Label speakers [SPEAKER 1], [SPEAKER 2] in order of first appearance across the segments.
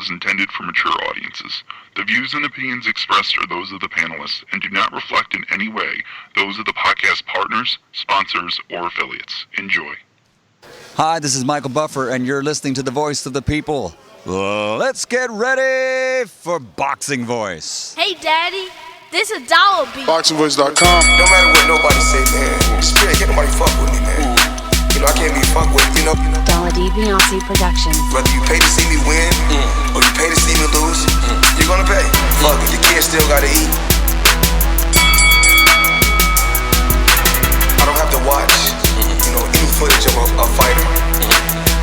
[SPEAKER 1] is intended for mature audiences. The views and opinions expressed are those of the panelists and do not reflect in any way those of the podcast partners, sponsors, or affiliates. Enjoy.
[SPEAKER 2] Hi, this is Michael Buffer, and you're listening to the Voice of the People. Let's get ready for Boxing Voice.
[SPEAKER 3] Hey, Daddy, this is Dollar Beat.
[SPEAKER 4] BoxingVoice.com. No matter what nobody say, man, spirit, can't nobody fuck with me, man. You know, I can't be fucked with, you know.
[SPEAKER 5] Dollar D Beyonce Productions.
[SPEAKER 4] Whether you pay to see me win, or you pay to see me lose, you're gonna pay. Fuck it, your kids still gotta eat. I don't have to watch, you know, any footage of a fighter.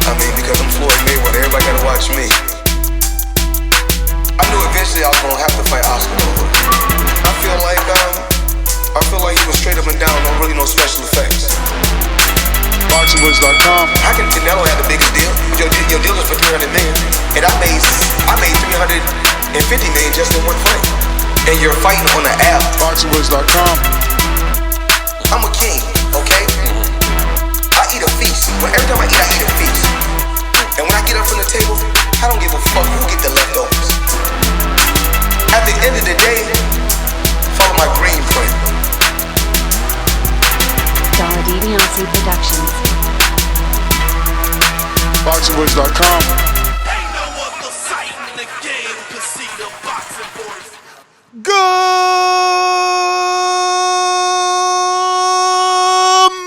[SPEAKER 4] I mean, because I'm Floyd Mayweather, everybody gotta watch me. I knew eventually I was gonna have to fight Oscar. I feel like he was straight up and down, no special effects. BoxingVoice.com. How can Canelo have the biggest deal? Your deal is for $300 million, and I made $350 million just in one fight. And you're fighting on the app. BoxingVoice.com. I'm a king, okay? I eat a feast. Every time I eat a feast. And when I get up from the table, I don't give a fuck who get the leftovers. At the end of the day, follow my green print.
[SPEAKER 5] Dollar D Beyonce Productions.
[SPEAKER 4] BoxingVoice.com.
[SPEAKER 6] Ain't no other sight in the game to see the boxing boys.
[SPEAKER 7] Good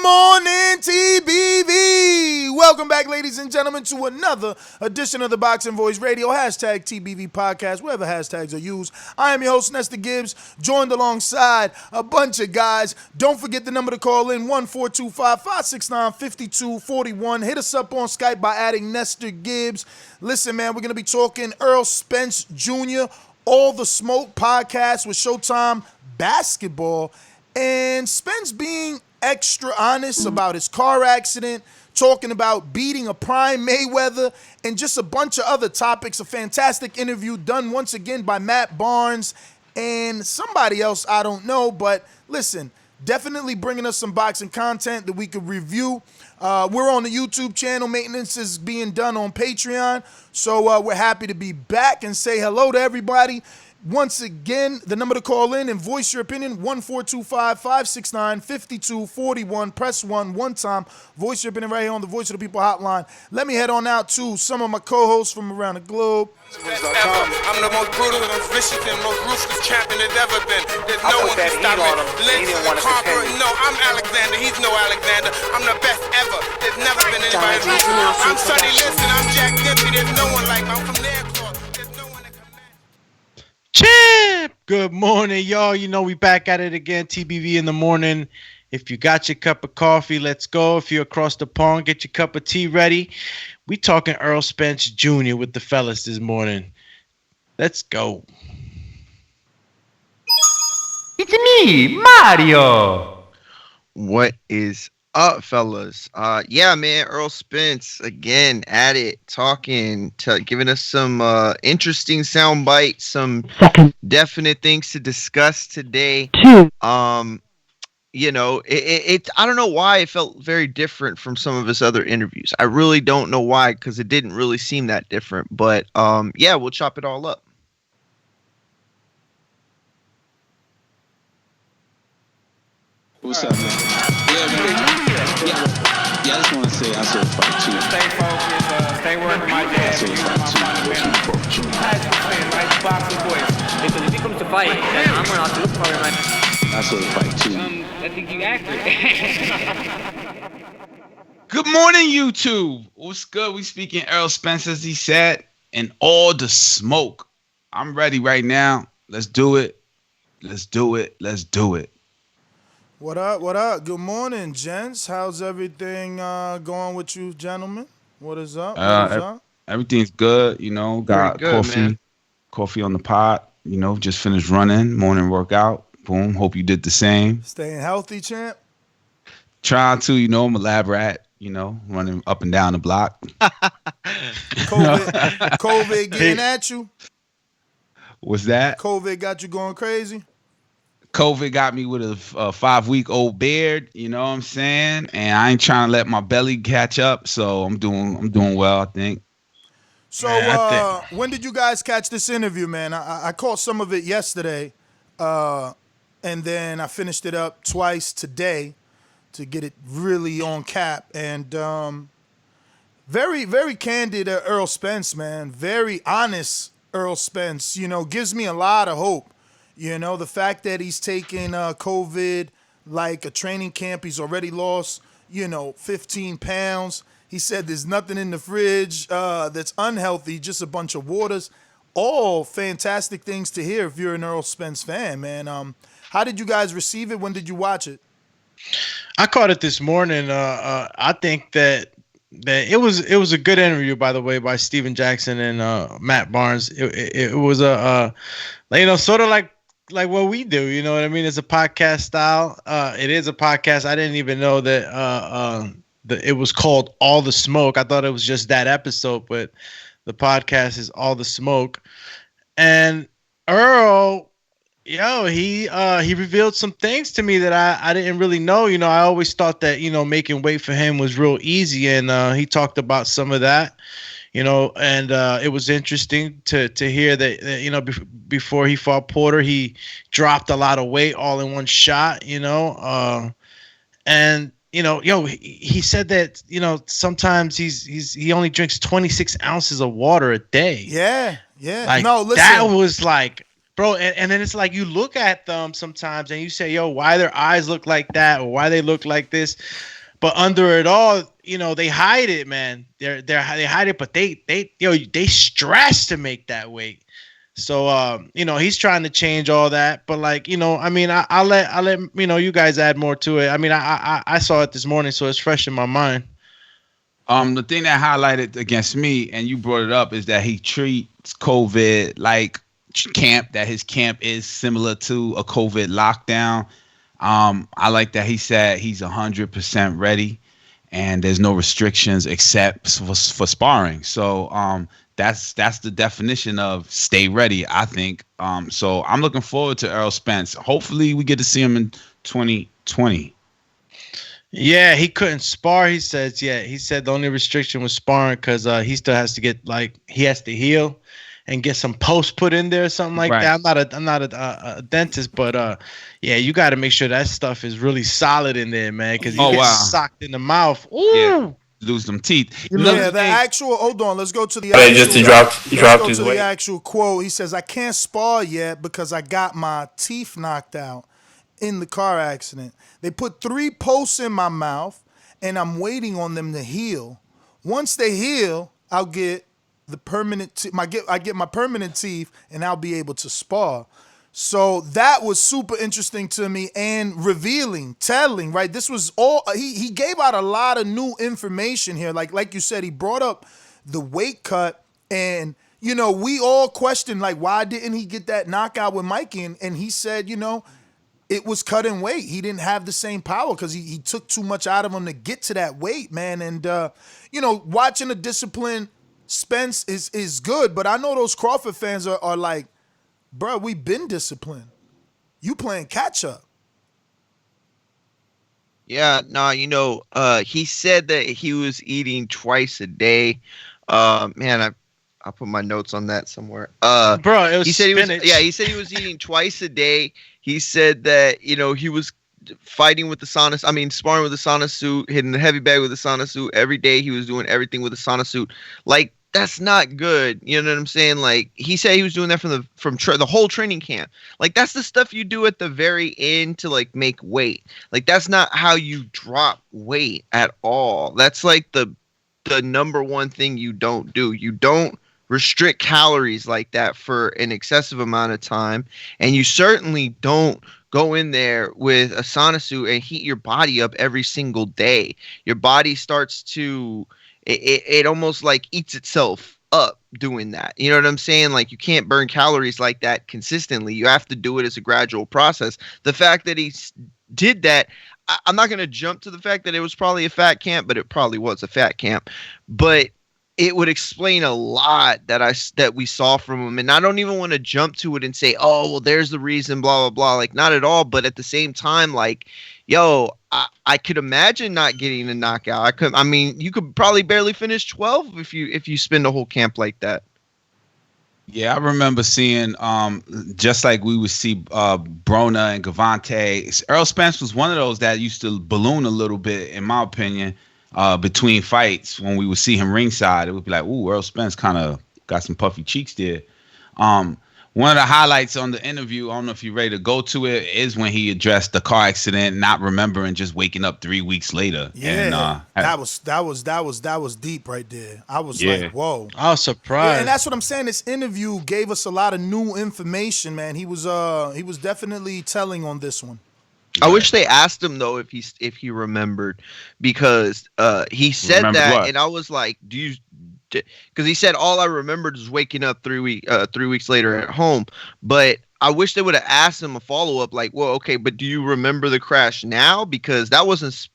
[SPEAKER 7] morning, TBV. Welcome back, ladies and gentlemen, to another edition of the Boxing Voice Radio, hashtag TBV podcast, wherever hashtags are used. I am your host, Nestor Gibbs, joined alongside a bunch of guys. Don't forget the number to call in, 1-425-569-5241. Hit us up on Skype by adding Nestor Gibbs. Listen, man, we're going to be talking Errol Spence Jr., All the Smoke podcast with Showtime Basketball, and Spence being extra honest about his car accident, talking about beating a prime Mayweather, and just a bunch of other topics. A fantastic interview done once again by Matt Barnes and somebody else, I don't know. But listen, definitely bringing us some boxing content that we could review. We're on the YouTube channel. Maintenance is being done on Patreon. So we're happy to be back and say hello to everybody. Once again, the number to call in and voice your opinion, 1-425-569-5241. Press 1 one time. Voice your opinion right here on the Voice of the People hotline. Let me head on out to some of my co-hosts from around the globe.
[SPEAKER 6] I'm the most brutal and vicious and most ruthless champion there's ever been. There's no one can stop me. Lynch is a conqueror. No, I'm Alexander. He's no Alexander. I'm the best ever. There's never been anybody like me. I'm Sonny Liston. I'm Jack Dempsey. There's no one like me. I'm from there. There's no one that can match.
[SPEAKER 8] Champ! Good morning, y'all. You know we back at it again, TBV in the morning. If you got your cup of coffee, let's go. If you're across the pond, get your cup of tea ready. We talking Errol Spence Jr. with the fellas this morning. Let's go.
[SPEAKER 9] It's me, Mario.
[SPEAKER 10] What is up, fellas? Yeah, man, Errol Spence again at it, talking, giving us some interesting sound bites, some definite things to discuss today. You know, it I don't know why it felt very different from some of his other interviews. I really don't know why, because it didn't really seem that different. But yeah, we'll chop it all up.
[SPEAKER 11] What's up, man? Yeah, man. Yeah, I just want to say I saw fight too.
[SPEAKER 12] Stay focused, stay working my dad.
[SPEAKER 11] I saw fight too.
[SPEAKER 12] Right, boxing voice. Because if he comes to fight, then I'm gonna have to look for him.
[SPEAKER 11] I saw fight too.
[SPEAKER 12] I think you accurate.
[SPEAKER 9] Good morning, YouTube. What's good? We speaking Errol Spence, as he said, and all the smoke. I'm ready right now. Let's do it. Let's do it. Let's do it.
[SPEAKER 7] What up? What up? Good morning, gents. How's everything going with you, gentlemen? What is up? What is up?
[SPEAKER 9] Everything's good. You know, got
[SPEAKER 10] good,
[SPEAKER 9] coffee,
[SPEAKER 10] man.
[SPEAKER 9] Coffee on the pot. You know, just finished running, morning workout. Boom. Hope you did the same.
[SPEAKER 7] Staying healthy, champ?
[SPEAKER 9] Trying to, you know, I'm a lab rat. You know, running up and down the block.
[SPEAKER 7] COVID getting at you?
[SPEAKER 9] What's that?
[SPEAKER 7] COVID got you going crazy?
[SPEAKER 9] COVID got me with a 5-week-old beard, you know what I'm saying? And I ain't trying to let my belly catch up, so I'm doing well, I think.
[SPEAKER 7] So
[SPEAKER 8] Man,
[SPEAKER 7] when did you guys catch this interview, man? I caught some of it yesterday, and then I finished it up twice today to get it really on cap. And very, very candid Errol Spence, man. Very honest Errol Spence, gives me a lot of hope. The fact that he's taking COVID like a training camp, he's already lost, 15 pounds. He said there's nothing in the fridge that's unhealthy, just a bunch of waters. All fantastic things to hear if you're an Errol Spence fan, man. How did you guys receive it? When did you watch it?
[SPEAKER 8] I caught it this morning. I think that it was a good interview, by the way, by Steven Jackson and Matt Barnes. It was sort of like what we do. You know what I mean? It's a podcast style. It is a podcast. I didn't even know that it was called All the Smoke. I thought it was just that episode, but the podcast is All the Smoke. And Earl, he revealed some things to me that I didn't really know. I always thought that, making weight for him was real easy. And he talked about some of that, and it was interesting to hear that, before he fought Porter, he dropped a lot of weight all in one shot, and he said that, sometimes he only drinks 26 ounces of water a day.
[SPEAKER 7] Yeah.
[SPEAKER 8] Like,
[SPEAKER 7] no, listen.
[SPEAKER 8] that was like, bro, and then it's like you look at them sometimes and you say, yo, why their eyes look like that or why they look like this? But under it all, they hide it, man. They hide it, but they stress to make that weight. So he's trying to change all that, but I'll let you guys add more to it. I saw it this morning, so it's fresh in my mind.
[SPEAKER 9] The thing that highlighted against me, and you brought it up, is that he treats COVID like camp, that his camp is similar to a COVID lockdown. I like that he said he's 100% ready and there's no restrictions except for sparring. So that's the definition of stay ready, I think. So I'm looking forward to Errol Spence. Hopefully we get to see him in 2020.
[SPEAKER 8] Yeah, he couldn't spar. He said the only restriction was sparring because he still has to he has to heal and get some post put in there or something like
[SPEAKER 9] Right.
[SPEAKER 8] that. I'm not a dentist, but you got to make sure that stuff is really solid in there, man, because you get socked in the mouth. Ooh.
[SPEAKER 9] Yeah. Lose them teeth.
[SPEAKER 7] Hold on. Let's go to the
[SPEAKER 12] But just he dropped his weight.
[SPEAKER 7] The actual quote. He says, "I can't spar yet because I got my teeth knocked out in the car accident. They put 3 posts in my mouth, and I'm waiting on them to heal. Once they heal, I'll get the permanent. I get my permanent teeth, and I'll be able to spar." So that was super interesting to me and revealing, telling, right? This was all, he gave out a lot of new information here. Like you said, he brought up the weight cut and, we all questioned, like, why didn't he get that knockout with Mikey? And he said, it was cutting weight. He didn't have the same power because he took too much out of him to get to that weight, man. And, watching a disciplined Spence is good, but I know those Crawford fans are like, bro, we been disciplined. You playing catch up.
[SPEAKER 10] Yeah, he said that he was eating twice a day. Man, I'll put my notes on that somewhere.
[SPEAKER 8] Bro, it was
[SPEAKER 10] he said
[SPEAKER 8] spinach.
[SPEAKER 10] he said he was eating twice a day. He said that, he was fighting with the sauna, sparring with the sauna suit, hitting the heavy bag with the sauna suit every day. He was doing everything with the sauna suit. Like, that's not good. You know what I'm saying? Like, he said he was doing that from the whole training camp. Like, that's the stuff you do at the very end to, like, make weight. Like, that's not how you drop weight at all. That's like the number one thing you don't do. You don't restrict calories like that for an excessive amount of time, and you certainly don't go in there with a sauna suit and heat your body up every single day. Your body starts to it almost like eats itself up doing that. You know what I'm saying? Like, you can't burn calories like that consistently. You have to do it as a gradual process. The fact that he did that, I'm not going to jump to the fact that it was probably a fat camp, but it probably was a fat camp. But it would explain a lot that we saw from him. And I don't even want to jump to it and say, oh, well, there's the reason, blah, blah, blah. Like, not at all. But at the same time, like, yo, I could imagine not getting a knockout. I mean, you could probably barely finish 12 if you spend a whole camp like that.
[SPEAKER 9] Yeah, I remember seeing, just like we would see Brona and Gavante. Errol Spence was one of those that used to balloon a little bit, in my opinion, between fights. When we would see him ringside, it would be like, ooh, Errol Spence kind of got some puffy cheeks there. One of the highlights on the interview, I don't know if you're ready to go to it, is when he addressed the car accident, not remembering, just waking up 3 weeks later.
[SPEAKER 7] Yeah, and, that was deep right there. I was like, whoa.
[SPEAKER 8] I was surprised.
[SPEAKER 7] Yeah, and that's what I'm saying. This interview gave us a lot of new information, man. He was definitely telling on this one.
[SPEAKER 10] I wish they asked him though if he remembered, because he said that, what? And I was like, because he said all I remembered was waking up 3 weeks later at home. But I wish they would have asked him a follow up, like, well, okay, but do you remember the crash now? Because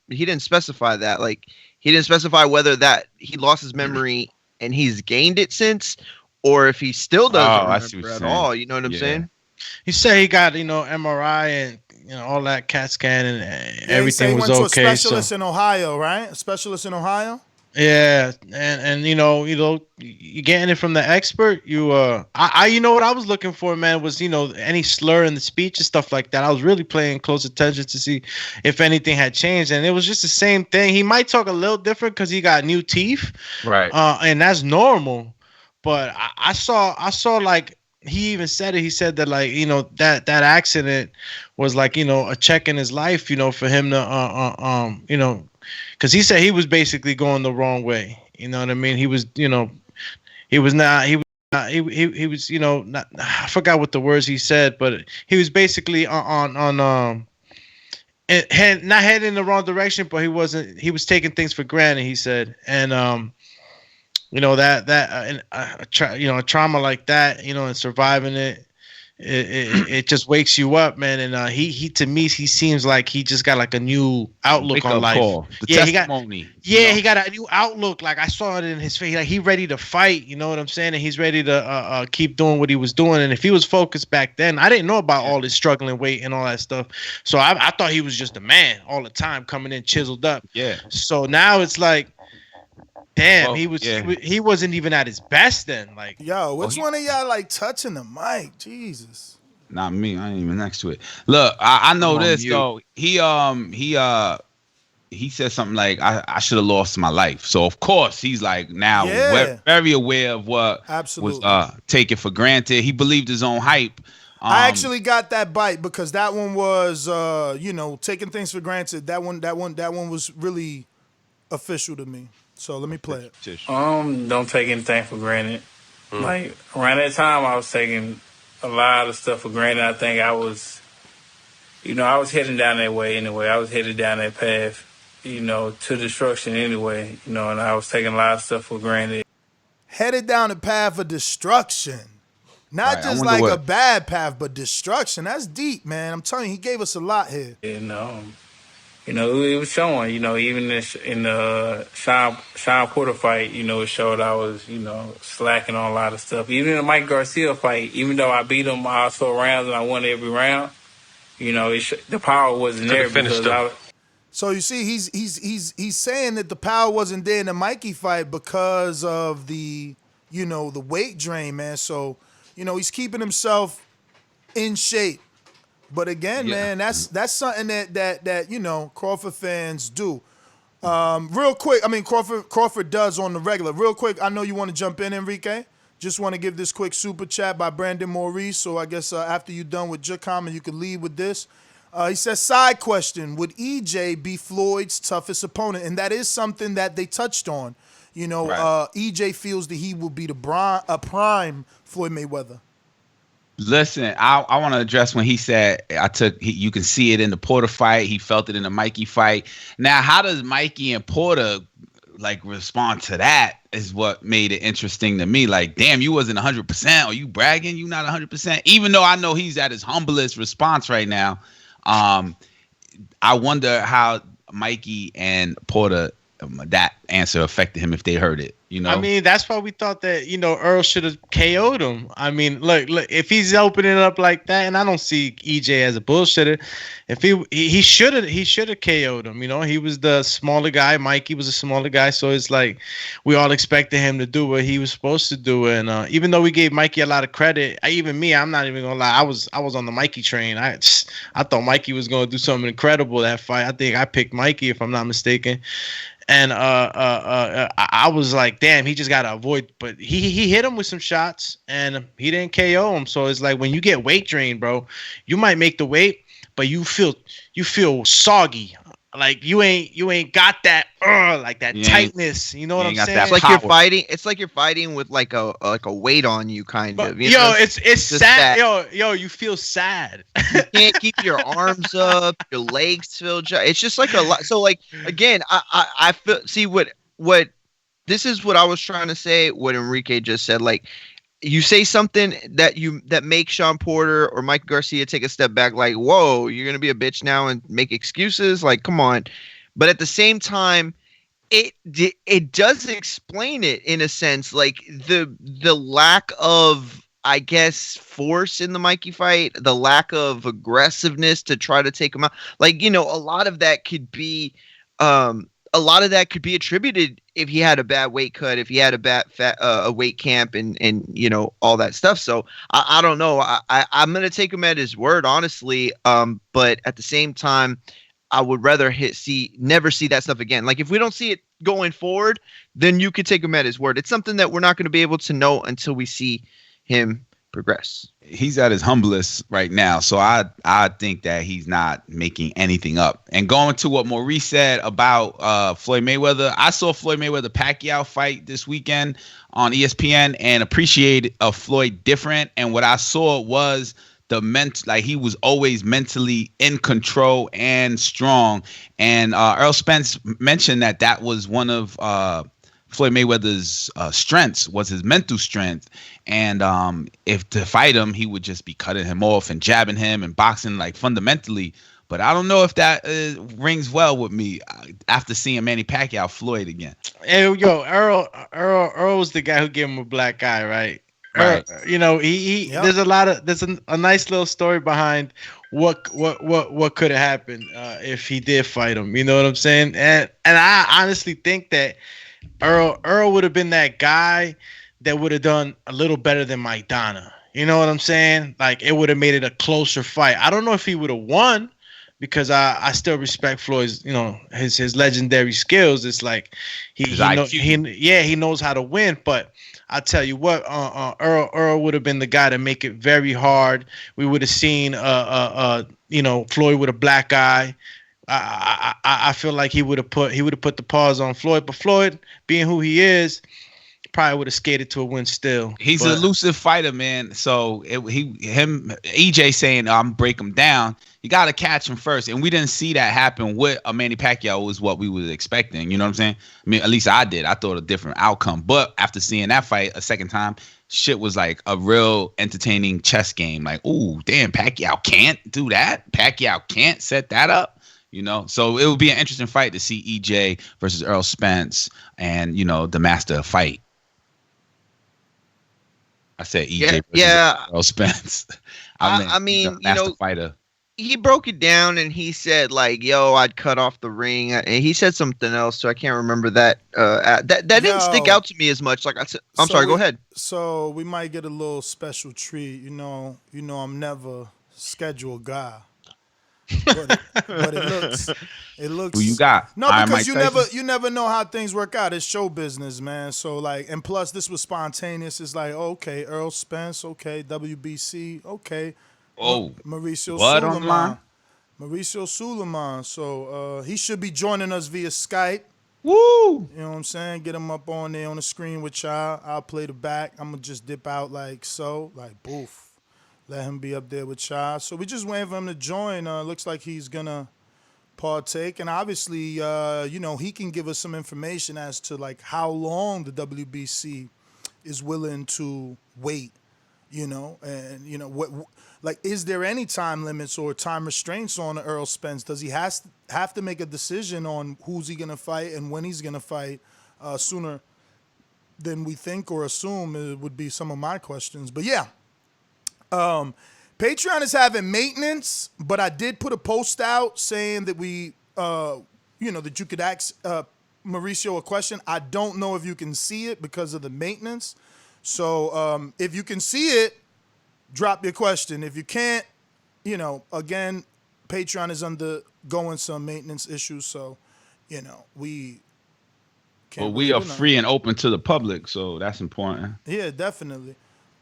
[SPEAKER 10] he didn't specify that. Like, he didn't specify whether that he lost his memory and he's gained it since, or if he still doesn't remember at all. You know what I'm saying?
[SPEAKER 8] He said he got, MRI and all that CAT scan and everything was okay. He went to a
[SPEAKER 7] specialist in Ohio, right? A specialist in Ohio.
[SPEAKER 8] Yeah, and you getting it from the expert. I what I was looking for, man, was any slur in the speech and stuff like that. I was really paying close attention to see if anything had changed, and it was just the same thing. He might talk a little different because he got new teeth,
[SPEAKER 9] right?
[SPEAKER 8] And that's normal. But I saw like he even said it. He said that like that accident was like a check in his life, for him to because he said he was basically going the wrong way. You know what I mean? He was, not. I forgot what the words he said, but he was basically not heading in the wrong direction, but he was taking things for granted, he said. And, a trauma like that, and surviving it, it just wakes you up, man. And he to me, he seems like he just got like a new outlook on life.
[SPEAKER 9] Testimony.
[SPEAKER 8] He got a new outlook. Like I saw it in his face. Like he ready to fight. You know what I'm saying? And he's ready to keep doing what he was doing. And if he was focused back then, I didn't know about all this struggling weight and all that stuff. So I thought he was just a man all the time, coming in chiseled up.
[SPEAKER 9] Yeah.
[SPEAKER 8] So now it's like, damn, he wasn't even at his best then. Like,
[SPEAKER 7] yo, which one of y'all like touching the mic? Jesus.
[SPEAKER 9] Not me. I ain't even next to it. Look, I know this though. He said something like, I should have lost my life. So of course he's like now very aware of what was taken for granted. He believed his own hype.
[SPEAKER 7] I actually got that bite because that one was taking things for granted. That one was really official to me. So let me play it.
[SPEAKER 13] Don't take anything for granted. Like around that time, I was taking a lot of stuff for granted. I think I was heading down that way anyway. I was headed down that path, to destruction anyway. And I was taking a lot of stuff for granted.
[SPEAKER 7] Headed down the path of destruction, not just like a bad path, but destruction. That's deep, man. I'm telling you, he gave us a lot here.
[SPEAKER 13] It was showing, even in the Sean Porter fight, it showed I was, slacking on a lot of stuff. Even in the Mike Garcia fight, even though I beat him all 4 rounds and I won every round, the power wasn't there because
[SPEAKER 7] So you see, he's saying that the power wasn't there in the Mikey fight because of the weight drain, man. So, he's keeping himself in shape. But again, man, that's something that Crawford fans do. Real quick, I mean Crawford does on the regular. Real quick, I know you want to jump in, Enrique. Just want to give this quick super chat by Brandon Maurice. So I guess after you're done with your comment, you can lead with this. He says, side question, would EJ be Floyd's toughest opponent? And that is something that they touched on. EJ feels that he will be a prime Floyd Mayweather.
[SPEAKER 9] Listen, I want to address when he said you can see it in the Porter fight. He felt it in the Mikey fight. Now, how does Mikey and Porter respond to that is what made it interesting to me. Like, damn, you wasn't 100%. Are you bragging? You not 100%? Even though I know he's at his humblest response right now. I wonder how Mikey and Porter that answer affected him if they heard it. You know,
[SPEAKER 8] I mean, that's why we thought that, Earl should have KO'd him. I mean, look, if he's opening it up like that, and I don't see EJ as a bullshitter, if he should have KO'd him. He was the smaller guy. Mikey was a smaller guy, so it's like we all expected him to do what he was supposed to do. And even though we gave Mikey a lot of credit, I'm not even gonna lie, I was on the Mikey train. I thought Mikey was gonna do something incredible that fight. I think I picked Mikey, if I'm not mistaken. And I was like, damn, he just gotta avoid. But he hit him with some shots, and he didn't KO him. So it's like when you get weight drained, bro, you might make the weight, but you feel soggy. Like you ain't got that like that tightness. You know what I'm saying?
[SPEAKER 10] It's like you're fighting with like a weight on you, kind of.
[SPEAKER 8] It's sad. You feel sad.
[SPEAKER 10] You can't keep your arms up, your legs feel. It's just like a lot. So like again, I feel. See what this is what I was trying to say. What Enrique just said, like. You say something that makes Sean Porter or Mike Garcia take a step back, like, whoa, you're gonna be a bitch now and make excuses, like, come on. But at the same time, it does explain it in a sense, like the lack of, I guess, force in the Mikey fight, the lack of aggressiveness to try to take him out. Like, a lot of that could be attributed if he had a bad weight cut, if he had a bad a weight camp and all that stuff. So I don't know. I'm going to take him at his word, honestly. But at the same time, I would rather never see that stuff again. Like if we don't see it going forward, then you could take him at his word. It's something that we're not going to be able to know until we see him progress.
[SPEAKER 9] He's at his humblest right now, so I think that he's not making anything up. And going to what Maurice said about Floyd Mayweather, I saw Floyd Mayweather Pacquiao fight this weekend on ESPN and appreciated Floyd different. And what I saw was like he was always mentally in control and strong. And Errol Spence mentioned that was one of Floyd Mayweather's strengths, was his mental strength. And if to fight him, he would just be cutting him off and jabbing him and boxing like fundamentally. But I don't know if that rings well with me after seeing Manny Pacquiao Floyd again.
[SPEAKER 8] Hey, Earl was the guy who gave him a black eye, right?
[SPEAKER 9] Right.
[SPEAKER 8] Yep. There's a nice little story behind what could have happened if he did fight him. You know what I'm saying? And I honestly think that Earl would have been that guy that would have done a little better than Maidana. You know what I'm saying? Like it would have made it a closer fight. I don't know if he would have won because I still respect Floyd's, his legendary skills. It's like he knows how to win. But I tell you what, Earl would have been the guy to make it very hard. We would have seen Floyd with a black eye. I feel like he would have put the pause on Floyd, but Floyd, being who he is, probably would have skated to a win still.
[SPEAKER 9] He's an elusive fighter, man. So EJ saying, I'm break him down. You got to catch him first. And we didn't see that happen with a Manny Pacquiao was what we was expecting. You know what I'm saying? I mean, at least I did. I thought a different outcome. But after seeing that fight a second time, shit was like a real entertaining chess game. Like, ooh, damn, Pacquiao can't do that. Pacquiao can't set that up. So it would be an interesting fight to see EJ versus Errol Spence and, the master fight. I said EJ versus Errol Spence.
[SPEAKER 10] I mean,
[SPEAKER 9] fighter.
[SPEAKER 10] He broke it down and he said like, "Yo, I'd cut off the ring." And he said something else, so I can't remember that. That didn't stick out to me as much. Like I said, I'm sorry. Go ahead.
[SPEAKER 7] So we might get a little special treat. I'm never a scheduled guy. But it looks.
[SPEAKER 9] Who you got?
[SPEAKER 7] No, because you never know how things work out. It's show business, man. So like, and plus this was spontaneous. It's like, okay, Errol Spence, okay, WBC, okay.
[SPEAKER 9] Oh,
[SPEAKER 7] Mauricio
[SPEAKER 9] what
[SPEAKER 7] Suleiman.
[SPEAKER 9] online?
[SPEAKER 7] Mauricio Suleiman. So he should be joining us via Skype.
[SPEAKER 9] Woo!
[SPEAKER 7] You know what I'm saying? Get him up on there on the screen with y'all. I'll play the back. I'm gonna just dip out like so, like boof. Let him be up there with y'all. So we just waiting for him to join. Looks like he's gonna partake, and obviously, he can give us some information as to like how long the WBC is willing to wait. And what like is there any time limits or time restraints on Errol Spence? Does he have to make a decision on who's he gonna fight and when he's gonna fight sooner than we think or assume? It would be some of my questions. But yeah, Patreon is having maintenance, but I did put a post out saying that that you could ask Mauricio a question. I don't know if you can see it because of the maintenance. So if you can see it, drop your question. If you can't, again, Patreon is undergoing some maintenance issues. So, we can't.
[SPEAKER 9] But we are free and open to the public, so that's important.
[SPEAKER 7] Yeah, definitely.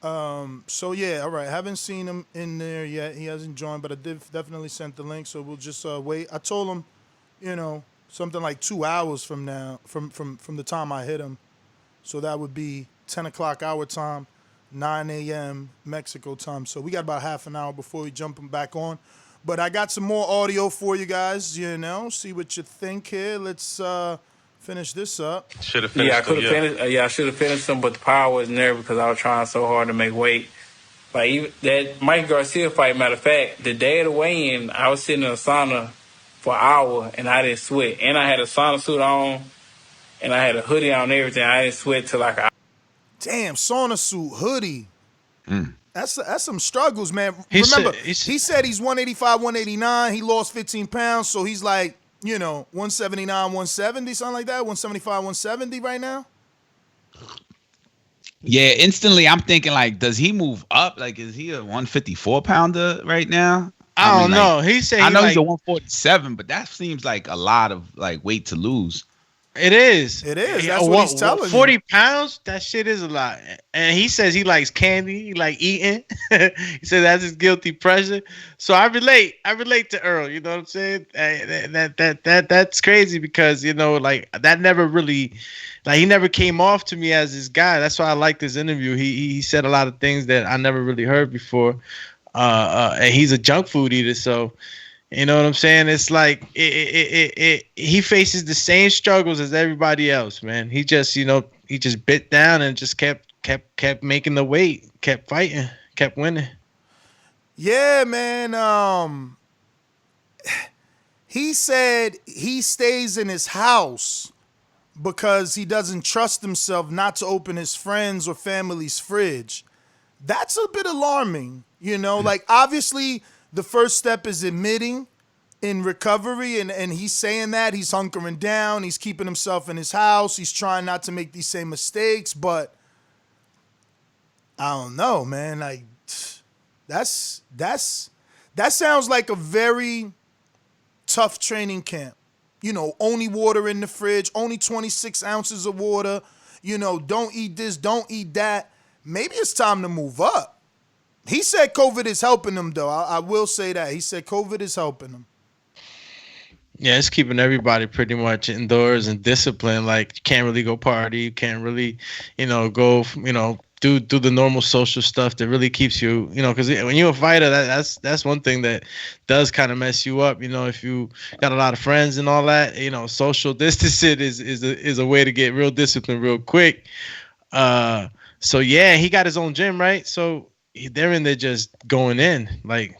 [SPEAKER 7] So yeah, all right. Haven't seen him in there yet. He hasn't joined, but I did definitely sent the link. So we'll just wait. I told him, something like 2 hours from now, from the time I hit him. So that would be 10 o'clock our time, 9 a.m. Mexico time. So we got about half an hour before we jump him back on. But I got some more audio for you guys, see what you think here. Let's finish this up.
[SPEAKER 13] Should have finished. I should have finished them, but the power wasn't there because I was trying so hard to make weight. Like even that Mike Garcia fight, matter of fact, the day of the weigh-in, I was sitting in a sauna for an hour and I didn't sweat. And I had a sauna suit on and I had a hoodie on and everything. I didn't sweat till like an hour.
[SPEAKER 7] Damn, sauna suit, hoodie. That's some struggles, man. Remember, he said he's 185, 189. He lost 15 pounds, so he's like, 179, 170, something like that. 175, 170 right now.
[SPEAKER 9] Yeah, instantly I'm thinking like, does he move up? Like, is he a 154 pounder right now?
[SPEAKER 8] I don't know. He said
[SPEAKER 9] I know he's a 147, but that seems like a lot of like weight to lose.
[SPEAKER 8] It is.
[SPEAKER 7] That's what he's telling
[SPEAKER 8] 40 pounds? That shit is a lot. And he says he likes candy. He like eating. He said that's his guilty pleasure. So I relate to Earl. You know what I'm saying? That's crazy because, like that never really, like he never came off to me as this guy. That's why I like this interview. He said a lot of things that I never really heard before. And he's a junk food eater. So, you know what I'm saying? It's like he faces the same struggles as everybody else, man. He just, he just bit down and just kept making the weight, kept fighting, kept winning.
[SPEAKER 7] Yeah, man. He said he stays in his house because he doesn't trust himself not to open his friends or family's fridge. That's a bit alarming, like obviously the first step is admitting in recovery, and he's saying that he's hunkering down, he's keeping himself in his house, he's trying not to make these same mistakes, but I don't know, man. Like that sounds like a very tough training camp. Only water in the fridge, only 26 ounces of water, don't eat this, don't eat that. Maybe it's time to move up. He said COVID is helping him, though. I will say that. He said COVID is helping him.
[SPEAKER 8] Yeah, it's keeping everybody pretty much indoors and disciplined. Like, you can't really go party. You can't really, go, do the normal social stuff that really keeps you, because when you're a fighter, that's one thing that does kind of mess you up. If you got a lot of friends and all that, social distancing is a way to get real disciplined real quick. So yeah, he got his own gym, right? So they're in there just going in like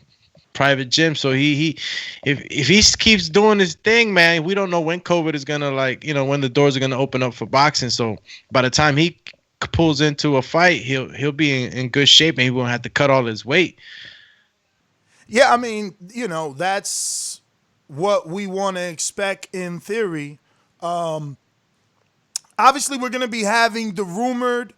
[SPEAKER 8] private gym. So if he keeps doing his thing, man, we don't know when COVID is gonna when the doors are gonna open up for boxing. So by the time he pulls into a fight, he'll be in good shape and he won't have to cut all his weight.
[SPEAKER 7] Yeah, I mean, that's what we want to expect in theory. Obviously, we're gonna be having the rumored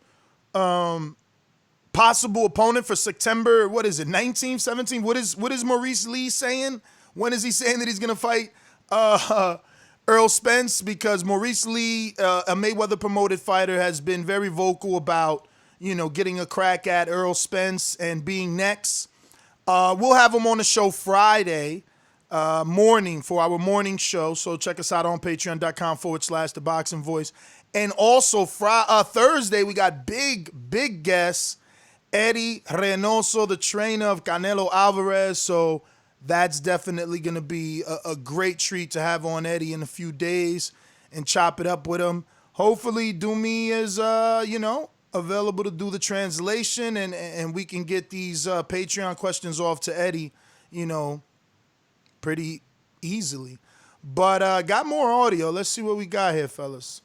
[SPEAKER 7] possible opponent for September, 19th, 17th? What is Maurice Lee saying? When is he saying that he's going to fight Errol Spence? Because Maurice Lee, a Mayweather promoted fighter, has been very vocal about, getting a crack at Errol Spence and being next. We'll have him on the show Friday morning for our morning show. So check us out on patreon.com/The Boxing Voice. And also Thursday, we got big guests. Eddie Reynoso, the trainer of Canelo Alvarez. So that's definitely going to be a great treat to have on Eddie in a few days and chop it up with him. Hopefully Doomy is, available to do the translation, and we can get these Patreon questions off to Eddie, pretty easily. But got more audio. Let's see what we got here, fellas.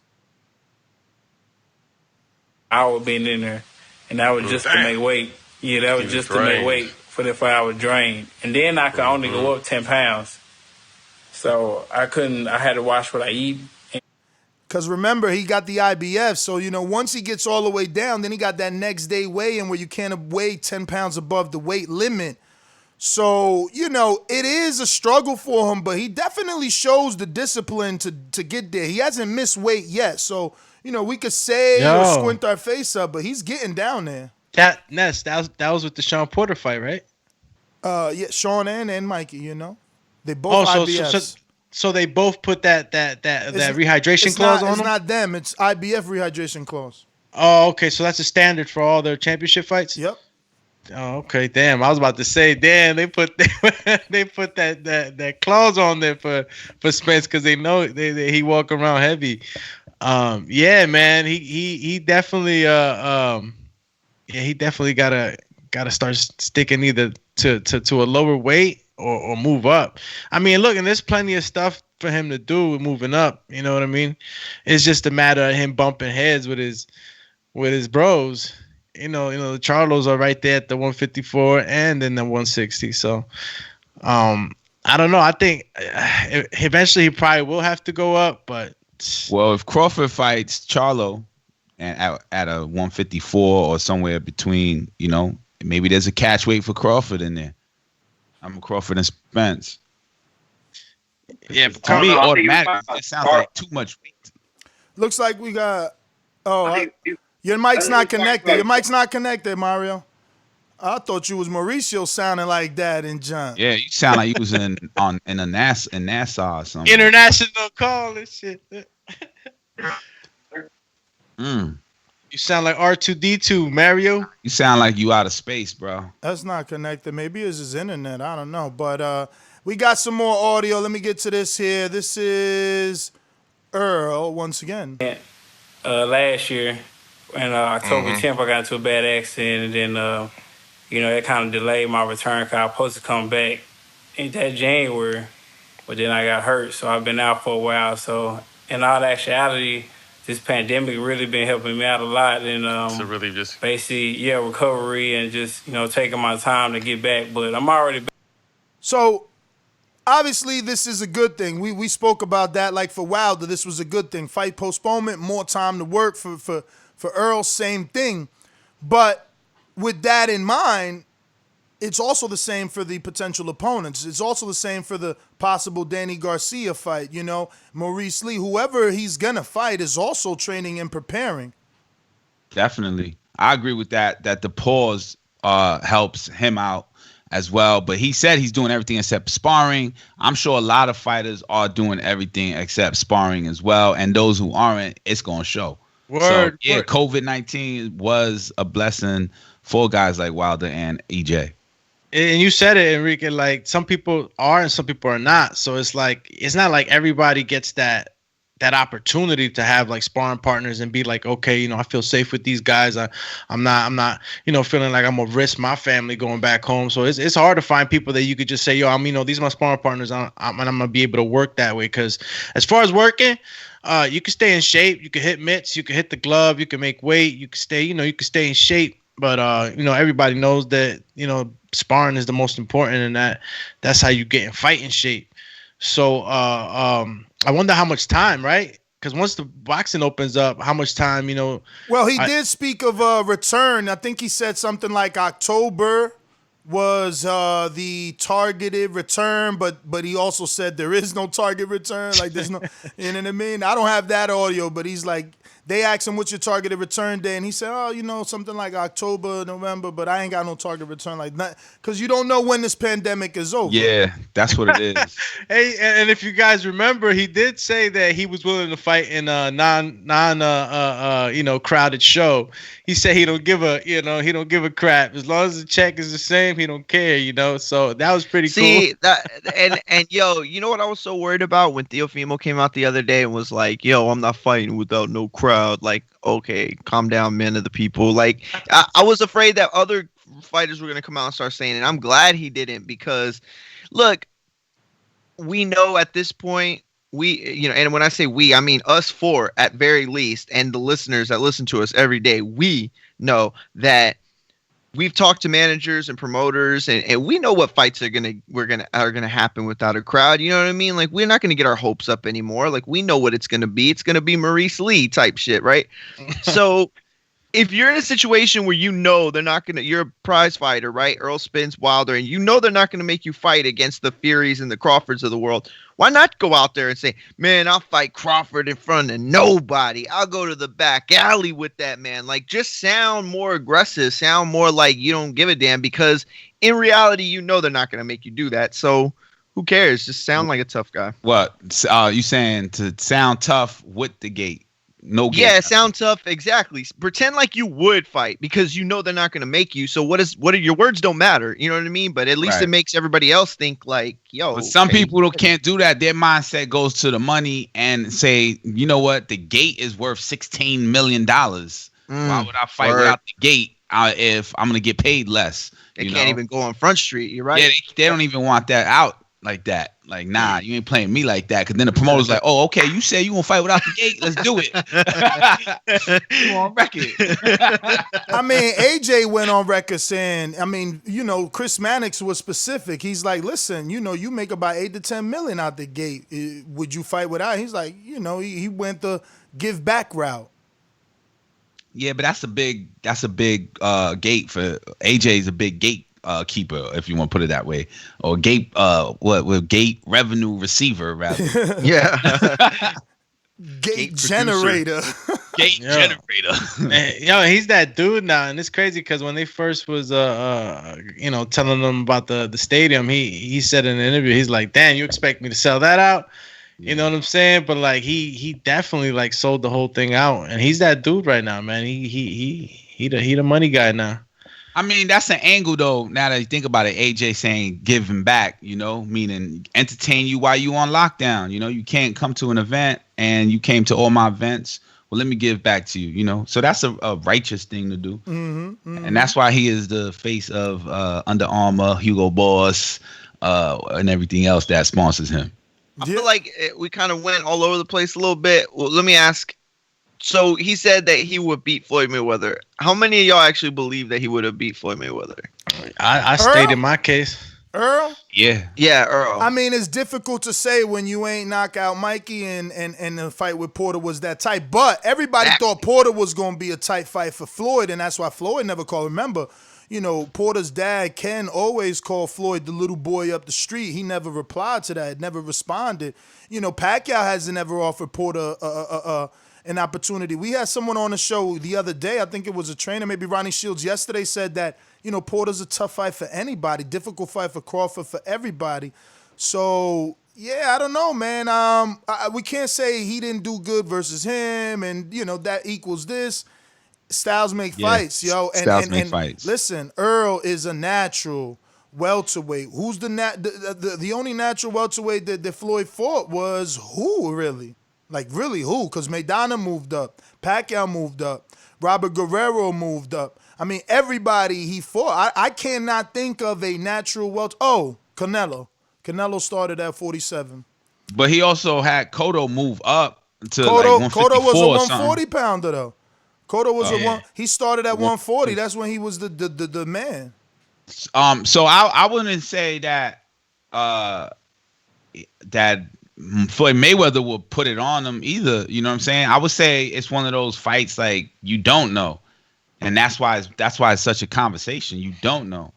[SPEAKER 13] Hour being in there, and that was just to make weight. Yeah, that was just to make weight for the 4-hour drain. And then I could only go up 10 pounds. So I had to watch what I eat.
[SPEAKER 7] Because remember, he got the IBF, so, once he gets all the way down, then he got that next day weigh-in where you can't weigh 10 pounds above the weight limit. So, it is a struggle for him, but he definitely shows the discipline to get there. He hasn't missed weight yet, so, we could say or squint our face up, but he's getting down there.
[SPEAKER 8] That was with the Sean Porter fight, right?
[SPEAKER 7] Yeah, Sean and Mikey, They both IBFs.
[SPEAKER 8] So they both put that rehydration clause on them?
[SPEAKER 7] It's not them. It's IBF rehydration clause.
[SPEAKER 8] Oh, okay. So that's a standard for all their championship fights?
[SPEAKER 7] Yep.
[SPEAKER 8] Oh, okay. Damn. I was about to say, damn, they put that clause on there for Spence because they know he walk around heavy. Yeah, man. He definitely he definitely gotta start sticking either to a lower weight or move up. I mean, look, and there's plenty of stuff for him to do with moving up. You know what I mean? It's just a matter of him bumping heads with his bros. The Charlos are right there at the 154 and then the 160. So, I don't know. I think eventually he probably will have to go up, but.
[SPEAKER 9] Well, if Crawford fights Charlo and at a 154 or somewhere between, maybe there's a catch weight for Crawford in there. I'm a Crawford and Spence.
[SPEAKER 8] Yeah,
[SPEAKER 9] but to me, automatically, it sounds like too much weight.
[SPEAKER 7] Looks like we got. Your mic's not connected. Your mic's not connected, Mario. I thought you was Mauricio sounding like that in John.
[SPEAKER 9] Yeah, you sound like you was in NASA or something.
[SPEAKER 8] International call and shit. You sound like R2D2, Mario.
[SPEAKER 9] You sound like you out of space, bro.
[SPEAKER 7] That's not connected. Maybe it's his internet. I don't know. But we got some more audio. Let me get to this here. This is Earl once again.
[SPEAKER 13] Last year, in October 10th, I got into a bad accident, and then, it kind of delayed my return because I was supposed to come back in that January, but then I got hurt, so I've been out for a while. So, in all actuality, this pandemic really been helping me out a lot, and
[SPEAKER 14] so really just
[SPEAKER 13] basically, recovery and just taking my time to get back. But I'm already back.
[SPEAKER 7] So obviously this is a good thing. We spoke about that. Like for Wilder, this was a good thing. Fight postponement, more time to work for Earl, same thing. But with that in mind, it's also the same for the potential opponents. It's also the same for the possible Danny Garcia fight. Maurice Lee, whoever he's gonna fight is also training and preparing.
[SPEAKER 9] Definitely. I agree with that the pause helps him out as well. But he said he's doing everything except sparring. I'm sure a lot of fighters are doing everything except sparring as well. And those who aren't, it's going to show.
[SPEAKER 8] Word.
[SPEAKER 9] COVID-19 was a blessing for guys like Wilder and EJ.
[SPEAKER 8] And you said it, Enrique, like some people are and some people are not. So it's not like everybody gets that opportunity to have like sparring partners and be like, okay, I feel safe with these guys. I'm not, feeling like I'm gonna risk my family going back home. So it's hard to find people that you could just say, yo, these are my sparring partners. I'm gonna be able to work that way. Because as far as working, you can stay in shape. You can hit mitts. You can hit the glove. You can make weight. You can stay, you can stay in shape. But everybody knows that sparring is the most important, and that's how you get in fighting shape. So I wonder how much time, right? Because once the boxing opens up, how much time,
[SPEAKER 7] Well, he did speak of a return. I think he said something like October was the targeted return, but he also said there is no target return. Like there's no, you know what I mean? I don't have that audio, but he's like, they asked him what's your targeted return day, and he said, something like October, November, but I ain't got no target return like that because you don't know when this pandemic is over.
[SPEAKER 9] Yeah, that's what it is.
[SPEAKER 8] Hey, and if you guys remember, he did say that he was willing to fight in a non crowded show. He said he don't give a crap as long as the check is the same. He don't care, So that was pretty cool.
[SPEAKER 10] See that, and yo, you know what I was so worried about when Teofimo came out the other day and was like, "Yo, I'm not fighting without no crowd." crowd, like, okay, calm down, men of the people. Like, I was afraid that other fighters were going to come out and start saying it. I'm glad he didn't, because, look, we know at this point, and when I say we, I mean us four at very least, and the listeners that listen to us every day, we know that we've talked to managers and promoters, and we know what fights are gonna happen without a crowd. You know what I mean? Like, we're not gonna get our hopes up anymore. Like, we know what it's gonna be. It's gonna be Maurice Lee type shit, right? So if you're in a situation where they're not gonna, you're a prize fighter, right? Errol Spence, Wilder, and they're not gonna make you fight against the Furies and the Crawfords of the world. Why not go out there and say, man, I'll fight Crawford in front of nobody. I'll go to the back alley with that man. Like, just sound more aggressive, sound more like you don't give a damn, because in reality, they're not going to make you do that. So who cares? Just sound like a tough guy.
[SPEAKER 9] What? You saying to sound tough with the gate? No gate.
[SPEAKER 10] Yeah, sound tough. Exactly. Pretend like you would fight, because they're not going to make you. So what are your words don't matter. You know what I mean? But at least it makes everybody else think like, yo.
[SPEAKER 9] But some people can't do that. Their mindset goes to the money and say, you know what? The gate is worth $16 million. Why would I fight without the gate if I'm going to get paid less?
[SPEAKER 10] They can't even go on Front Street. You're right.
[SPEAKER 9] Yeah, they don't even want that out like that. Like, nah, you ain't playing me like that. Because then the promoter's like, oh, okay, you say you gonna fight without the gate. Let's do it. You on record.
[SPEAKER 7] I mean, AJ went on record saying, Chris Mannix was specific. He's like, listen, you make about 8 to 10 million out the gate. Would you fight without? He's like, he went the give back route.
[SPEAKER 9] Yeah, but that's a big gate for AJ's a big gate. Keeper, if you want to put it that way, or gate gate revenue receiver rather.
[SPEAKER 7] Yeah. Gate generator.
[SPEAKER 9] Gate generator.
[SPEAKER 8] Man, he's that dude now, and it's crazy because when they first was telling them about the stadium, he said in an interview, he's like, damn, you expect me to sell that out? You know what I'm saying? But like he definitely like sold the whole thing out, and he's that dude right now, man. He the money guy now.
[SPEAKER 9] I mean, that's an angle, though, now that you think about it. AJ saying give him back, meaning entertain you while you on lockdown. You can't come to an event, and you came to all my events. Well, let me give back to you, So that's a righteous thing to do.
[SPEAKER 7] Mm-hmm, mm-hmm.
[SPEAKER 9] And that's why he is the face of Under Armour, Hugo Boss, and everything else that sponsors him.
[SPEAKER 10] I feel like we kind of went all over the place a little bit. Well, let me ask. So he said that he would beat Floyd Mayweather. How many of y'all actually believe that he would have beat Floyd Mayweather?
[SPEAKER 8] I stated my case.
[SPEAKER 7] Earl?
[SPEAKER 9] Yeah,
[SPEAKER 10] Earl.
[SPEAKER 7] I mean, it's difficult to say when you ain't knock out Mikey and the fight with Porter was that tight. But everybody thought Porter was going to be a tight fight for Floyd, and that's why Floyd never called. Remember, Porter's dad, Ken, always called Floyd the little boy up the street. He never replied to that, never responded. Pacquiao hasn't ever offered Porter an opportunity. We had someone on the show the other day, I think it was a trainer, maybe Ronnie Shields yesterday, said that, Porter's a tough fight for anybody, difficult fight for Crawford, for everybody. So, yeah, I don't know, man. We can't say he didn't do good versus him, and, that equals this. Styles make fights, yo.
[SPEAKER 9] Styles make fights.
[SPEAKER 7] Listen, Earl is a natural welterweight. Who's the only natural welterweight that Floyd fought was who, really? Like, really, who? Because Maidana moved up. Pacquiao moved up. Robert Guerrero moved up. I mean, everybody he fought. I cannot think of a natural welter. Oh, Canelo. Canelo started at 47.
[SPEAKER 9] But he also had Cotto move up to
[SPEAKER 7] Cotto,
[SPEAKER 9] like 154
[SPEAKER 7] Cotto was a
[SPEAKER 9] or
[SPEAKER 7] 140 pounder, though. Cotto was he started at 140. That's when he was the man.
[SPEAKER 9] So I wouldn't say that that Floyd Mayweather will put it on him either. You know what I'm saying? I would say it's one of those fights like you don't know, and that's why it's such a conversation. You don't know.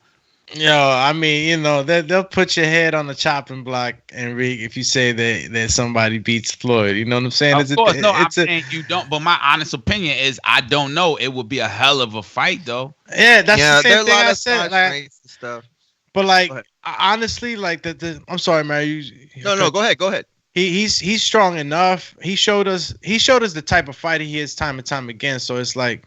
[SPEAKER 8] Yo, I mean, they'll put your head on the chopping block, Enrique, if you say that somebody beats Floyd. You know what I'm saying?
[SPEAKER 9] Of course, I'm saying you don't. But my honest opinion is I don't know. It would be a hell of a fight, though.
[SPEAKER 8] Yeah, that's the same
[SPEAKER 10] there are
[SPEAKER 8] thing
[SPEAKER 10] a lot
[SPEAKER 8] I
[SPEAKER 10] of
[SPEAKER 8] said.
[SPEAKER 10] like, and stuff.
[SPEAKER 8] But like, honestly, like I'm sorry, man.
[SPEAKER 10] No, go ahead.
[SPEAKER 8] He's strong enough. He showed us the type of fighter he is time and time again. So it's like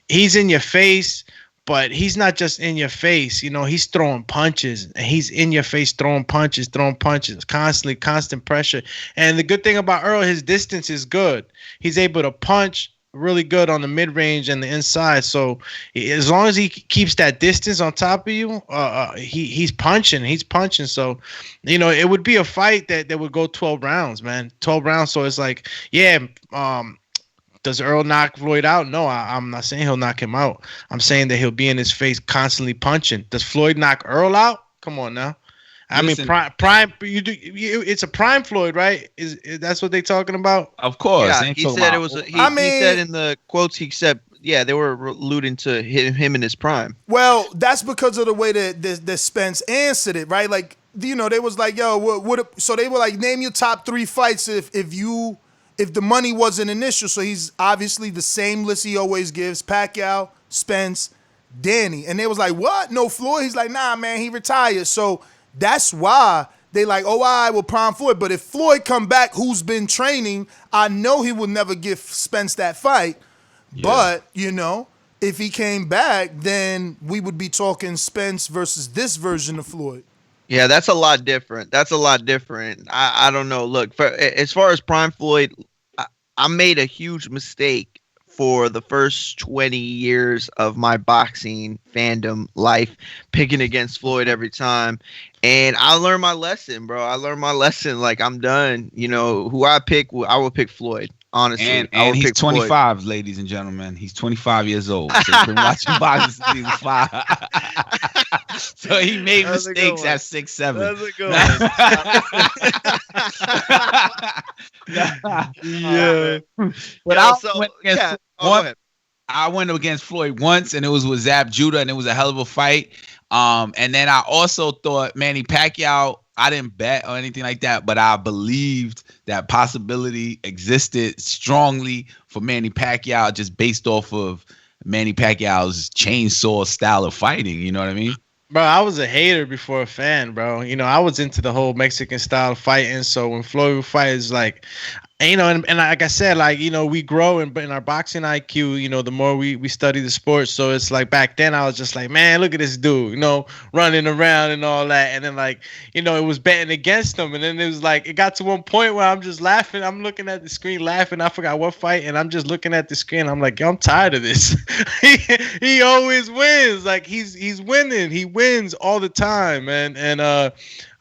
[SPEAKER 8] he's in your face, but he's not just in your face. He's throwing punches, and he's in your face throwing punches, constantly, constant pressure. And the good thing about Earl, his distance is good. He's able to punch really good on the mid-range and the inside. So as long as he keeps that distance on top of you, he's punching. So, it would be a fight that would go 12 rounds, man. 12 rounds. So it's like, does Earl knock Floyd out? No, I'm not saying he'll knock him out. I'm saying that he'll be in his face constantly punching. Does Floyd knock Earl out? Come on now. Listen, prime. It's a prime Floyd, right? Is that's what they talking about?
[SPEAKER 9] Of course.
[SPEAKER 10] Yeah, he said it was. He said in the quotes he said, they were alluding to him in his prime.
[SPEAKER 7] Well, that's because of the way that Spence answered it, right? Like, they was like, yo, what? So they were like, name your top 3 fights if the money wasn't an issue. So he's obviously the same list he always gives: Pacquiao, Spence, Danny. And they was like, what? No Floyd? He's like, nah, man, he retired. So that's why they like, oh, I will prime Floyd. But if Floyd come back, who's been training, I know he will never give Spence that fight. Yeah. But, if he came back, then we would be talking Spence versus this version of Floyd.
[SPEAKER 10] Yeah, that's a lot different. I don't know. Look, as far as prime Floyd, I made a huge mistake for the first 20 years of my boxing fandom life, picking against Floyd every time. And I learned my lesson, bro. Like, I'm done. Who I pick, I will pick Floyd. Honestly,
[SPEAKER 9] and he's 25, Floyd. Ladies and gentlemen. He's 25 years old. So he's been watching boxing since he was 5. So he made mistakes at 6, 7.
[SPEAKER 10] That's a good one.
[SPEAKER 9] But I went against Floyd once, and it was with Zab Judah, and it was a hell of a fight. And then I also thought Manny Pacquiao, I didn't bet or anything like that, but I believed that possibility existed strongly for Manny Pacquiao just based off of Manny Pacquiao's chainsaw style of fighting. You know what I mean?
[SPEAKER 8] Bro, I was a hater before a fan, bro. I was into the whole Mexican style of fighting. So when Floyd would fight, it's like, and like I said, like, we grow in our boxing IQ, the more we study the sport. So it's like back then I was just like, man, look at this dude, running around and all that. And then like, it was betting against him. And then it was like, it got to one point where I'm just laughing. I'm looking at the screen laughing. I forgot what fight. And I'm just looking at the screen. I'm like, yo, I'm tired of this. he always wins. Like he's winning. He wins all the time, man. And,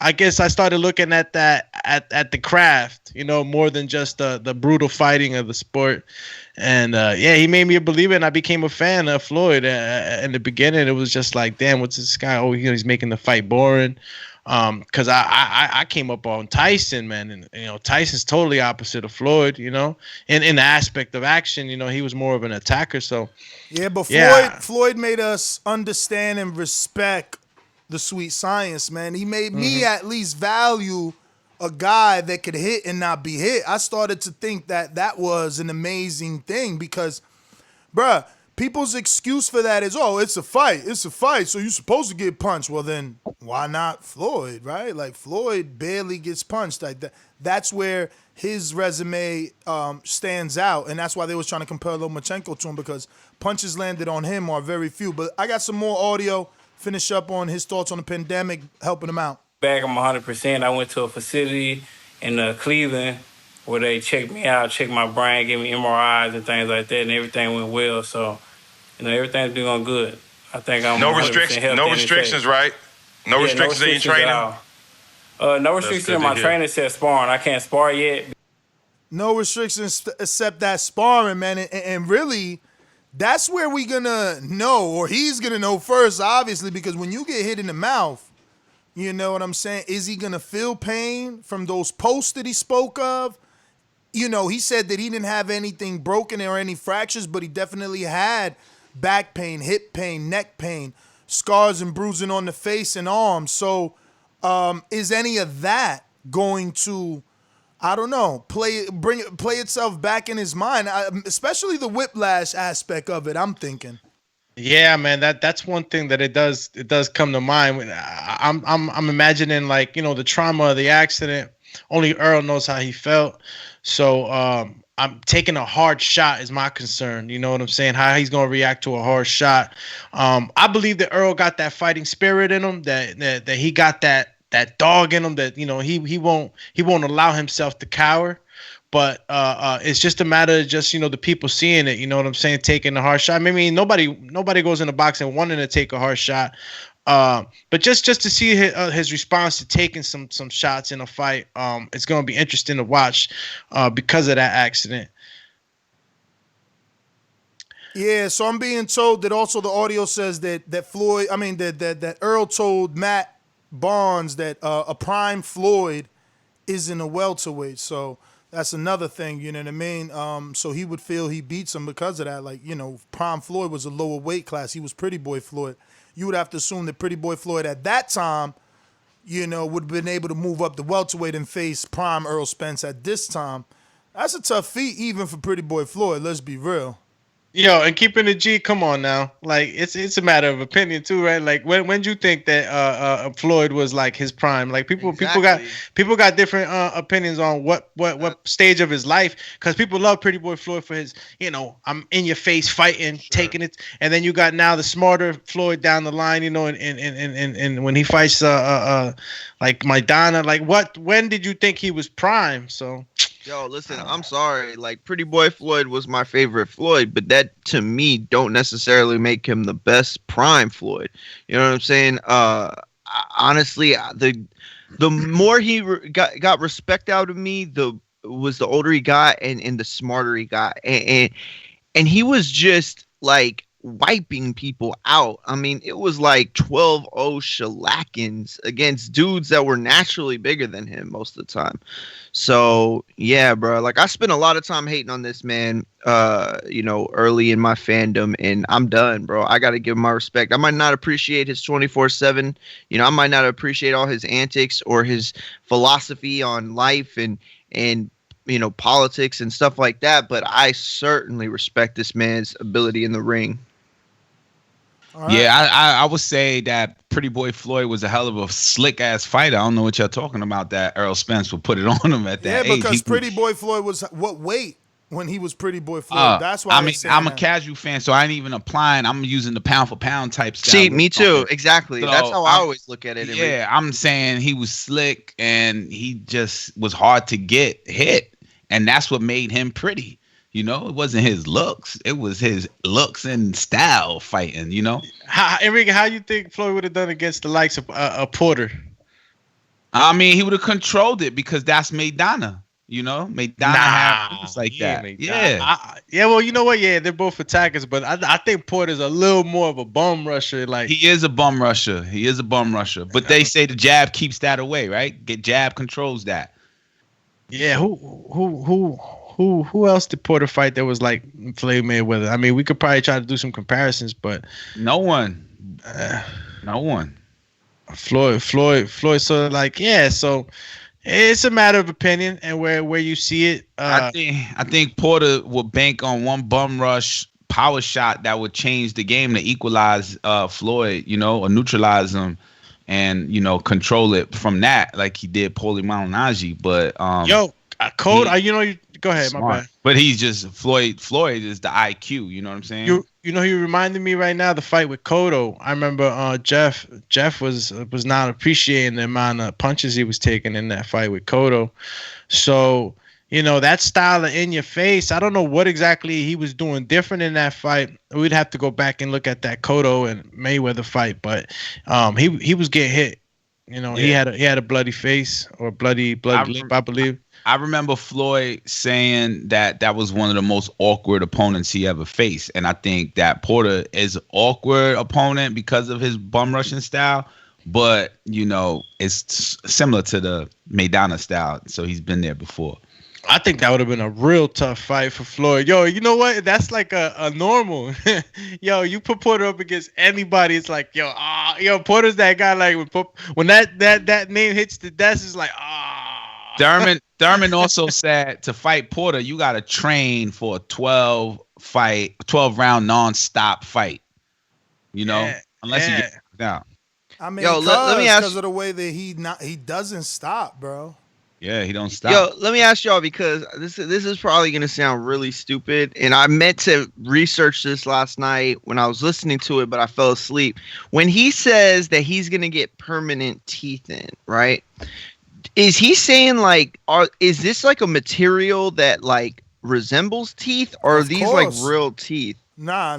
[SPEAKER 8] I guess I started looking at that at the craft, more than just the brutal fighting of the sport. And he made me a believer, and I became a fan of Floyd. In the beginning, it was just like, damn, what's this guy? Oh, he's making the fight boring. Because I came up on Tyson, man, and Tyson's totally opposite of Floyd, in the aspect of action. He was more of an attacker. So
[SPEAKER 7] but Floyd made us understand and respect the sweet science, man. He made me at least value a guy that could hit and not be hit. I started to think that was an amazing thing because, bruh, people's excuse for that is, oh, it's a fight, so you're supposed to get punched. Well, then why not Floyd, right? Like, Floyd barely gets punched. Like that's where his resume stands out, and that's why they was trying to compare Lomachenko to him, because punches landed on him are very few. But I got some more audio. Finish up on his thoughts on the pandemic, helping him out.
[SPEAKER 13] Back, I'm 100%. I went to a facility in Cleveland where they checked me out, checked my brain, gave me MRIs and things like that, and everything went well. So, everything's been going good. I think I'm
[SPEAKER 14] no restrictions, right? No restrictions in your training?
[SPEAKER 13] No restrictions in my training except sparring. I can't spar yet.
[SPEAKER 7] No restrictions except that sparring, man. And really, that's where we gonna know, or he's gonna know first, obviously, because when you get hit in the mouth, you know what I'm saying? Is he gonna feel pain from those posts that he spoke of? He said that he didn't have anything broken or any fractures, but he definitely had back pain, hip pain, neck pain, scars and bruising on the face and arms. So is any of that going to, I don't know, play itself back in his mind, especially the whiplash aspect of it, I'm thinking.
[SPEAKER 8] Yeah, man, that's one thing that it does come to mind. I'm imagining, like, the trauma of the accident. Only Earl knows how he felt. So I'm taking a hard shot is my concern. You know what I'm saying? How he's gonna react to a hard shot. I believe that Earl got that fighting spirit in him. That he got that dog in him. That he won't allow himself to cower. But it's just a matter of just the people seeing it. You know what I'm saying? Taking a hard shot. I mean, nobody goes into boxing wanting to take a hard shot. But just to see his response to taking some shots in a fight, it's going to be interesting to watch because of that accident.
[SPEAKER 7] Yeah, so I'm being told that also the audio says that Earl told Matt Barnes that a prime Floyd isn't a welterweight. So that's another thing, you know what I mean? So he would feel he beats him because of that. Like, prime Floyd was a lower weight class. He was Pretty Boy Floyd. You would have to assume that Pretty Boy Floyd at that time, would have been able to move up the welterweight and face prime Errol Spence at this time. That's a tough feat even for Pretty Boy Floyd, let's be real.
[SPEAKER 8] Yo, and keeping the G, come on now. Like it's a matter of opinion too, right? Like when you think that Floyd was like his prime? Like people got different opinions on what stage of his life, because people love Pretty Boy Floyd for his, I'm in your face fighting, taking it, and then you got now the smarter Floyd down the line, and when he fights like Maidana, like when did you think he was prime? So
[SPEAKER 10] Yo, listen, I'm sorry. Like, Pretty Boy Floyd was my favorite Floyd, but that, to me, don't necessarily make him the best prime Floyd. You know what I'm saying? Honestly, the more he got respect out of me, the older he got and the smarter he got. And he was just, like, wiping people out. I mean, it was like 12-0 shellackings against dudes that were naturally bigger than him most of the time. So yeah, bro, like I spent a lot of time hating on this man, early in my fandom, and I'm done, bro. I got to give him my respect. I might not appreciate his 24/7, I might not appreciate all his antics or his philosophy on life and politics and stuff like that, but I certainly respect this man's ability in the ring.
[SPEAKER 9] Right. Yeah, I would say that Pretty Boy Floyd was a hell of a slick ass fighter. I don't know what y'all talking about. That Errol Spence would put it on him at that age.
[SPEAKER 7] Yeah, because Pretty Boy Floyd was what weight when he was Pretty Boy Floyd? That's why
[SPEAKER 9] I'm a casual fan, so I ain't even applying. I'm using the pound for pound type style.
[SPEAKER 10] See, me too. Exactly. So that's how I always look at it.
[SPEAKER 9] Yeah, I'm saying he was slick and he just was hard to get hit, and that's what made him pretty. It wasn't his looks. It was his looks and style fighting,
[SPEAKER 8] Enrique, how you think Floyd would have done against the likes of Porter?
[SPEAKER 9] I mean, he would have controlled it because that's Maidana. Maidana had moves like that.
[SPEAKER 8] Yeah, well, you know what? Yeah, they're both attackers, but I think Porter's a little more of a bum rusher. Like
[SPEAKER 9] he is a bum rusher. But they say the jab keeps that away, right? Jab controls that.
[SPEAKER 8] Yeah, who else did Porter fight that was like Floyd Mayweather? I mean, we could probably try to do some comparisons, but
[SPEAKER 9] no one.
[SPEAKER 8] Floyd sort of like, yeah. So it's a matter of opinion and where you see it.
[SPEAKER 9] I think Porter would bank on one bum rush power shot that would change the game to equalize Floyd, or neutralize him and control it from that, like he did Paulie Malignaggi. But go ahead, smart. My bad. But he's just Floyd is the IQ, you know what I'm saying?
[SPEAKER 8] He reminded me right now the fight with Cotto. I remember Jeff was not appreciating the amount of punches he was taking in that fight with Cotto. So, that style of in your face, I don't know what exactly he was doing different in that fight. We'd have to go back and look at that Cotto and Mayweather fight, but he was getting hit. He had a bloody face or bloody lip, I believe.
[SPEAKER 9] I remember Floyd saying that was one of the most awkward opponents he ever faced. And I think that Porter is an awkward opponent because of his bum rushing style. But, it's similar to the Maidana style. So he's been there before.
[SPEAKER 8] I think that would have been a real tough fight for Floyd. Yo, you know what? That's like a normal. Yo, you put Porter up against anybody, it's like, Porter's that guy. Like when that name hits the desk, it's like,
[SPEAKER 9] Thurman also said to fight Porter, you got to train for a 12 round non-stop fight. Unless you get down.
[SPEAKER 7] I mean, let me ask, because of the way that he doesn't stop, bro.
[SPEAKER 9] Yeah, he don't stop.
[SPEAKER 10] Yo, let me ask y'all because this is probably gonna sound really stupid, and I meant to research this last night when I was listening to it, but I fell asleep. When he says that he's gonna get permanent teeth in, right? Is he saying like, is this like a material that like resembles teeth, or are these like real teeth?
[SPEAKER 7] Nah.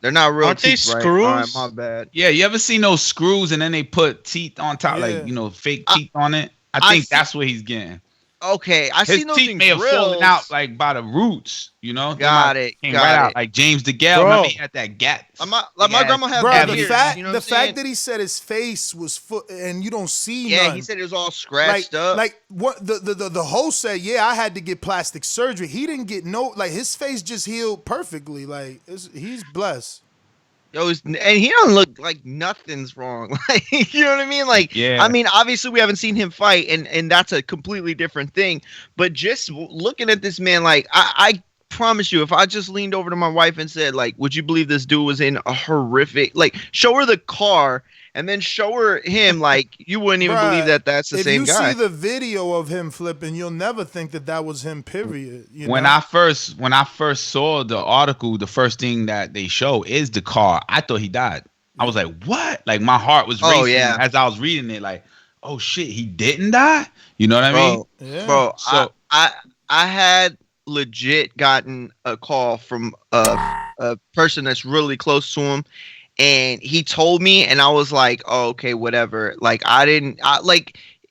[SPEAKER 10] They're not real
[SPEAKER 8] Aren't they
[SPEAKER 10] teeth, right?
[SPEAKER 8] screws?
[SPEAKER 10] All right, my bad.
[SPEAKER 9] Yeah, you ever seen those screws and then they put teeth on top, like fake teeth on it? I think that's what he's getting.
[SPEAKER 10] Okay, I
[SPEAKER 9] His
[SPEAKER 10] seen those
[SPEAKER 9] teeth
[SPEAKER 10] in
[SPEAKER 9] may have fallen
[SPEAKER 10] grills.
[SPEAKER 9] out like by the roots, you know.
[SPEAKER 10] Got
[SPEAKER 9] They
[SPEAKER 10] it,
[SPEAKER 9] came
[SPEAKER 10] got
[SPEAKER 9] right
[SPEAKER 10] it.
[SPEAKER 9] out like James DeGale. Remember he had that gap.
[SPEAKER 10] My grandma had
[SPEAKER 7] Bro,
[SPEAKER 10] beard,
[SPEAKER 7] the fact that he said his face was and you don't see
[SPEAKER 10] yeah,
[SPEAKER 7] none.
[SPEAKER 10] he said it was all scratched up.
[SPEAKER 7] Like what the host said, I had to get plastic surgery. He didn't get his face just healed perfectly. Like he's blessed.
[SPEAKER 10] Yo, and he don't look like nothing's wrong. Like, you know what I mean? Like,
[SPEAKER 9] yeah.
[SPEAKER 10] I mean, obviously we haven't seen him fight, and that's a completely different thing. But just looking at this man, like, I promise you, if I just leaned over to my wife and said, like, would you believe this dude was in a horrific, like, show her the car and then show her him, like, you wouldn't even believe that that's the same guy.
[SPEAKER 7] If you see the video of him flipping, you'll never think that was him, period.
[SPEAKER 9] When I first saw the article, the first thing that they show is the car. I thought he died. I was like, what? Like, my heart was racing as I was reading it, like, oh shit, he didn't die? You know what I mean?
[SPEAKER 10] Bro, so I had legit gotten a call from a person that's really close to him, and he told me, and I was like, oh, okay, whatever. Like,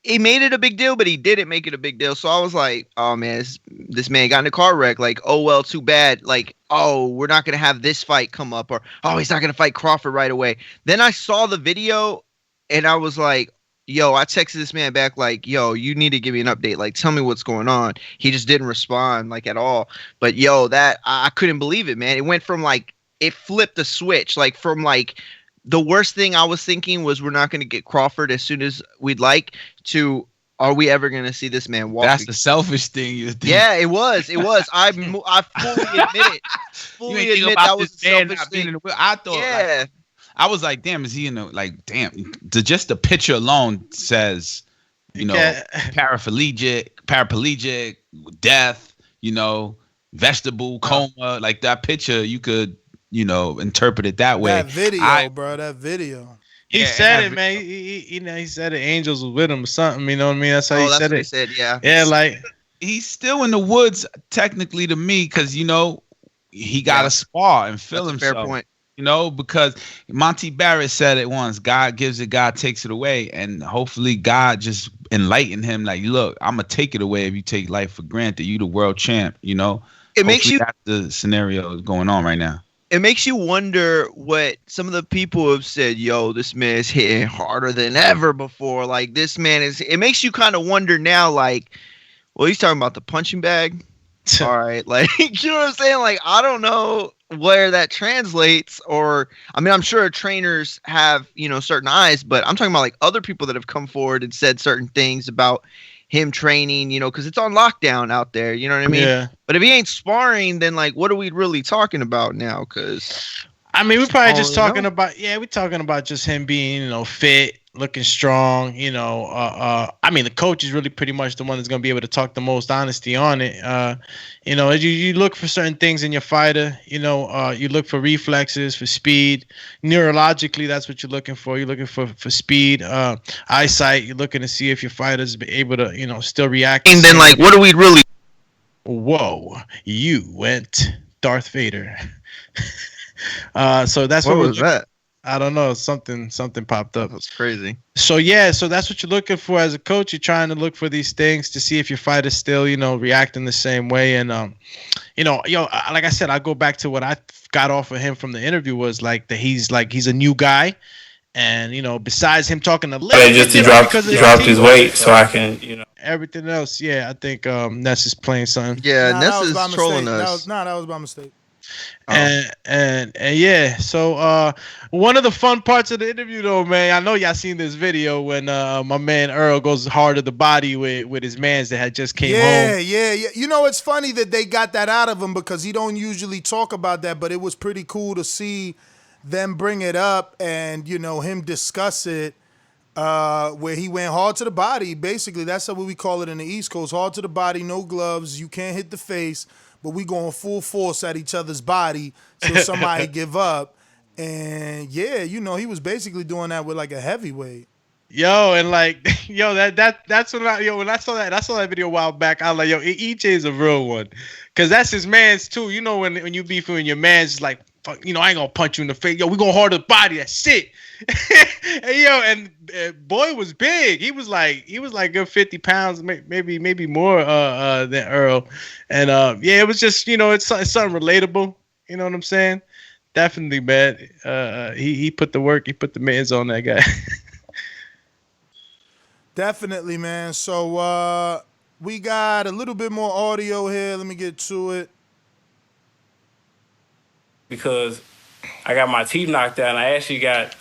[SPEAKER 10] he made it a big deal, but he didn't make it a big deal. So I was like, oh man, this man got in a car wreck. Like, oh well, too bad. Like, oh, we're not gonna have this fight come up, or oh, he's not gonna fight Crawford right away. Then I saw the video, and I was like, yo, I texted this man back like, yo, you need to give me an update. Like, tell me what's going on. He just didn't respond like at all. But yo, that I couldn't believe it, man. It went from like, it flipped the switch. Like, from like the worst thing I was thinking was we're not going to get Crawford as soon as we'd like, to are we ever going to see this man walk?
[SPEAKER 9] That's the selfish thing you think.
[SPEAKER 10] Yeah, it was. I fully admit it. Fully admit that was the selfish thing.
[SPEAKER 9] I thought,
[SPEAKER 10] yeah.
[SPEAKER 9] I was like, damn, is he in the, like, damn, just the picture alone says, you know, paraplegic, death, you know, vegetable coma, like that picture, you could, you know, interpret it that way.
[SPEAKER 7] That video, bro, that video.
[SPEAKER 8] He said it, man. He said the angels was with him or something. You know what I mean? That's how he said it.
[SPEAKER 10] He said, yeah.
[SPEAKER 8] Yeah, like
[SPEAKER 9] he's still in the woods, technically, to me, because, you know, he got to spar and feel himself.
[SPEAKER 10] Fair point.
[SPEAKER 9] You know, because Monty Barrett said it once, God gives it, God takes it away. And hopefully God just enlightened him. Like, look, I'm going to take it away if you take life for granted. You the world champ, you know.
[SPEAKER 10] It makes you.
[SPEAKER 9] That's the scenario going on right now.
[SPEAKER 10] It makes you wonder what some of the people have said. Yo, this man is hitting harder than ever before. Like, this man is. It makes you kind of wonder now. Like, well, he's talking about the punching bag. All right, like, you know what I'm saying? Like, I don't know where that translates, or I mean, I'm sure trainers have, you know, certain eyes, but I'm talking about like other people that have come forward and said certain things about him training, you know, because it's on lockdown out there, you know what I mean?
[SPEAKER 8] Yeah.
[SPEAKER 10] But if he ain't sparring, then like, what are we really talking about now? Because
[SPEAKER 8] I mean, we're probably just talking about, we're talking about just him being, you know, fit, looking strong, you know. I mean, the coach is really pretty much the one that's going to be able to talk the most honesty on it. You know, you look for certain things in your fighter, you know, you look for reflexes, for speed. Neurologically, that's what you're looking for. You're looking for speed, eyesight. You're looking to see if your fighter's able to, you know, still react.
[SPEAKER 10] And then, like, what do we really?
[SPEAKER 8] Whoa, you went Darth Vader. So that's
[SPEAKER 10] what was that?
[SPEAKER 8] I don't know. Something popped up.
[SPEAKER 10] That's crazy.
[SPEAKER 8] So yeah, so that's what you're looking for as a coach. You're trying to look for these things to see if your fighter's still, you know, reacting the same way. And you know, like I said, I go back to what I got off of him from the interview was like that he's a new guy, and you know, besides him talking to
[SPEAKER 13] he dropped his weight, so I can, you know.
[SPEAKER 8] Everything else, yeah, I think Ness is playing something.
[SPEAKER 10] Yeah, Ness is trolling us.
[SPEAKER 7] That was by mistake.
[SPEAKER 8] And yeah, so one of the fun parts of the interview though, man, I know y'all seen this video when my man Earl goes hard to the body with his mans that had just came home.
[SPEAKER 7] Yeah. You know, it's funny that they got that out of him because he don't usually talk about that, but it was pretty cool to see them bring it up and, you know, him discuss it. where he went hard to the body. Basically, that's what we call it in the East Coast. Hard to the body, no gloves. You can't hit the face, but we going full force at each other's body till somebody give up. And yeah, you know, he was basically doing that with like a heavyweight.
[SPEAKER 8] Yo, and like, yo, that's when I saw that video a while back. I was like, yo, EJ is a real one, cause that's his man's too. You know, when you beefing with your man's like, fuck, you know, I ain't gonna punch you in the face. Yo, we going hard to the body. That's it. And boy was big. He was like good 50 pounds, maybe more than Earl. And yeah, it was just, you know, it's something relatable. You know what I'm saying? Definitely, man. He put the work. He put the mittens on that guy.
[SPEAKER 7] Definitely, man. So we got a little bit more audio here. Let me get to it.
[SPEAKER 13] Because I got my teeth knocked out, and I actually got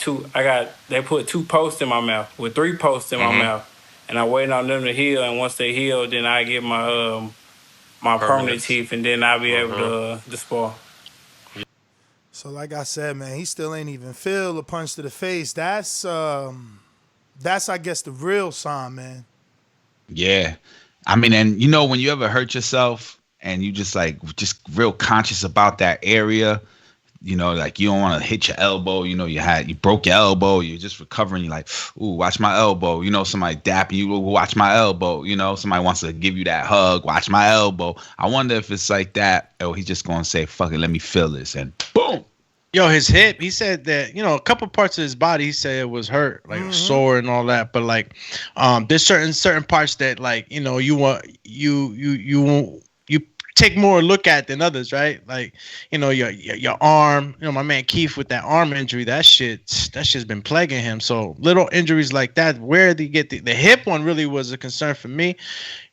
[SPEAKER 13] they put 2 posts in my mouth, with 3 posts in my mouth, and I'm waiting on them to heal. And once they heal, then I get my my permanent teeth, and then I'll be able to spar.
[SPEAKER 7] So like I said, man, he still ain't even feel a punch to the face. That's I guess the real sign, man.
[SPEAKER 9] Yeah. I mean, and you know, when you ever hurt yourself and you just real conscious about that area, you know, like you don't want to hit your elbow, you know, you broke your elbow, you're just recovering, you're like, ooh, watch my elbow, you know, somebody dapping you, watch my elbow, you know, somebody wants to give you that hug, watch my elbow. I wonder if it's like that, or he's just going to say, fuck it, let me feel this, and boom.
[SPEAKER 8] Yo, his hip, he said that, you know, a couple parts of his body, he said it was hurt, like sore and all that. But like, there's certain parts that, like, you know, you take more look at than others, right? Like, you know, your arm, you know, my man Keith with that arm injury, that shit's been plaguing him. So little injuries like that, where did he get the hip one really was a concern for me.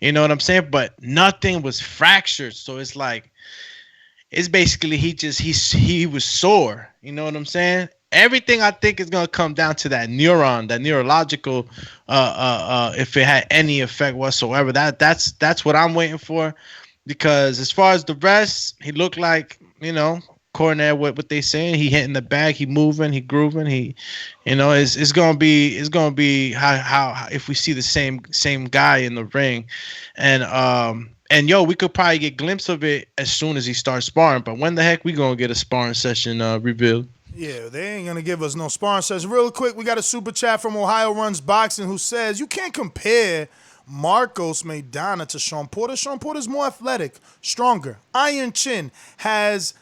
[SPEAKER 8] You know what I'm saying? But nothing was fractured. So it's like, it's basically he was sore. You know what I'm saying? Everything I think is gonna come down to that neuron, that neurological. If it had any effect whatsoever, that's what I'm waiting for. Because as far as the rest, he looked like, you know, according to what they saying, he hitting the bag, he moving, he grooving, he, you know, it's gonna be how if we see the same guy in the ring, and yo, we could probably get a glimpse of it as soon as he starts sparring. But when the heck we gonna get a sparring session revealed?
[SPEAKER 7] Yeah, they ain't gonna give us no sparring session. Real quick, we got a super chat from Ohio Runs Boxing who says you can't compare Marcos Maidana to Sean Porter. Sean Porter's more athletic, stronger, iron chin, has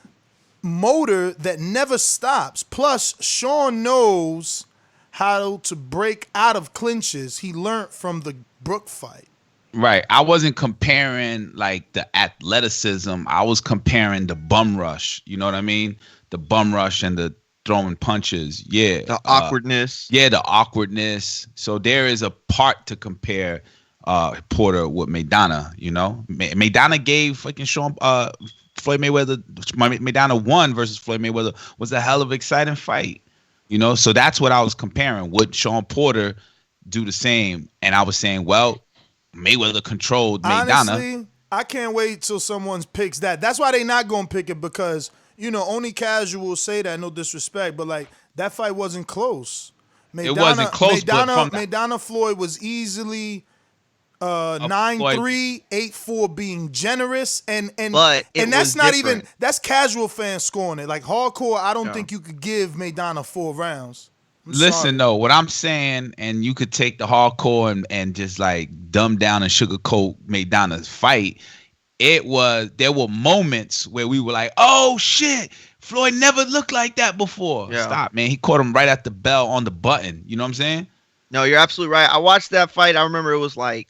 [SPEAKER 7] motor that never stops. Plus, Sean knows how to break out of clinches. He learned from the Brook fight.
[SPEAKER 9] Right. I wasn't comparing like the athleticism. I was comparing the bum rush. You know what I mean? The bum rush and the throwing punches. Yeah.
[SPEAKER 10] The awkwardness.
[SPEAKER 9] The awkwardness. So there is a part to compare Porter with Maidana, you know? Maidana gave fucking Sean Floyd Mayweather. Maidana won versus Floyd Mayweather was a hell of an exciting fight. You know? So that's what I was comparing. Would Sean Porter do the same? And I was saying, well, Mayweather controlled Maidana.
[SPEAKER 7] Honestly, I can't wait till someone picks that. That's why they not gonna pick it, because, you know, only casuals say that, no disrespect, but like that fight wasn't close.
[SPEAKER 9] It wasn't close.
[SPEAKER 7] Maidana Floyd was easily 9-3, 8-4 being generous, and that's not different. Even that's casual fans scoring it. Like hardcore, I don't think you could give Maidana 4 rounds.
[SPEAKER 9] Listen, though, what I'm saying, and you could take the hardcore and just like dumb down and sugarcoat Maidana's fight. There were moments where we were like, oh shit, Floyd never looked like that before. Yeah. Stop, man. He caught him right at the bell on the button. You know what I'm saying?
[SPEAKER 10] No, you're absolutely right. I watched that fight. I remember it was like,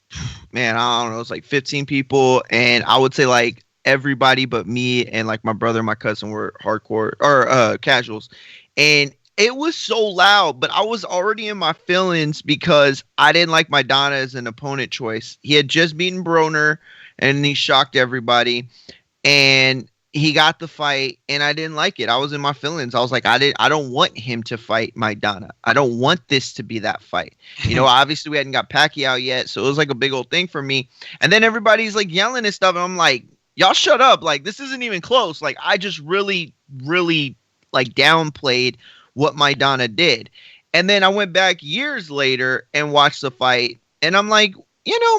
[SPEAKER 10] man, I don't know, it was like 15 people, and I would say like everybody but me and like my brother and my cousin were hardcore or casuals. And it was so loud, but I was already in my feelings because I didn't like Maidana as an opponent choice. He had just beaten Broner, and he shocked everybody, and he got the fight, and I didn't like it. I was in my feelings. I was like, I don't want him to fight Maidana. I don't want this to be that fight. You know, obviously we hadn't got Pacquiao yet, so it was like a big old thing for me. And then everybody's like yelling and stuff, and I'm like, y'all shut up. Like, this isn't even close. Like, I just really, really like downplayed what Maidana did. And then I went back years later and watched the fight, and I'm like,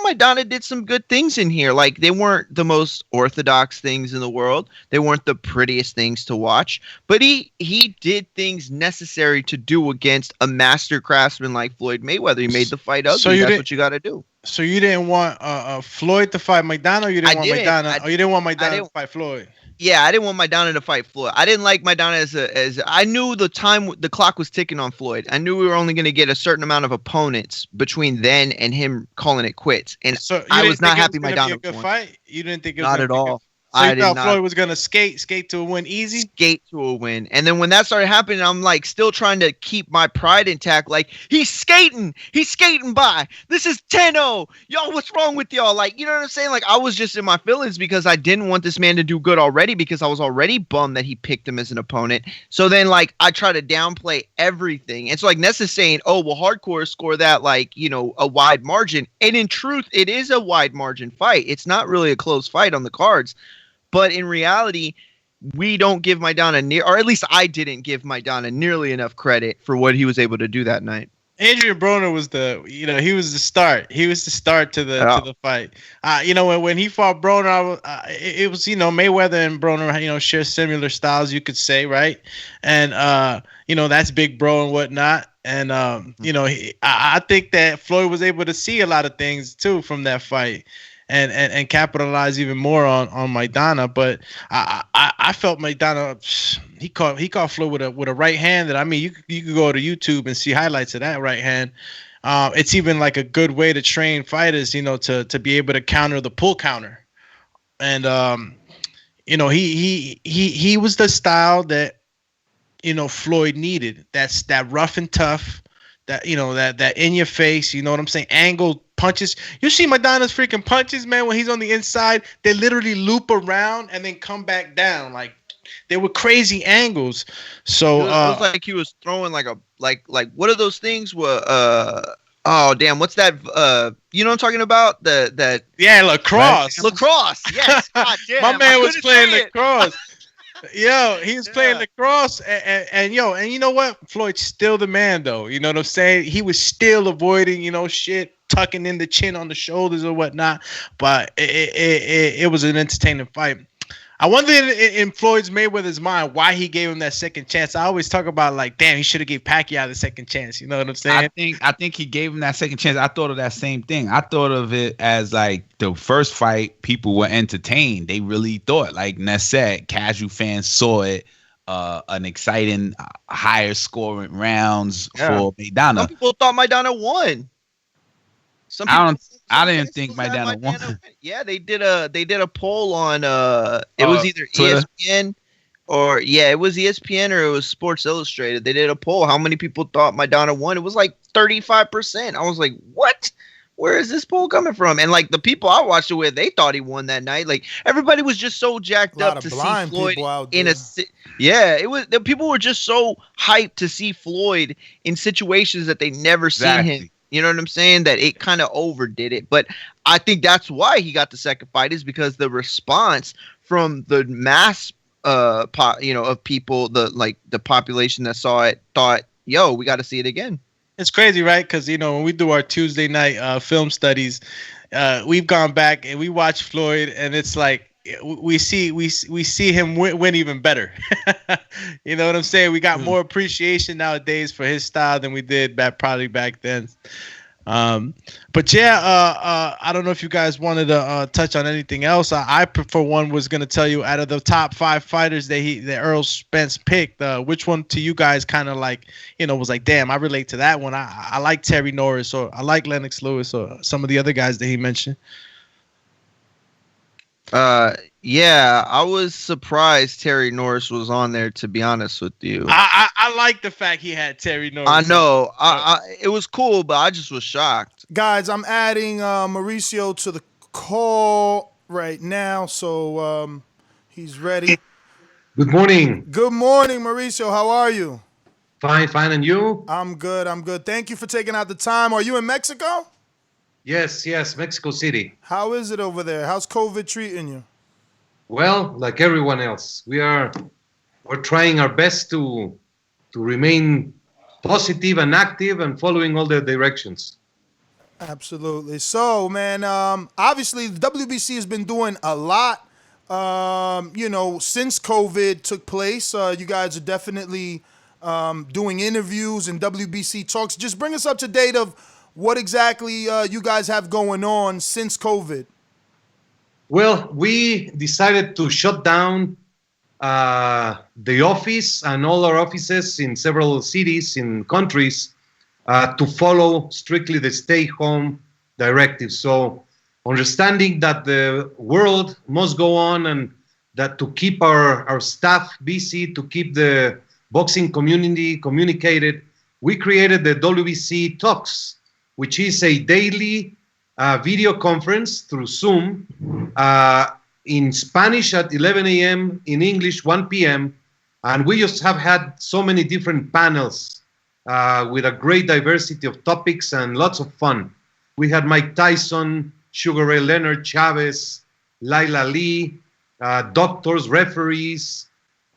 [SPEAKER 10] Maidana did some good things in here. Like, they weren't the most orthodox things in the world. They weren't the prettiest things to watch. But he did things necessary to do against a master craftsman like Floyd Mayweather. He made the fight ugly. That's what you got to do.
[SPEAKER 8] So you didn't want Floyd to fight Maidana, or you didn't want Maidana? You didn't want Maidana to fight Floyd?
[SPEAKER 10] Yeah, I didn't want Maidana to fight Floyd. I didn't like Maidana as I knew the clock was ticking on Floyd. I knew we were only going to get a certain amount of opponents between then and him calling it quits. And so I was not happy Maidana
[SPEAKER 8] won. Fight? You didn't think it was
[SPEAKER 10] not at all.
[SPEAKER 8] So you thought Floyd was gonna skate to a win easy?
[SPEAKER 10] Skate to a win. And then when that started happening, I'm like still trying to keep my pride intact. Like, he's skating by. This is 10-0. Y'all, what's wrong with y'all? Like, you know what I'm saying? Like, I was just in my feelings because I didn't want this man to do good already, because I was already bummed that he picked him as an opponent. So then, like, I try to downplay everything. And so, like, Ness is saying, oh, well, hardcore score that, like, a wide margin. And in truth, it is a wide margin fight. It's not really a close fight on the cards. But in reality, we don't give Maidana or at least I didn't give Maidana nearly enough credit for what he was able to do that night.
[SPEAKER 8] Adrian Broner was he was the start. He was the start to the fight. When he fought Broner, it was Mayweather and Broner share similar styles, you could say, right? And that's big bro and whatnot. And I think that Floyd was able to see a lot of things too from that fight. And capitalize even more on Maidana, but I felt Maidana he caught Floyd with a right hand that, I mean, you could go to YouTube and see highlights of that right hand. It's even like a good way to train fighters, to be able to counter the pull counter, and he was the style that Floyd needed. That's that rough and tough, that that in your face, you know what I'm saying, angled punches. You see Maidana's freaking punches, man, when he's on the inside, they literally loop around and then come back down. Like, they were crazy angles. So
[SPEAKER 10] it was like he was throwing like what are those things were oh damn, what's that you know what I'm talking about?
[SPEAKER 8] Lacrosse.
[SPEAKER 10] Lacrosse. Yes. God damn.
[SPEAKER 8] My man was playing lacrosse. Yo, he was playing lacrosse, and you know what? Floyd's still the man, though. You know what I'm saying? He was still avoiding, shit, tucking in the chin on the shoulders or whatnot. But it was an entertaining fight. I wonder in Floyd Mayweather's mind why he gave him that second chance. I always talk about, like, damn, he should have gave Pacquiao the second chance. You know what I'm saying?
[SPEAKER 9] I think he gave him that second chance. I thought of that same thing. I thought of it as, like, the first fight, people were entertained. They really thought, like Ness said, casual fans saw it, an exciting, higher scoring rounds for Maidana.
[SPEAKER 10] Some people thought Maidana won.
[SPEAKER 9] I didn't think Maidana won.
[SPEAKER 10] Yeah, they did a poll on it was either Twitter. ESPN or it was ESPN or it was Sports Illustrated. They did a poll how many people thought Maidana won. It was like 35%. I was like, what? Where is this poll coming from? And like the people I watched it with, they thought he won that night. Like, everybody was just so jacked up to see Floyd in a it was the people were just so hyped to see Floyd in situations that they never seen him. You know what I'm saying? That it kind of overdid it. But I think that's why he got the second fight, is because the response from the mass of people, the population that saw it thought, yo, we got to see it again.
[SPEAKER 8] It's crazy, right? Because, when we do our Tuesday night film studies, we've gone back and we watch Floyd, and it's like we see him win even better. You know what I'm saying? We got more appreciation nowadays for his style than we did probably back then. But I don't know if you guys wanted to touch on anything else. I for one was going to tell you, out of the top 5 fighters that Errol Spence picked, which one to you guys kind of like, was like, damn, I relate to that one. I like Terry Norris, or I like Lennox Lewis, or some of the other guys that he mentioned.
[SPEAKER 10] I was surprised Terry Norris was on there, to be honest with you.
[SPEAKER 8] I like the fact he had Terry Norris.
[SPEAKER 10] I know. It was cool, but I just was shocked.
[SPEAKER 7] Guys, I'm adding Mauricio to the call right now, so he's ready.
[SPEAKER 15] Good morning.
[SPEAKER 7] Good morning, Mauricio. How are you?
[SPEAKER 15] Fine, and you?
[SPEAKER 7] I'm good. Thank you for taking out the time. Are you in Mexico?
[SPEAKER 15] Yes, Mexico City.
[SPEAKER 7] How is it over there? How's COVID treating you?
[SPEAKER 15] Well, like everyone else, we're trying our best to remain positive and active and following all the directions.
[SPEAKER 7] Absolutely. So, man, obviously the WBC has been doing a lot, since COVID took place. You guys are definitely doing interviews and WBC talks. Just bring us up to date of what exactly you guys have going on since COVID.
[SPEAKER 15] Well, we decided to shut down the office and all our offices in several cities in countries to follow strictly the stay-home directive. So understanding that the world must go on and that to keep our staff busy, to keep the boxing community communicated, we created the WBC Talks, which is a daily video conference through Zoom in Spanish at 11 a.m., in English 1 p.m., and we just have had so many different panels with a great diversity of topics and lots of fun. We had Mike Tyson, Sugar Ray Leonard, Chavez, Laila Lee, doctors, referees.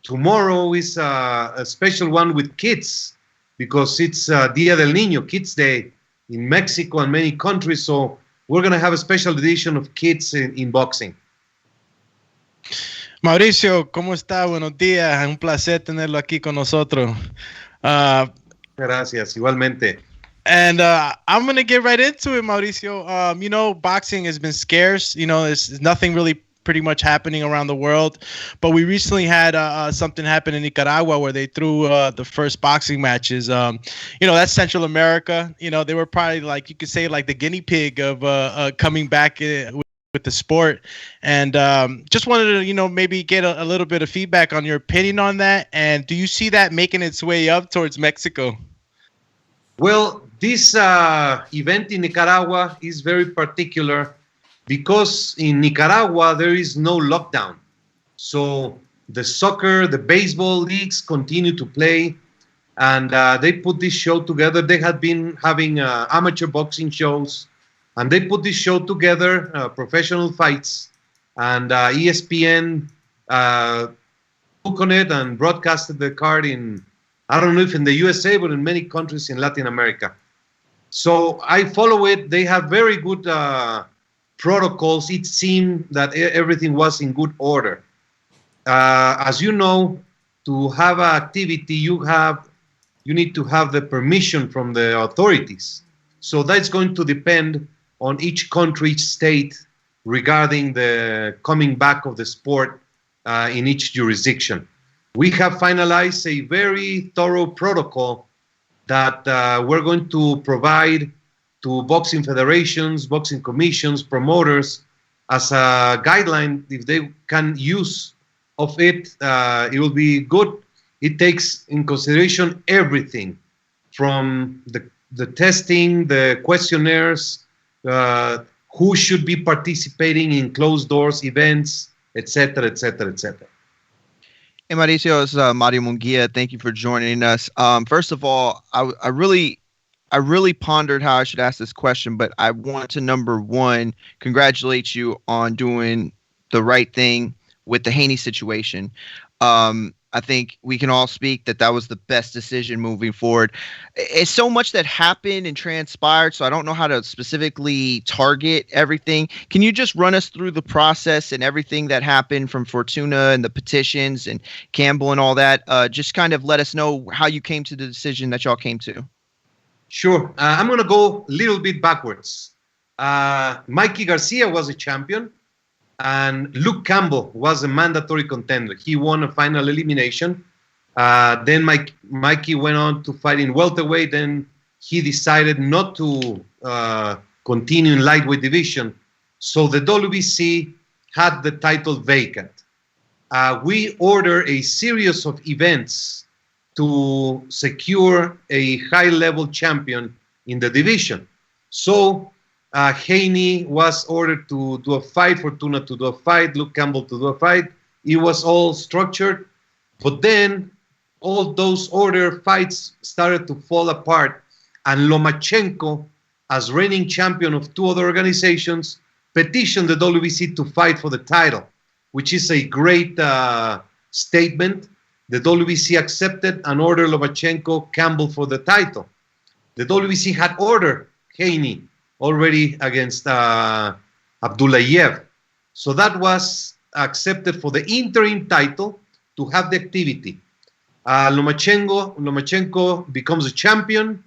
[SPEAKER 15] Tomorrow is a special one with kids because it's Dia del Niño, Kids Day in Mexico and many countries. So we're going to have a special edition of kids in boxing.
[SPEAKER 8] Mauricio, ¿cómo está? Buenos días. Un placer tenerlo aquí con nosotros.
[SPEAKER 15] Gracias, igualmente.
[SPEAKER 8] And I'm going to get right into it, Mauricio. Boxing has been scarce. There's nothing really pretty much happening around the world. But we recently had something happen in Nicaragua where they threw the first boxing matches. That's Central America. They were probably you could say the guinea pig of coming back with the sport. And just wanted to, maybe get a little bit of feedback on your opinion on that. And do you see that making its way up towards Mexico?
[SPEAKER 15] Well, this event in Nicaragua is very particular because in Nicaragua there is no lockdown. So the soccer, the baseball leagues continue to play, and they put this show together. They had been having amateur boxing shows, and they put this show together, professional fights, and ESPN took on it and broadcasted the card in, I don't know if in the USA, but in many countries in Latin America. So I follow it. They have very good protocols. It seemed that everything was in good order. As you know, to have activity, you need to have the permission from the authorities. So that's going to depend on each country, each state, regarding the coming back of the sport in each jurisdiction. We have finalized a very thorough protocol that we're going to provide to boxing federations, boxing commissions, promoters as a guideline. If they can use of it, it will be good. It takes in consideration everything from the testing, the questionnaires, who should be participating in closed doors events, etc., etc., etc.
[SPEAKER 10] Hey, Mauricio, it's Mario Munguia. Thank you for joining us. First of all, I really pondered how I should ask this question, but I want to, number one, congratulate you on doing the right thing with the Haney situation. I think we can all speak that was the best decision moving forward. It's so much that happened and transpired, so I don't know how to specifically target everything. Can you just run us through the process and everything that happened from Fortuna and the petitions and Campbell and all that? Just kind of let us know how you came to the decision that y'all came to.
[SPEAKER 15] Sure. I'm going to go a little bit backwards. Mikey Garcia was a champion, and Luke Campbell was a mandatory contender. He won a final elimination. Then Mikey went on to fight in welterweight. Then he decided not to continue in lightweight division. So the WBC had the title vacant. We ordered a series of events to secure a high-level champion in the division. So Haney was ordered to do a fight, Fortuna to do a fight, Luke Campbell to do a fight. It was all structured. But then all those order fights started to fall apart. And Lomachenko, as reigning champion of two other organizations, petitioned the WBC to fight for the title, which is a great statement. the WBC accepted and ordered Lomachenko Campbell for the title. The WBC had ordered Haney already against Abdullayev. So that was accepted for the interim title to have the activity. Lomachenko becomes a champion.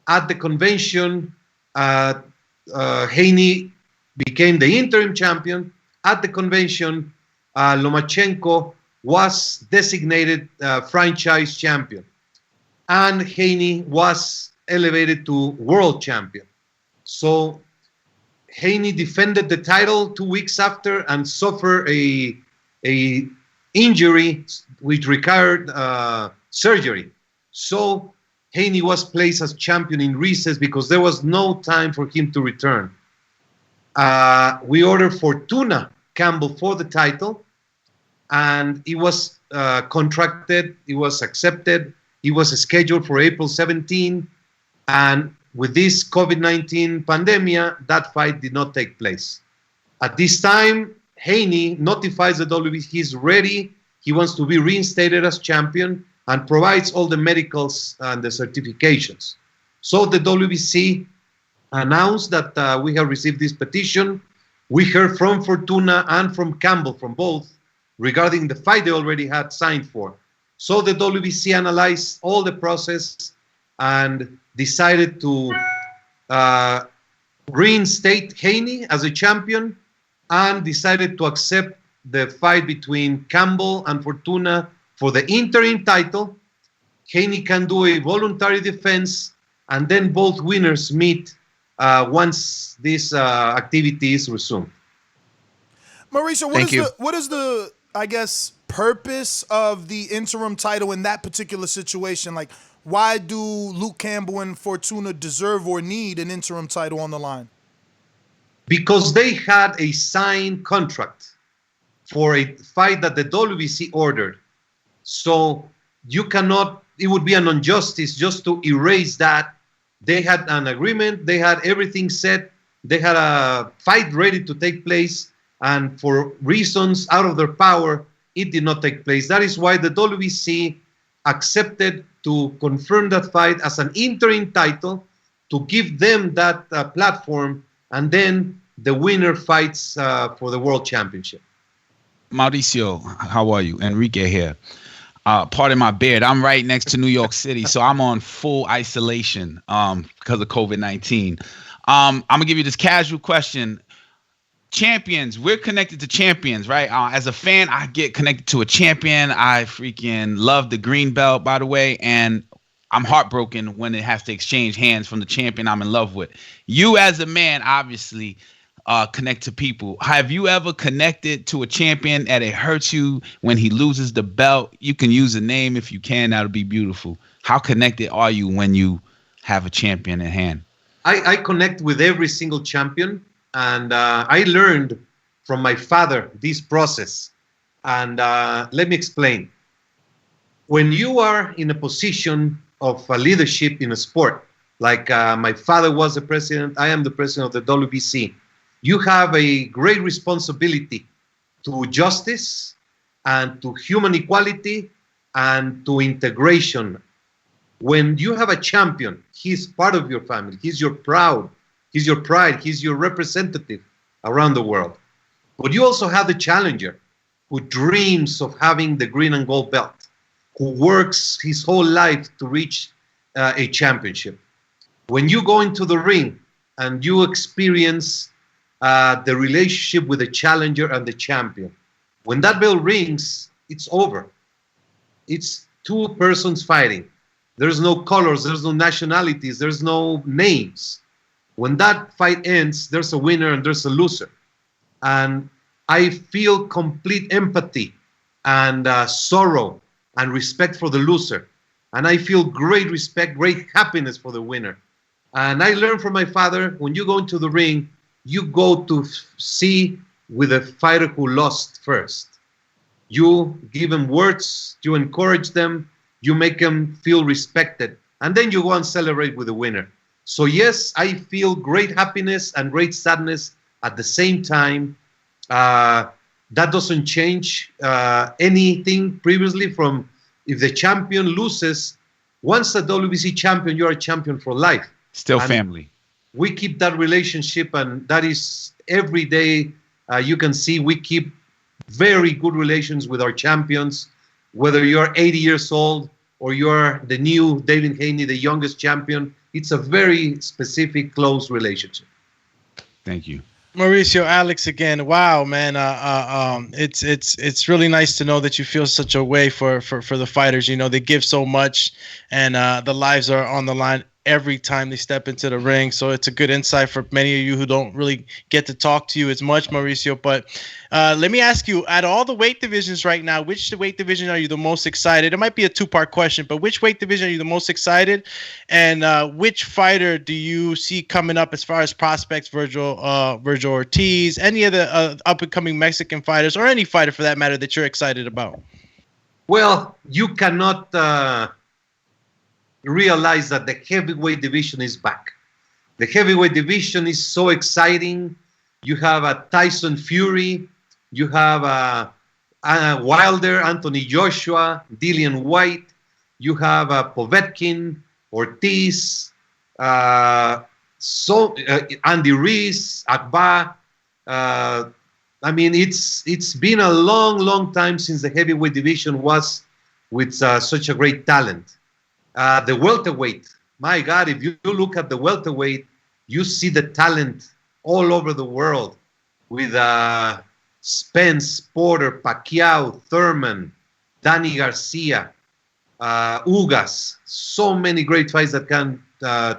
[SPEAKER 15] At the convention, Haney became the interim champion. At the convention, Lomachenko was designated franchise champion. And Haney was elevated to world champion. So Haney defended the title 2 weeks after and suffered a injury which required surgery. So Haney was placed as champion in recess because there was no time for him to return. We ordered Fortuna Campbell for the title, and he was contracted, he was accepted, he was scheduled for April 17, and with this COVID-19 pandemic, that fight did not take place. At this time, Haney notifies the WBC he's ready, he wants to be reinstated as champion, and provides all the medicals and the certifications. So the WBC announced that we have received this petition. We heard from Fortuna and from Campbell, from both, regarding the fight they already had signed for. So the WBC analyzed all the process and decided to reinstate Haney as a champion and decided to accept the fight between Campbell and Fortuna for the interim title. Haney can do a voluntary defense, and then both winners meet once this activity is resumed.
[SPEAKER 7] Mauricio, what is the I guess purpose of the interim title in that particular situation? Like, why do Luke Campbell and Fortuna deserve or need an interim title on the line?
[SPEAKER 15] Because they had a signed contract for a fight that the WBC ordered. So you cannot, it would be an injustice just to erase that. They had an agreement, they had everything set, they had a fight ready to take place, and for reasons out of their power, it did not take place. That is why the WBC accepted to confirm that fight as an interim title to give them that platform, and then the winner fights for the world championship.
[SPEAKER 9] Mauricio, how are you? Enrique here. Pardon my beard. I'm right next to New York City, so I'm on full isolation because of COVID-19. I'm going to give you this casual question. Champions, we're connected to champions, right? As a fan, I get connected to a champion. I freaking love the green belt, by the way, and I'm heartbroken when it has to exchange hands from the champion I'm in love with. You as a man, obviously, connect to people. Have you ever connected to a champion that it hurts you when he loses the belt? You can use a name if you can. That would be beautiful. How connected are you when you have a champion in hand?
[SPEAKER 15] I connect with every single champion, and I learned from my father this process. And let me explain. When you are in a position of leadership in a sport, like my father was the president, I am the president of the WBC, you have a great responsibility to justice and to human equality and to integration. When you have a champion, he's part of your family, he's your pride, he's your representative around the world. But you also have the challenger who dreams of having the green and gold belt, who works his whole life to reach a championship. When you go into the ring and you experience the relationship with the challenger and the champion, when that bell rings, it's over. It's two persons fighting. There's no colors, there's no nationalities, there's no names. When that fight ends, there's a winner and there's a loser. And I feel complete empathy and sorrow and respect for the loser. And I feel great respect, great happiness for the winner. And I learned from my father, when you go into the ring, you go to see with a fighter who lost first. You give them words, you encourage them, you make them feel respected, and then you go and celebrate with the winner. So yes, I feel great happiness and great sadness at the same time. That doesn't change anything previously from if the champion loses, once a WBC champion, you're a champion for life.
[SPEAKER 9] Still
[SPEAKER 15] And
[SPEAKER 9] family.
[SPEAKER 15] we keep that relationship, and that is every day. You can see we keep very good relations with our champions, whether you're 80 years old or you're the new David Haney, the youngest champion. It's a very specific, close relationship.
[SPEAKER 9] Thank you.
[SPEAKER 8] Mauricio, Alex again. Wow, man. It's really nice to know that you feel such a way for the fighters. You know, they give so much, and the lives are on the line every time they step into the ring. So it's a good insight for many of you who don't really get to talk to you as much, Mauricio. But let me ask you, out of all the weight divisions right now, which weight division are you the most excited? It might be a two-part question, but which weight division are you the most excited? And which fighter do you see coming up as far as prospects, Virgil Ortiz, any of the up-and-coming Mexican fighters, or any fighter for that matter that you're excited about?
[SPEAKER 15] Well, you cannot realize that the heavyweight division is back. The heavyweight division is so exciting. You have a Tyson Fury, you have a Wilder, Anthony Joshua, Dillian White, you have Povetkin, Ortiz, Andy Ruiz, Akbar. I mean, it's been a long time since the heavyweight division was with such a great talent. The welterweight, my God, if you look at the welterweight, you see the talent all over the world with Spence, Porter, Pacquiao, Thurman, Danny Garcia, Ugas. So many great fights that can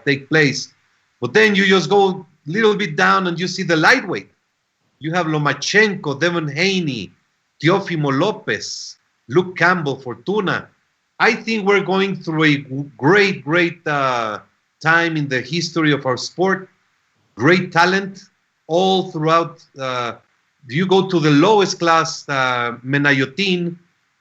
[SPEAKER 15] take place. But then you just go a little bit down and you see the lightweight. You have Lomachenko, Devon Haney, Teofimo Lopez, Luke Campbell, Fortuna. I think we're going through a great time in the history of our sport. Great talent all throughout. You go to the lowest class, Menayotin.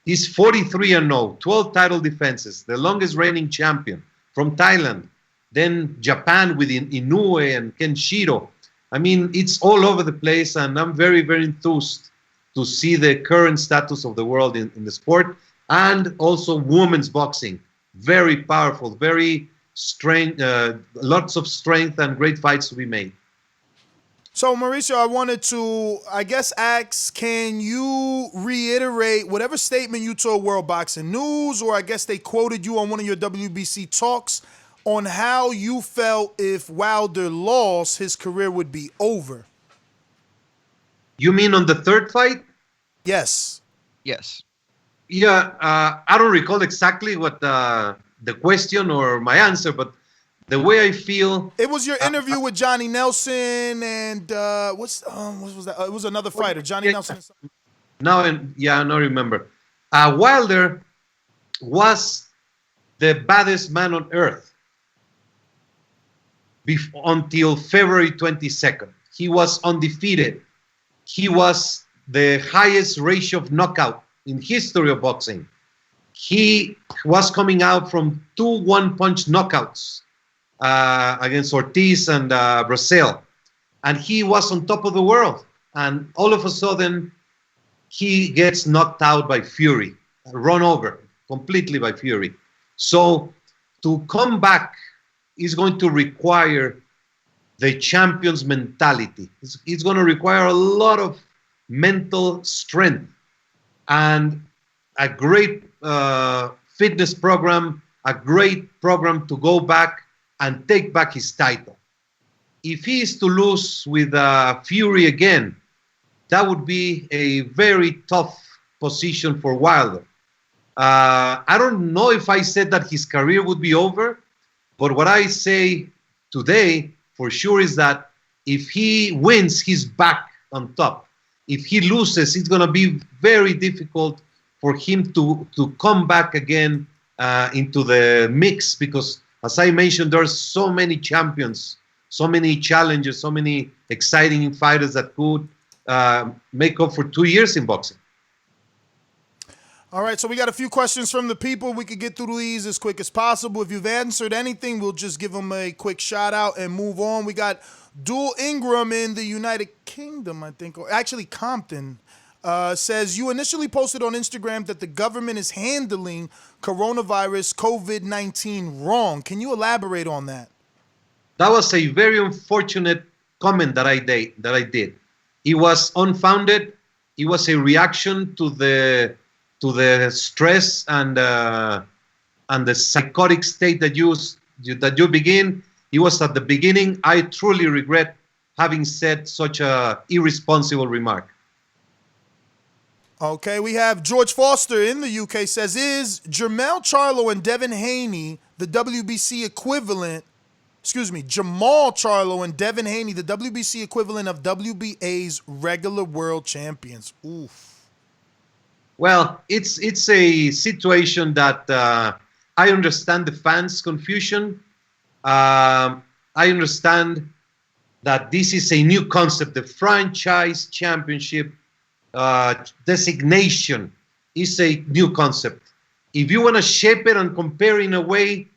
[SPEAKER 15] He's 43-0, 12 title defenses, the longest reigning champion from Thailand. Then Japan with Inoue and Kenshiro. I mean, it's all over the place, and I'm very enthused to see the current status of the world in the sport. And also women's boxing, very powerful, very strength, lots of strength and great fights to be made.
[SPEAKER 7] So, Mauricio, I wanted to, ask, can you reiterate whatever statement you told World Boxing News, or I guess they quoted you on one of your WBC talks, on how you felt if Wilder lost, his career would be over?
[SPEAKER 15] You mean on the third fight?
[SPEAKER 7] Yes.
[SPEAKER 10] Yes.
[SPEAKER 15] Yeah, I don't recall exactly what the question or my answer, but the way I feel,
[SPEAKER 7] it was your interview with Johnny Nelson and what was that? It was another fighter, Johnny Nelson.
[SPEAKER 15] Now remember. Wilder was the baddest man on earth until February 22nd. He was undefeated. He was the highest ratio of knockout in history of boxing. He was coming out from 2 one-punch knockouts against Ortiz and Brazil. And he was on top of the world. And all of a sudden, he gets knocked out by Fury, run over completely by Fury. So to come back is going to require the champion's mentality. It's going to require a lot of mental strength and a great fitness program, a great program to go back and take back his title. If he is to lose with Fury again, that would be a very tough position for Wilder. I don't know if I said that his career would be over, but what I say today for sure is that if he wins, he's back on top. If he loses, it's going to be very difficult for him to come back again into the mix, because, as I mentioned, there's so many champions, so many challengers, so many exciting fighters that could make up for 2 years in boxing.
[SPEAKER 7] All right, so we got a few questions from the people. We could get through these as quick as possible. If you've answered anything, we'll just give them a quick shout out and move on. We got Dual Ingram in the United Kingdom, I think, or actually Compton. says, you initially posted on Instagram that the government is handling coronavirus COVID-19 wrong. Can you elaborate on that?
[SPEAKER 15] That was a very unfortunate comment that I did. It was unfounded. It was a reaction to the stress and the psychotic state that you begin. It was at the beginning. I truly regret having said such a irresponsible remark.
[SPEAKER 7] Okay, we have George Foster in the UK says, is Jermell Charlo and Devin Haney the WBC equivalent? Excuse me, Jamal Charlo and Devin Haney, the WBC equivalent of WBA's regular world champions. Oof.
[SPEAKER 15] Well, it's a situation that I understand the fans' confusion. I understand that this is a new concept. The franchise championship designation is a new concept. If you want to shape it and compare in a way,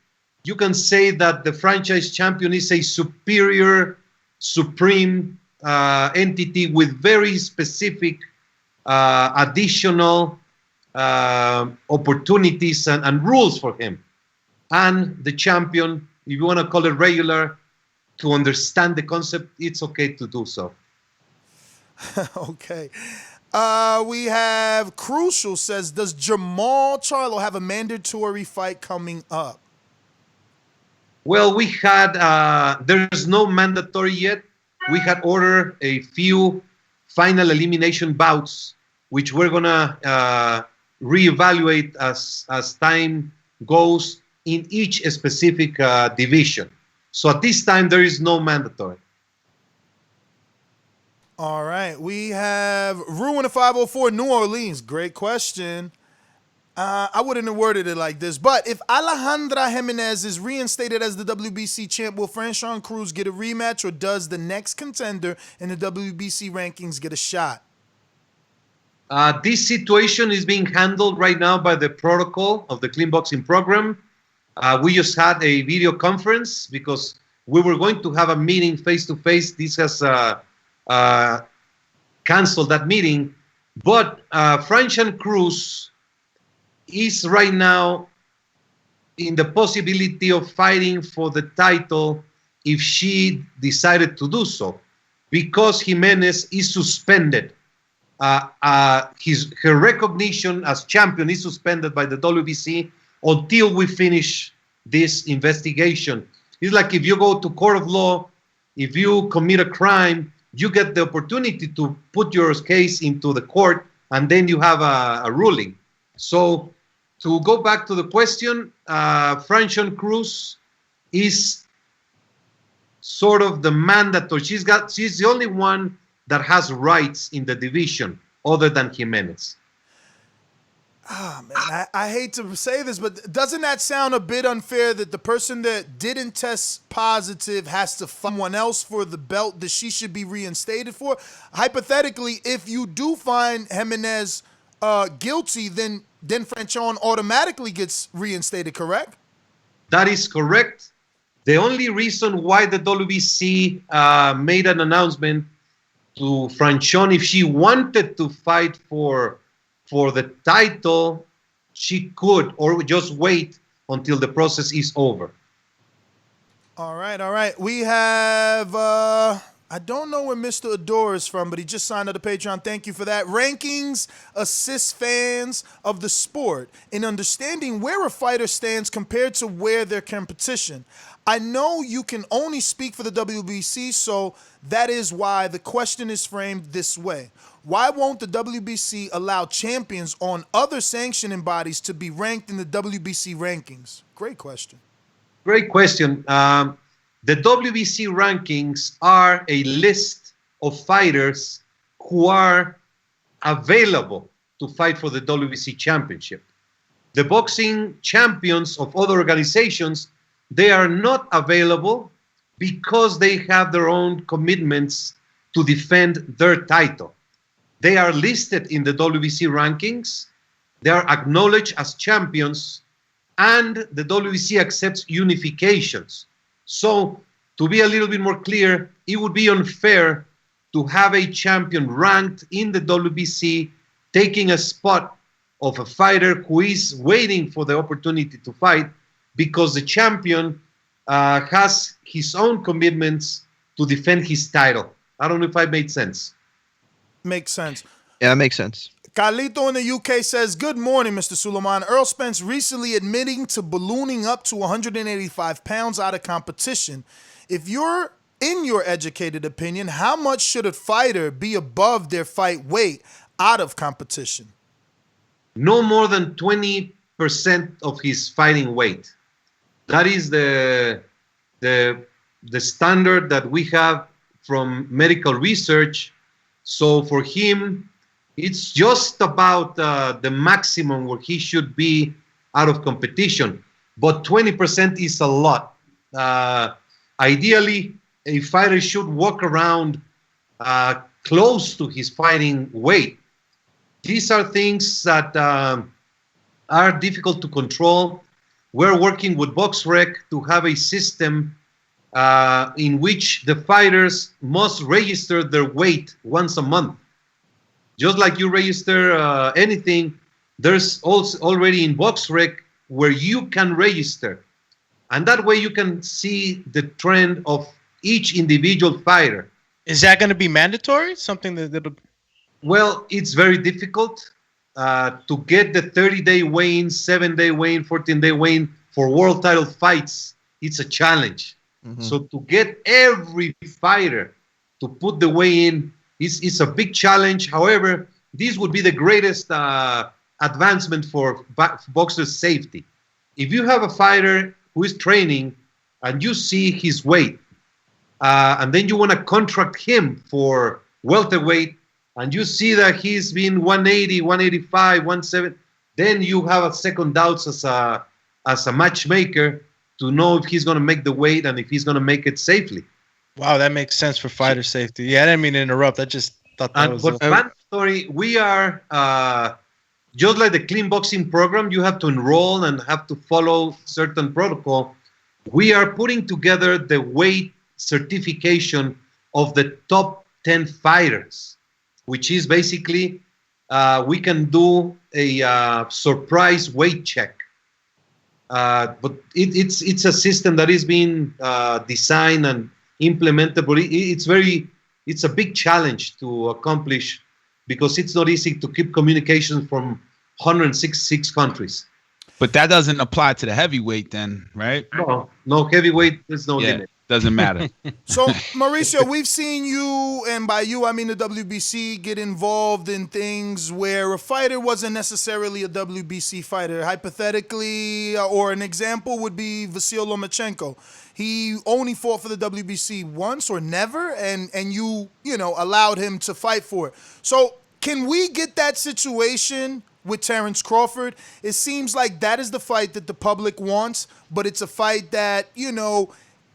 [SPEAKER 15] you can say that the franchise champion is a superior, supreme entity with very specific additional opportunities and rules for him. And the champion, if you want to call it regular, to understand the concept, it's okay to do so.
[SPEAKER 7] Okay. We have Crucial says, does Jamal Charlo have a mandatory fight coming up?
[SPEAKER 15] Well, we had, there's no mandatory yet. We had ordered a few final elimination bouts, which we're going to reevaluate as time goes in each specific division. So at this time, there is no mandatory.
[SPEAKER 7] All right. We have Ruin 504 New Orleans. Great question. I wouldn't have worded it like this, but if Alejandra Jimenez is reinstated as the WBC champ, will Franchon Cruz get a rematch, or does the next contender in the WBC rankings get a shot?
[SPEAKER 15] This situation is being handled right now by the protocol of the Clean Boxing program. We just had a video conference because we were going to have a meeting face-to-face. This has canceled that meeting. But Franchon Cruz is right now in the possibility of fighting for the title if she decided to do so, because Jimenez is suspended. Her recognition as champion is suspended by the WBC until we finish this investigation. It's like if you go to court of law, if you commit a crime, you get the opportunity to put your case into the court, and then you have a ruling. So to go back to the question, Franchon Cruz is sort of the mandatory. She's the only one that has rights in the division other than Jimenez.
[SPEAKER 7] Ah, man, I hate to say this, but doesn't that sound a bit unfair that the person that didn't test positive has to fight someone else for the belt that she should be reinstated for? Hypothetically, if you do find Jimenez guilty, then Franchon automatically gets reinstated, correct?
[SPEAKER 15] That is correct. The only reason why the WBC made an announcement to Franchon, if she wanted to fight for the title, she could, or just wait until the process is over.
[SPEAKER 7] All right. We have, I don't know where Mr. Adore is from, but he just signed up to Patreon. Thank you for that. Rankings assist fans of the sport in understanding where a fighter stands compared to where their competition. I know you can only speak for the WBC, so that is why the question is framed this way. Why won't the WBC allow champions on other sanctioning bodies to be ranked in the WBC rankings? Great question.
[SPEAKER 15] Great question. The WBC rankings are a list of fighters who are available to fight for the WBC championship. The boxing champions of other organizations, they are not available because they have their own commitments to defend their title. They are listed in the WBC rankings. They are acknowledged as champions, and the WBC accepts unifications. So, to be a little bit more clear, it would be unfair to have a champion ranked in the WBC taking a spot of a fighter who is waiting for the opportunity to fight because the champion has his own commitments to defend his title. I don't know if I made sense.
[SPEAKER 7] Makes sense.
[SPEAKER 10] Yeah, it makes sense.
[SPEAKER 7] Carlito in the UK says, good morning, Mr. Suleiman. Errol Spence recently admitting to ballooning up to 185 pounds out of competition. If you're, in your educated opinion, how much should a fighter be above their fight weight out of competition?
[SPEAKER 15] No more than 20% of his fighting weight. That is the standard that we have from medical research. So for him, it's just about the maximum where he should be out of competition. But 20% is a lot. Ideally, a fighter should walk around close to his fighting weight. These are things that are difficult to control. We're working with BoxRec to have a system in which the fighters must register their weight once a month. Just like you register anything, there's also already in BoxRec where you can register. And that way you can see the trend of each individual fighter.
[SPEAKER 8] Is that going to be mandatory? Something that'll...
[SPEAKER 15] Well, it's very difficult to get the 30-day weigh-in, 7-day weigh-in, 14-day weigh-in for world title fights. It's a challenge. Mm-hmm. So to get every fighter to put the weigh-in is a big challenge. However, this would be the greatest advancement for boxers' safety. If you have a fighter who is training and you see his weight, and then you want to contract him for welterweight, and you see that he's been 180, 185, 170, then you have a second doubts as a matchmaker to know if he's going to make the weight and if he's going to make it safely.
[SPEAKER 8] Wow, that makes sense for fighter safety. Yeah, I didn't mean to interrupt. I just thought that was...
[SPEAKER 15] But mandatory, we are, just like the clean boxing program, you have to enroll and have to follow certain protocol. We are putting together the weight certification of the top 10 fighters, which is basically we can do a surprise weight check. But it's a system that is being designed and implemented, but it's a big challenge to accomplish because it's not easy to keep communication from 166 countries.
[SPEAKER 9] But that doesn't apply to the heavyweight then, right?
[SPEAKER 15] No heavyweight, there's no limit.
[SPEAKER 9] Doesn't matter.
[SPEAKER 7] So, Mauricio, we've seen you, and by you, I mean the WBC, get involved in things where a fighter wasn't necessarily a WBC fighter. Hypothetically, or an example would be Vasyl Lomachenko. He only fought for the WBC once or never, and you allowed him to fight for it. So, can we get that situation with Terrence Crawford? It seems like that is the fight that the public wants, but it's a fight that,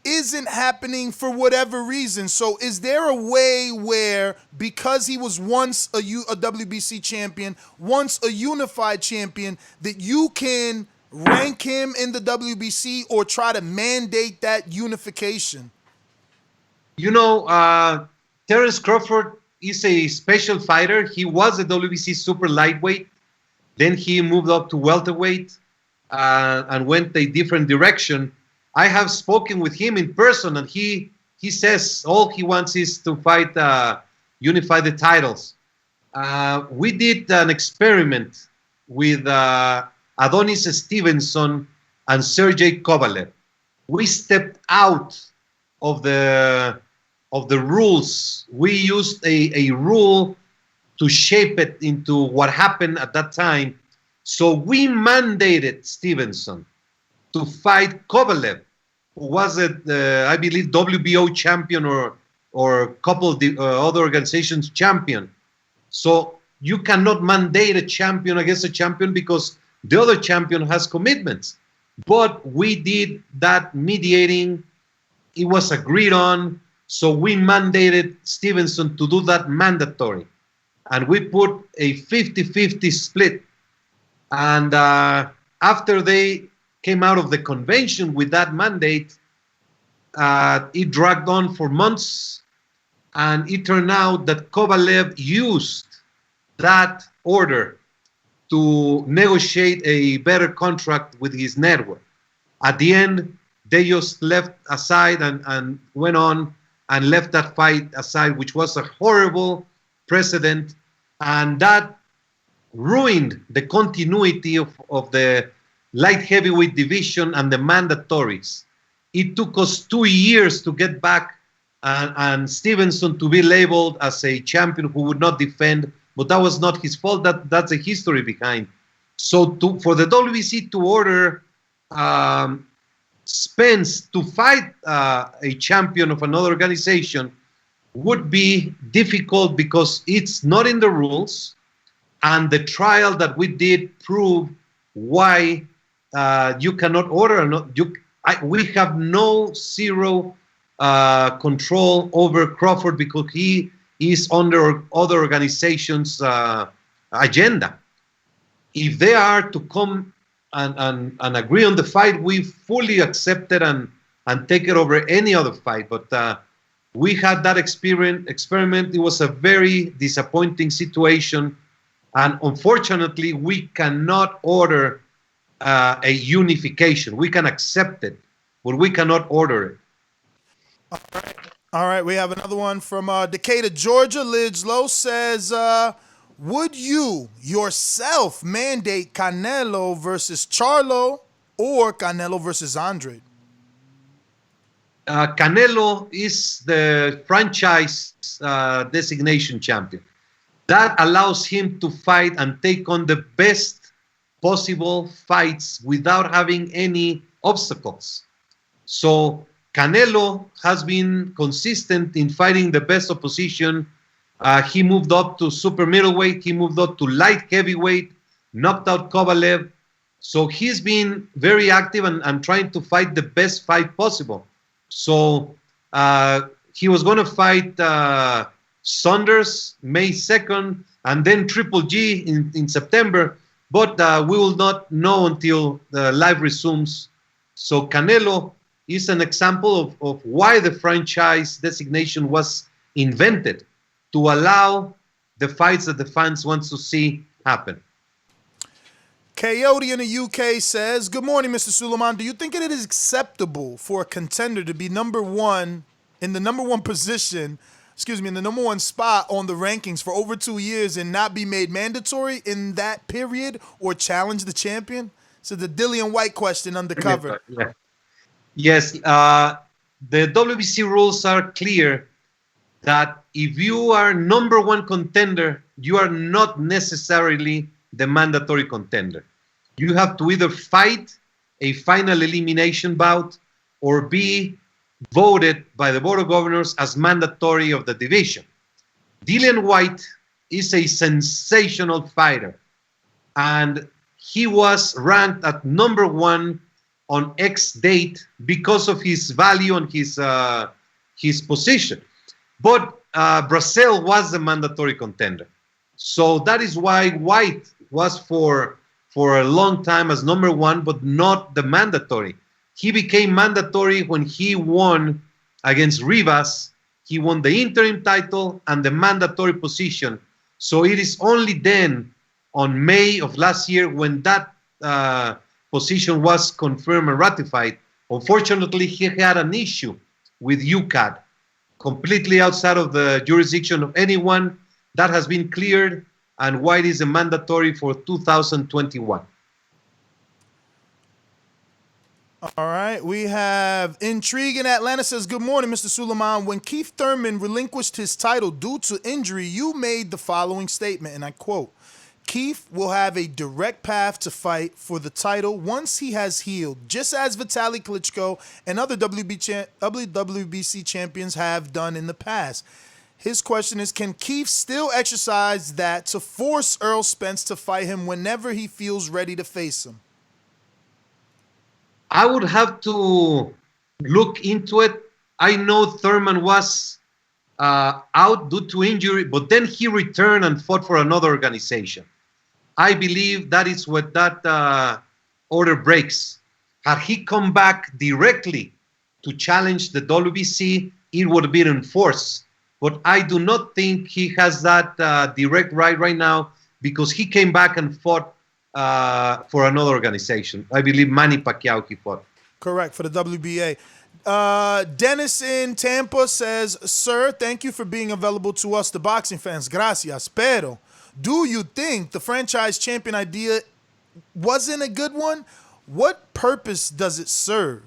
[SPEAKER 7] isn't happening for whatever reason. So is there a way where, because he was once a WBC champion, once a unified champion, that you can rank him in the WBC or try to mandate that unification?
[SPEAKER 15] Terrence Crawford is a special fighter. He was a WBC super lightweight. Then he moved up to welterweight and went a different direction. I have spoken with him in person, and he says all he wants is to fight, unify the titles. We did an experiment with Adonis Stevenson and Sergey Kovalev. We stepped out of the rules. We used a rule to shape it into what happened at that time. So we mandated Stevenson to fight Kovalev, who was I believe, WBO champion or a couple of the other organizations champion. So you cannot mandate a champion against a champion because the other champion has commitments. But we did that mediating. It was agreed on. So we mandated Stevenson to do that mandatory. And we put a 50-50 split. And after they came out of the convention with that mandate, it dragged on for months, and it turned out that Kovalev used that order to negotiate a better contract with his network. At the end, they just left aside and went on and left that fight aside, which was a horrible precedent, and that ruined the continuity of the light heavyweight division and the mandatories. It took us 2 years to get back and Stevenson to be labeled as a champion who would not defend, but that was not his fault. That's a history behind. So for the WBC to order Spence to fight a champion of another organization would be difficult because it's not in the rules, and the trial that we did proved why you cannot order. We have no zero control over Crawford because he is under other organizations' agenda. If they are to come and agree on the fight, we fully accept it and take it over any other fight. But we had that experiment. It was a very disappointing situation. And unfortunately, we cannot order a unification. We can accept it, but we cannot order it.
[SPEAKER 7] All right, we have another one from Decatur, Georgia. Liz Lowe says, would you yourself mandate Canelo versus Charlo or Canelo versus Andre?
[SPEAKER 15] Canelo is the franchise designation champion. That allows him to fight and take on the best possible fights without having any obstacles. So Canelo has been consistent in fighting the best opposition. He moved up to super middleweight. He moved up to light heavyweight, knocked out Kovalev. So he's been very active and trying to fight the best fight possible. So he was going to fight Saunders May 2nd and then Triple G in September. But we will not know until the live resumes. So Canelo is an example of why the franchise designation was invented, to allow the fights that the fans want to see happen.
[SPEAKER 7] Coyote in the UK says, good morning, Mr. Suleiman. Do you think it is acceptable for a contender to be number one in the number one position, in the number one spot on the rankings for over 2 years and not be made mandatory in that period or challenge the champion? So the Dillian White question undercover.
[SPEAKER 15] Yeah. Yes, the WBC rules are clear that if you are number one contender, you are not necessarily the mandatory contender. You have to either fight a final elimination bout or be voted by the Board of Governors as mandatory of the division. Dillian White is a sensational fighter, and he was ranked at number one on X date because of his value and his position. But Brazil was the mandatory contender. So that is why White was for a long time as number one, but not the mandatory. He became mandatory when he won against Rivas. He won the interim title and the mandatory position. So it is only then, on May of last year, when that position was confirmed and ratified. Unfortunately, he had an issue with UCAD, completely outside of the jurisdiction of anyone. That has been cleared, and White is a mandatory for 2021.
[SPEAKER 7] All right, we have Intrigue in Atlanta says, good morning, Mr. Suleiman. When Keith Thurman relinquished his title due to injury, you made the following statement, and I quote, Keith will have a direct path to fight for the title once he has healed, just as Vitaly Klitschko and other WBC champions have done in the past. His question is, can Keith still exercise that to force Errol Spence to fight him whenever he feels ready to face him?
[SPEAKER 15] I would have to look into it. I know Thurman was out due to injury, but then he returned and fought for another organization. I believe that is what that order breaks. Had he come back directly to challenge the WBC, it would have been enforced. but I do not think he has that direct right now because he came back and fought for another organization. I believe Manny Pacquiao he fought.
[SPEAKER 7] Correct, for the WBA. Dennis in Tampa says, "Sir, thank you for being available to us, the boxing fans. Gracias. Pero, do you think the franchise champion idea wasn't a good one? What purpose does it serve?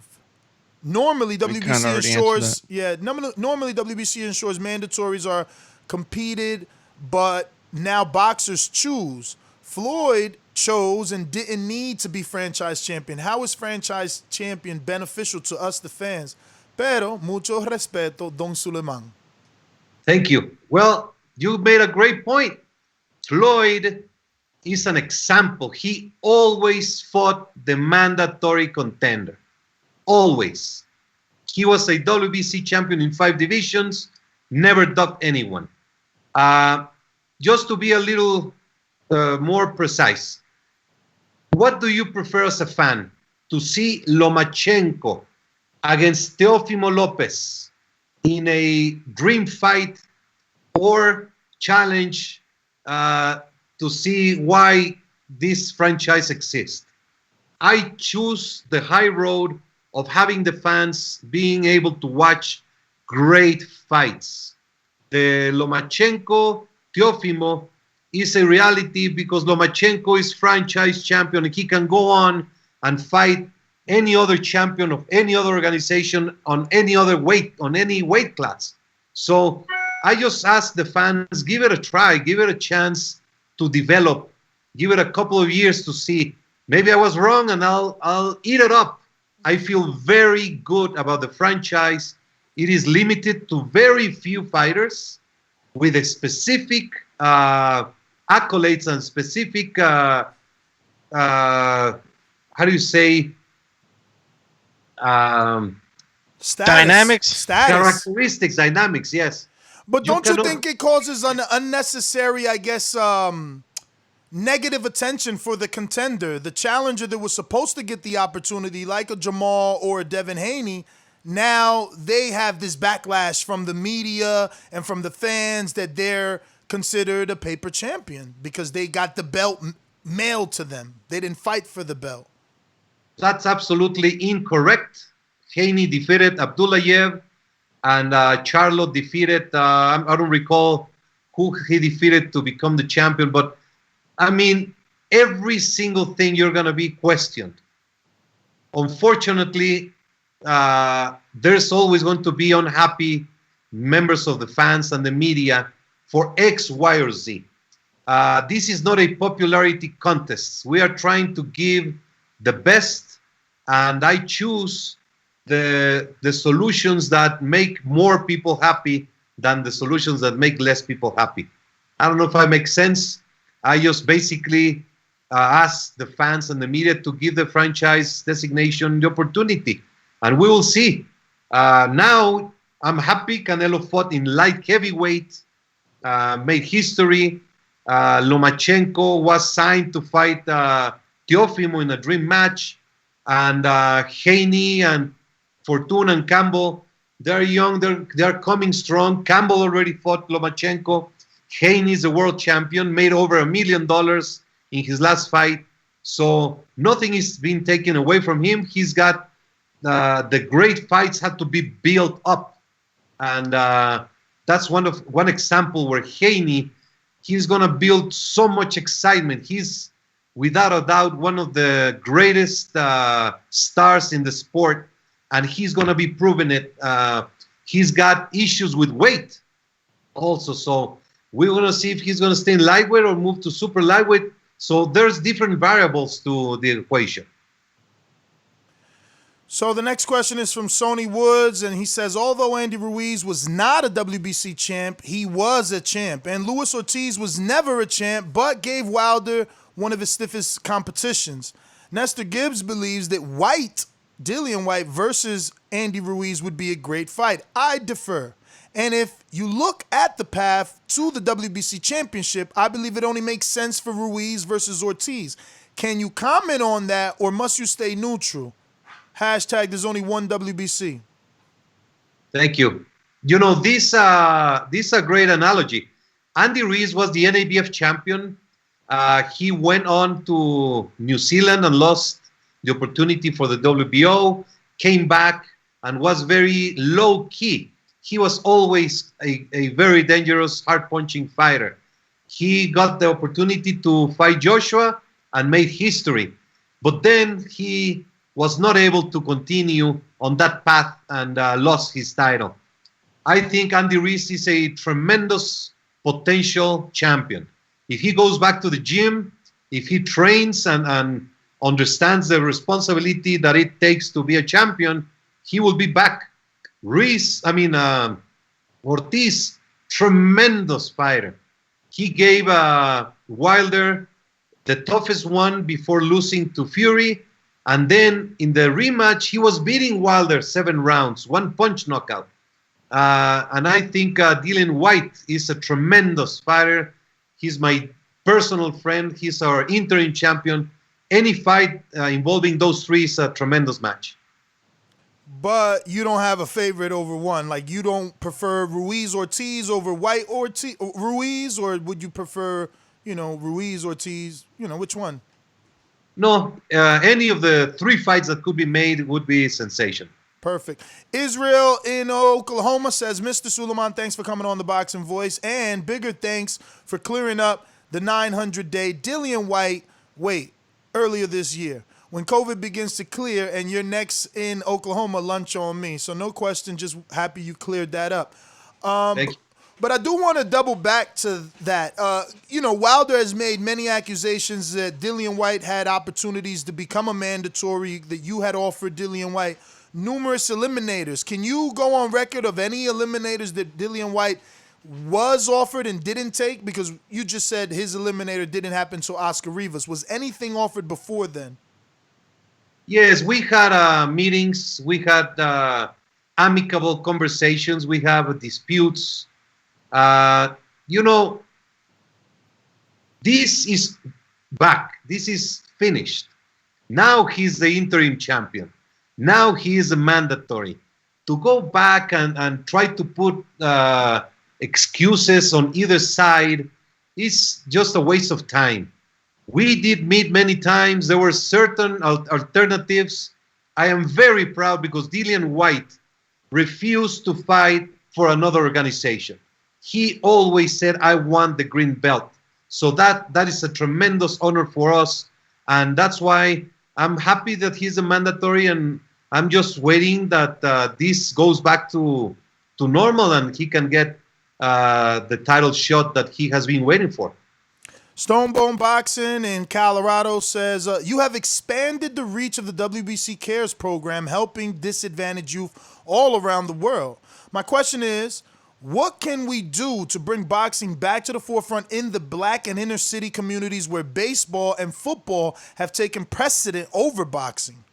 [SPEAKER 7] Normally, WBC ensures, normally WBC ensures mandatories are competed, but now boxers choose. Floyd chose and didn't need to be franchise champion. How is franchise champion beneficial to us, the fans? Pero, mucho respeto, Don Suleiman."
[SPEAKER 15] Thank you. Well, you made a great point. Floyd is an example. He always fought the mandatory contender. Always. He was a WBC champion in 5 divisions, never ducked anyone. Just to be a little more precise, what do you prefer as a fan? To see Lomachenko against Teofimo Lopez in a dream fight, or challenge to see why this franchise exists? I choose the high road of having the fans being able to watch great fights. The Lomachenko Teofimo is a reality because Lomachenko is franchise champion and he can go on and fight any other champion of any other organization on any other weight, on any weight class. So I just ask the fans, give it a try, give it a chance to develop, give it a couple of years to see. Maybe I was wrong and I'll eat it up. I feel very good about the franchise. It is limited to very few fighters with a specific accolades and specific, how do you say,
[SPEAKER 8] dynamics?
[SPEAKER 15] Characteristics, dynamics, yes.
[SPEAKER 7] But don't you think it causes an unnecessary, I guess, negative attention for the contender, the challenger that was supposed to get the opportunity, like a Jamal or a Devin Haney? Now they have this backlash from the media and from the fans that they're considered a paper champion because they got the belt mailed to them. They didn't fight for the belt.
[SPEAKER 15] That's absolutely incorrect. Haney defeated Abdullayev, and Charlo defeated, I don't recall who he defeated to become the champion, but I mean, every single thing you're going to be questioned. Unfortunately, there's always going to be unhappy members of the fans and the media for X, Y, or Z. This is not a popularity contest. We are trying to give the best, and I choose the solutions that make more people happy than the solutions that make less people happy. I don't know if I make sense. I just basically ask the fans and the media to give the franchise designation the opportunity, and we will see. Now, I'm happy Canelo fought in light heavyweight, made history. Lomachenko was signed to fight Teofimo in a dream match, and Haney and Fortune and Campbell, they're young, they're coming strong. Campbell already fought Lomachenko. Haney is a world champion, made over $1 million in his last fight. So nothing is being taken away from him. He's got the great fights had to be built up. And that's one example where Haney, he's going to build so much excitement. He's, without a doubt, one of the greatest stars in the sport. And he's going to be proving it. He's got issues with weight also. So we're going to see if he's going to stay in lightweight or move to super lightweight. So there's different variables to the equation.
[SPEAKER 7] So the next question is from Sony Woods, and he says, although Andy Ruiz was not a WBC champ, he was a champ. And Luis Ortiz was never a champ, but gave Wilder one of his stiffest competitions. Nestor Gibbs believes that Dillian White versus Andy Ruiz would be a great fight. I defer. And if you look at the path to the WBC championship, I believe it only makes sense for Ruiz versus Ortiz. Can you comment on that, or must you stay neutral? Hashtag there's only one WBC.
[SPEAKER 15] Thank you. This is a great analogy. Andy Ruiz was the NABF champion. He went on to New Zealand and lost the opportunity for the WBO, came back and was very low key. He was always a very dangerous, hard-punching fighter. He got the opportunity to fight Joshua and made history. But then he was not able to continue on that path and lost his title. I think Andy Ruiz is a tremendous potential champion. If he goes back to the gym, if he trains and understands the responsibility that it takes to be a champion, he will be back. Ortiz, tremendous fighter. He gave Wilder the toughest one before losing to Fury. And then in the rematch, he was beating Wilder 7 rounds, 1 punch knockout. And I think Dillian Whyte is a tremendous fighter. He's my personal friend. He's our interim champion. Any fight involving those three is a tremendous match.
[SPEAKER 7] But you don't have a favorite over one. Like, you don't prefer Ruiz Ortiz over White Ortiz, Ruiz, or would you prefer, Ruiz Ortiz? Which one?
[SPEAKER 15] No, any of the 3 fights that could be made would be a sensation.
[SPEAKER 7] Perfect. Israel in Oklahoma says, Mr. Suleiman, thanks for coming on the Boxing Voice, and bigger thanks for clearing up the 900-day Dillian Whyte wait earlier this year. When COVID begins to clear and you're next in Oklahoma, lunch on me. So no question, just happy you cleared that up.
[SPEAKER 15] Thank you.
[SPEAKER 7] But I do want to double back to that. Wilder has made many accusations that Dillian Whyte had opportunities to become a mandatory, that you had offered Dillian Whyte numerous eliminators. Can you go on record of any eliminators that Dillian Whyte was offered and didn't take? Because you just said his eliminator didn't happen until Oscar Rivas. Was anything offered before then?
[SPEAKER 15] Yes, we had meetings. We had amicable conversations. We have disputes. This is back. This is finished. Now he's the interim champion. Now he is a mandatory. To go back and try to put excuses on either side is just a waste of time. We did meet many times. There were certain alternatives. I am very proud because Dillian Whyte refused to fight for another organization. He always said, I want the green belt. So that is a tremendous honor for us. And that's why I'm happy that he's a mandatory, and I'm just waiting that this goes back to normal and he can get the title shot that he has been waiting for.
[SPEAKER 7] Stonebone Boxing in Colorado says, you have expanded the reach of the WBC Cares program, helping disadvantaged youth all around the world. My question is, what can we do to bring boxing back to the forefront in the black and inner city communities where baseball and football have taken precedent over boxing?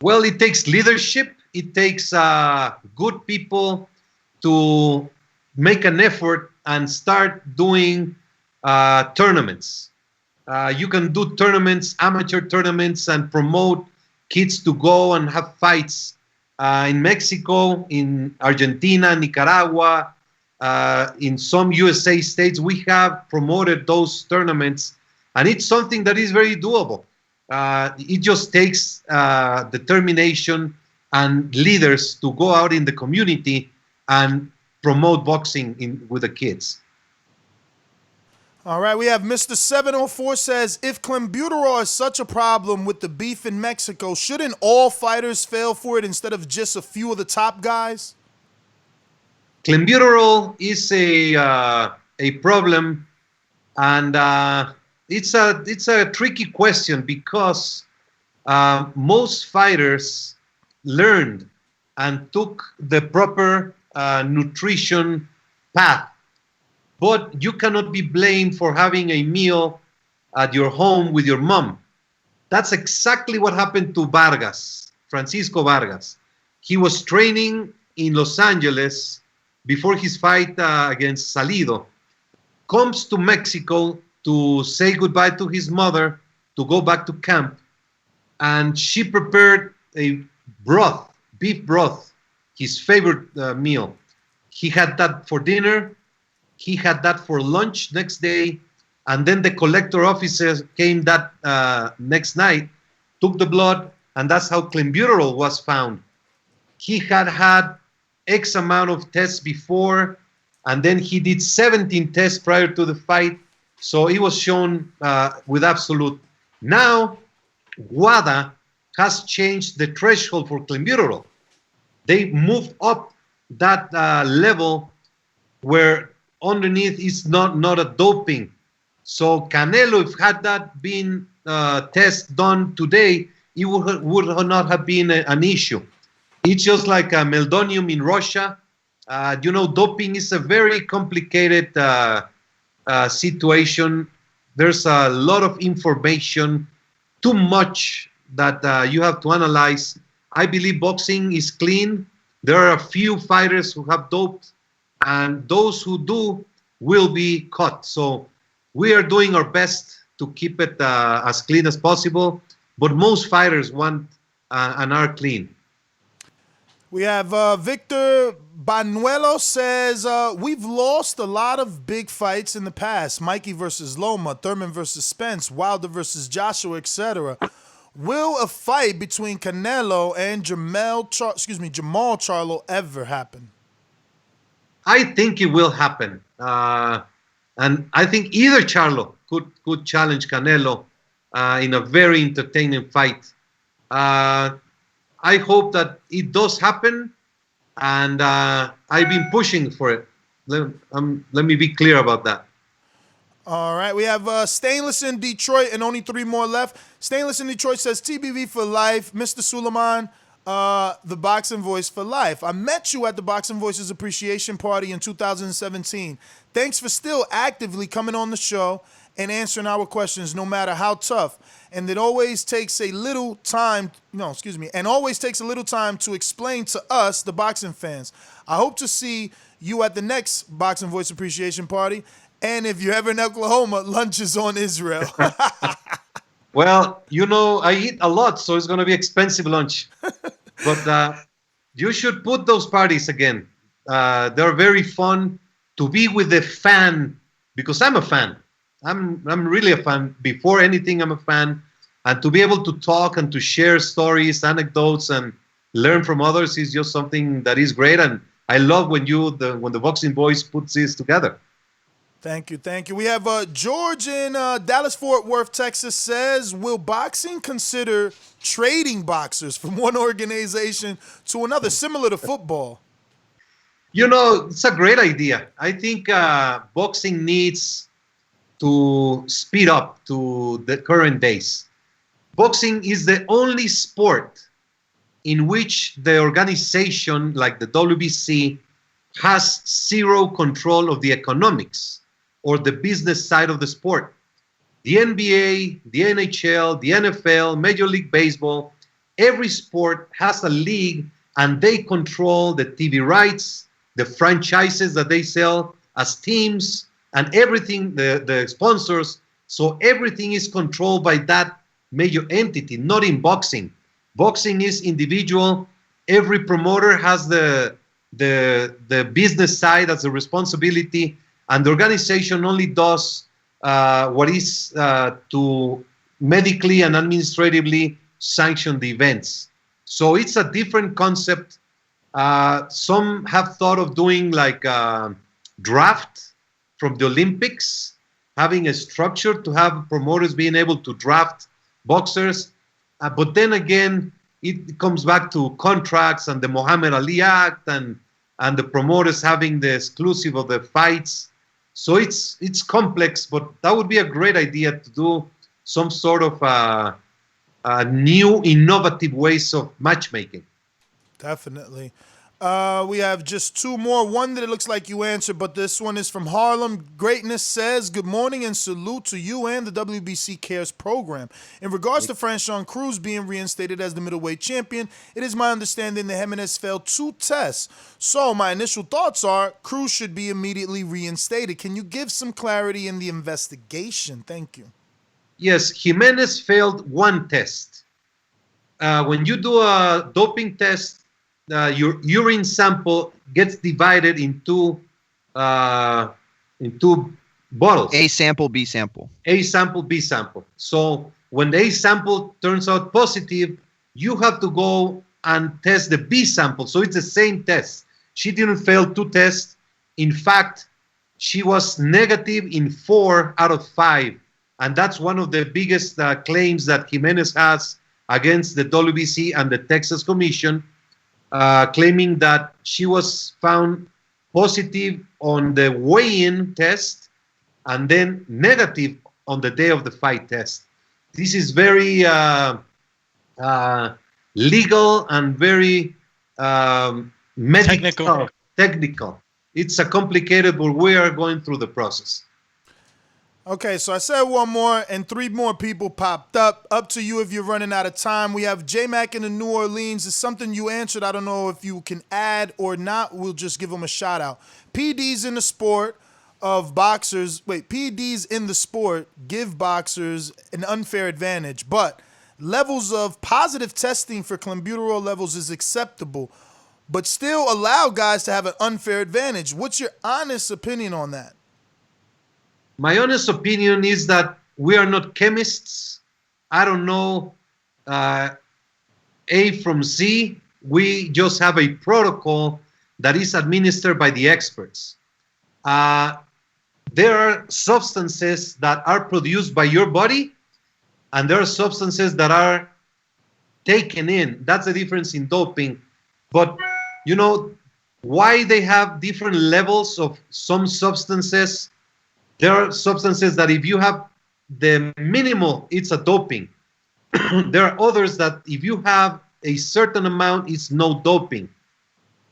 [SPEAKER 15] Well, it takes leadership. It takes good people to make an effort and start doing tournaments. You can do tournaments, amateur tournaments, and promote kids to go and have fights in Mexico, in Argentina, Nicaragua, in some USA states. We have promoted those tournaments, and it's something that is very doable. It just takes determination and leaders to go out in the community and promote boxing with the kids.
[SPEAKER 7] All right, we have Mr. 704 says, if clenbuterol is such a problem with the beef in Mexico, shouldn't all fighters fail for it instead of just a few of the top guys?
[SPEAKER 15] Clenbuterol is a problem, and it's a tricky question because most fighters learned and took the proper nutrition path. But you cannot be blamed for having a meal at your home with your mom. That's exactly what happened to Vargas, Francisco Vargas. He was training in Los Angeles before his fight against Salido. Comes to Mexico to say goodbye to his mother, to go back to camp. And she prepared a broth, beef broth, his favorite meal. He had that for dinner. He had that for lunch next day. And then the collector officer came that next night, took the blood, and that's how clenbuterol was found. He had X amount of tests before, and then he did 17 tests prior to the fight. So it was shown with absolute. Now, WADA has changed the threshold for clenbuterol. They moved up that level where underneath is not a doping. So Canelo, if had that been test done today, it would not have been an issue. It's just like meldonium in Russia. Doping is a very complicated situation. There's a lot of information, too much that you have to analyze. I believe boxing is clean. There are a few fighters who have doped, and those who do will be caught. So we are doing our best to keep it as clean as possible, but most fighters want and are clean.
[SPEAKER 7] We have Victor Banuelo says, we've lost a lot of big fights in the past. Mikey versus Loma, Thurman versus Spence, Wilder versus Joshua, etc. Will a fight between Canelo and Jamal Charlo ever happen?
[SPEAKER 15] I think it will happen. And I think either Charlo could challenge Canelo in a very entertaining fight. I hope that it does happen, and I've been pushing for it. Let me be clear about that.
[SPEAKER 7] All right, we have Stainless in Detroit, and only 3 more left. Stainless in Detroit says, TBV for life. Mr. Suleiman, the Boxing Voice for life. I met you at the Boxing Voices Appreciation Party in 2017. Thanks for still actively coming on the show and answering our questions, no matter how tough. And it always takes a little time, always takes a little time to explain to us, the boxing fans. I hope to see you at the next Boxing Voice Appreciation Party. And if you're ever in Oklahoma, lunch is on Israel.
[SPEAKER 15] Well, I eat a lot, so it's going to be expensive lunch. But you should put those parties again. They're very fun to be with the fan, because I'm a fan. I'm really a fan. Before anything, I'm a fan. And to be able to talk and to share stories, anecdotes, and learn from others is just something that is great. And I love when the Boxing Boys puts this together.
[SPEAKER 7] Thank you. We have George in Dallas-Fort Worth, Texas says, will boxing consider trading boxers from one organization to another, similar to football?
[SPEAKER 15] It's a great idea. I think boxing needs to speed up to the current days. Boxing is the only sport in which the organization, like the WBC, has zero control of the economics or the business side of the sport. The NBA, the NHL, the NFL, Major League Baseball, every sport has a league, and they control the TV rights, the franchises that they sell as teams, and everything, the sponsors. So everything is controlled by that major entity, not in boxing. Boxing is individual. Every promoter has the business side as a responsibility, and the organization only does what is to medically and administratively sanction the events. So it's a different concept. Some have thought of doing like a draft from the Olympics, having a structure to have promoters being able to draft boxers. But then again, it comes back to contracts and the Muhammad Ali Act and the promoters having the exclusive of the fights. So it's complex, but that would be a great idea to do some sort of new, innovative ways of matchmaking.
[SPEAKER 7] Definitely. We have just 2 more. One that it looks like you answered, but this one is from Harlem. Greatness says, good morning and salute to you and the WBC Cares program. In regards to Franchon Cruz being reinstated as the middleweight champion, it is my understanding that Jimenez failed 2 tests. So my initial thoughts are Cruz should be immediately reinstated. Can you give some clarity in the investigation? Thank you.
[SPEAKER 15] Yes, Jimenez failed 1 test. When you do a doping test, your urine sample gets divided into bottles.
[SPEAKER 10] A sample, B sample.
[SPEAKER 15] A sample, B sample. So when the A sample turns out positive, you have to go and test the B sample. So it's the same test. She didn't fail 2 tests. In fact, she was negative in 4 out of 5. And that's one of the biggest claims that Jimenez has against the WBC and the Texas Commission, claiming that she was found positive on the weigh-in test and then negative on the day of the fight test. This is very legal and very medical, technical. It's a complicated, but we are going through the process.
[SPEAKER 7] Okay, so I said one more, and 3 more people popped up. Up to you if you're running out of time. We have J-Mac in the New Orleans. It's something you answered. I don't know if you can add or not. We'll just give them a shout out. PDs in the sport of boxers. Wait, PDs in the sport give boxers an unfair advantage, but levels of positive testing for clenbuterol levels is acceptable, but still allow guys to have an unfair advantage. What's your honest opinion on that?
[SPEAKER 15] My honest opinion is that we are not chemists. I don't know A from Z. We just have a protocol that is administered by the experts. There are substances that are produced by your body, and there are substances that are taken in. That's the difference in doping. But, you know, why they have different levels of some substances? There are substances that if you have the minimal, it's a doping. There are others that if you have a certain amount, it's no doping.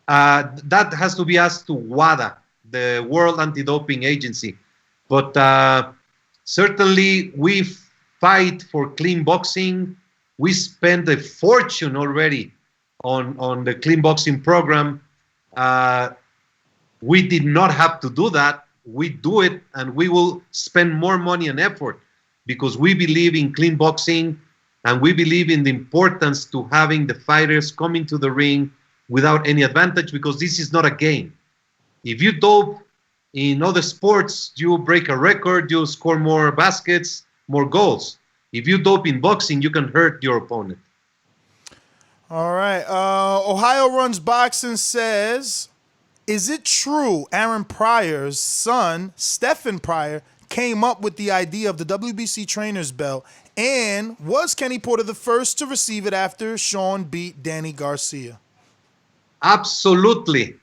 [SPEAKER 15] That has to be asked to WADA, the World Anti-Doping Agency. But certainly we fight for clean boxing. We spend a fortune already on the clean boxing program. We did not have to do that. We do it, and we will spend more money and effort because we believe in clean boxing, and we believe in the importance to having the fighters come into the ring without any advantage, because this is not a game. If you dope in other sports, you break a record, you score more baskets, more goals. If you dope in boxing, you can hurt your opponent.
[SPEAKER 7] All right. Ohio Runs Boxing says, is it true Aaron Pryor's son, Stephen Pryor, came up with the idea of the WBC trainer's belt? And was Kenny Porter the first to receive it after Sean beat Danny Garcia?
[SPEAKER 15] Absolutely.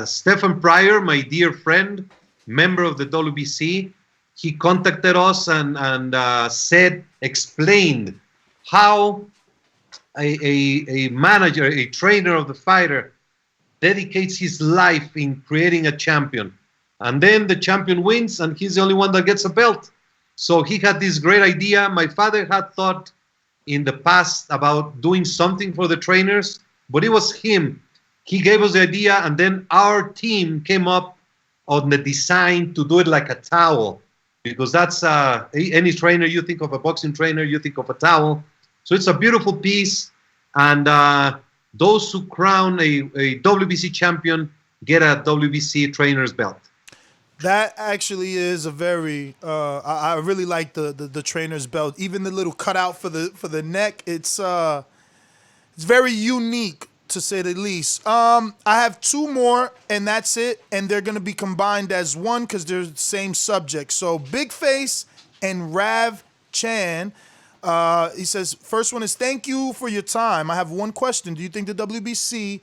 [SPEAKER 15] Stephen Pryor, my dear friend, member of the WBC, he contacted us and explained how a manager, a trainer of the fighter, dedicates his life in creating a champion. And then the champion wins, and he's the only one that gets a belt. So he had this great idea. My father had thought in the past about doing something for the trainers, but it was him. He gave us the idea, and then our team came up on the design to do it like a towel, because that's any trainer, you think of a boxing trainer, you think of a towel. So it's a beautiful piece, and those who crown a WBC champion get a WBC trainer's belt.
[SPEAKER 7] That actually is a very I really like the trainer's belt. Even the little cutout for the neck, it's very unique, to say the least. I have 2 more, and that's it, and they're going to be combined as one because they're the same subject. So Big Face and Rav Chan, he says, first one is, thank you for your time. I have one question. Do you think the WBC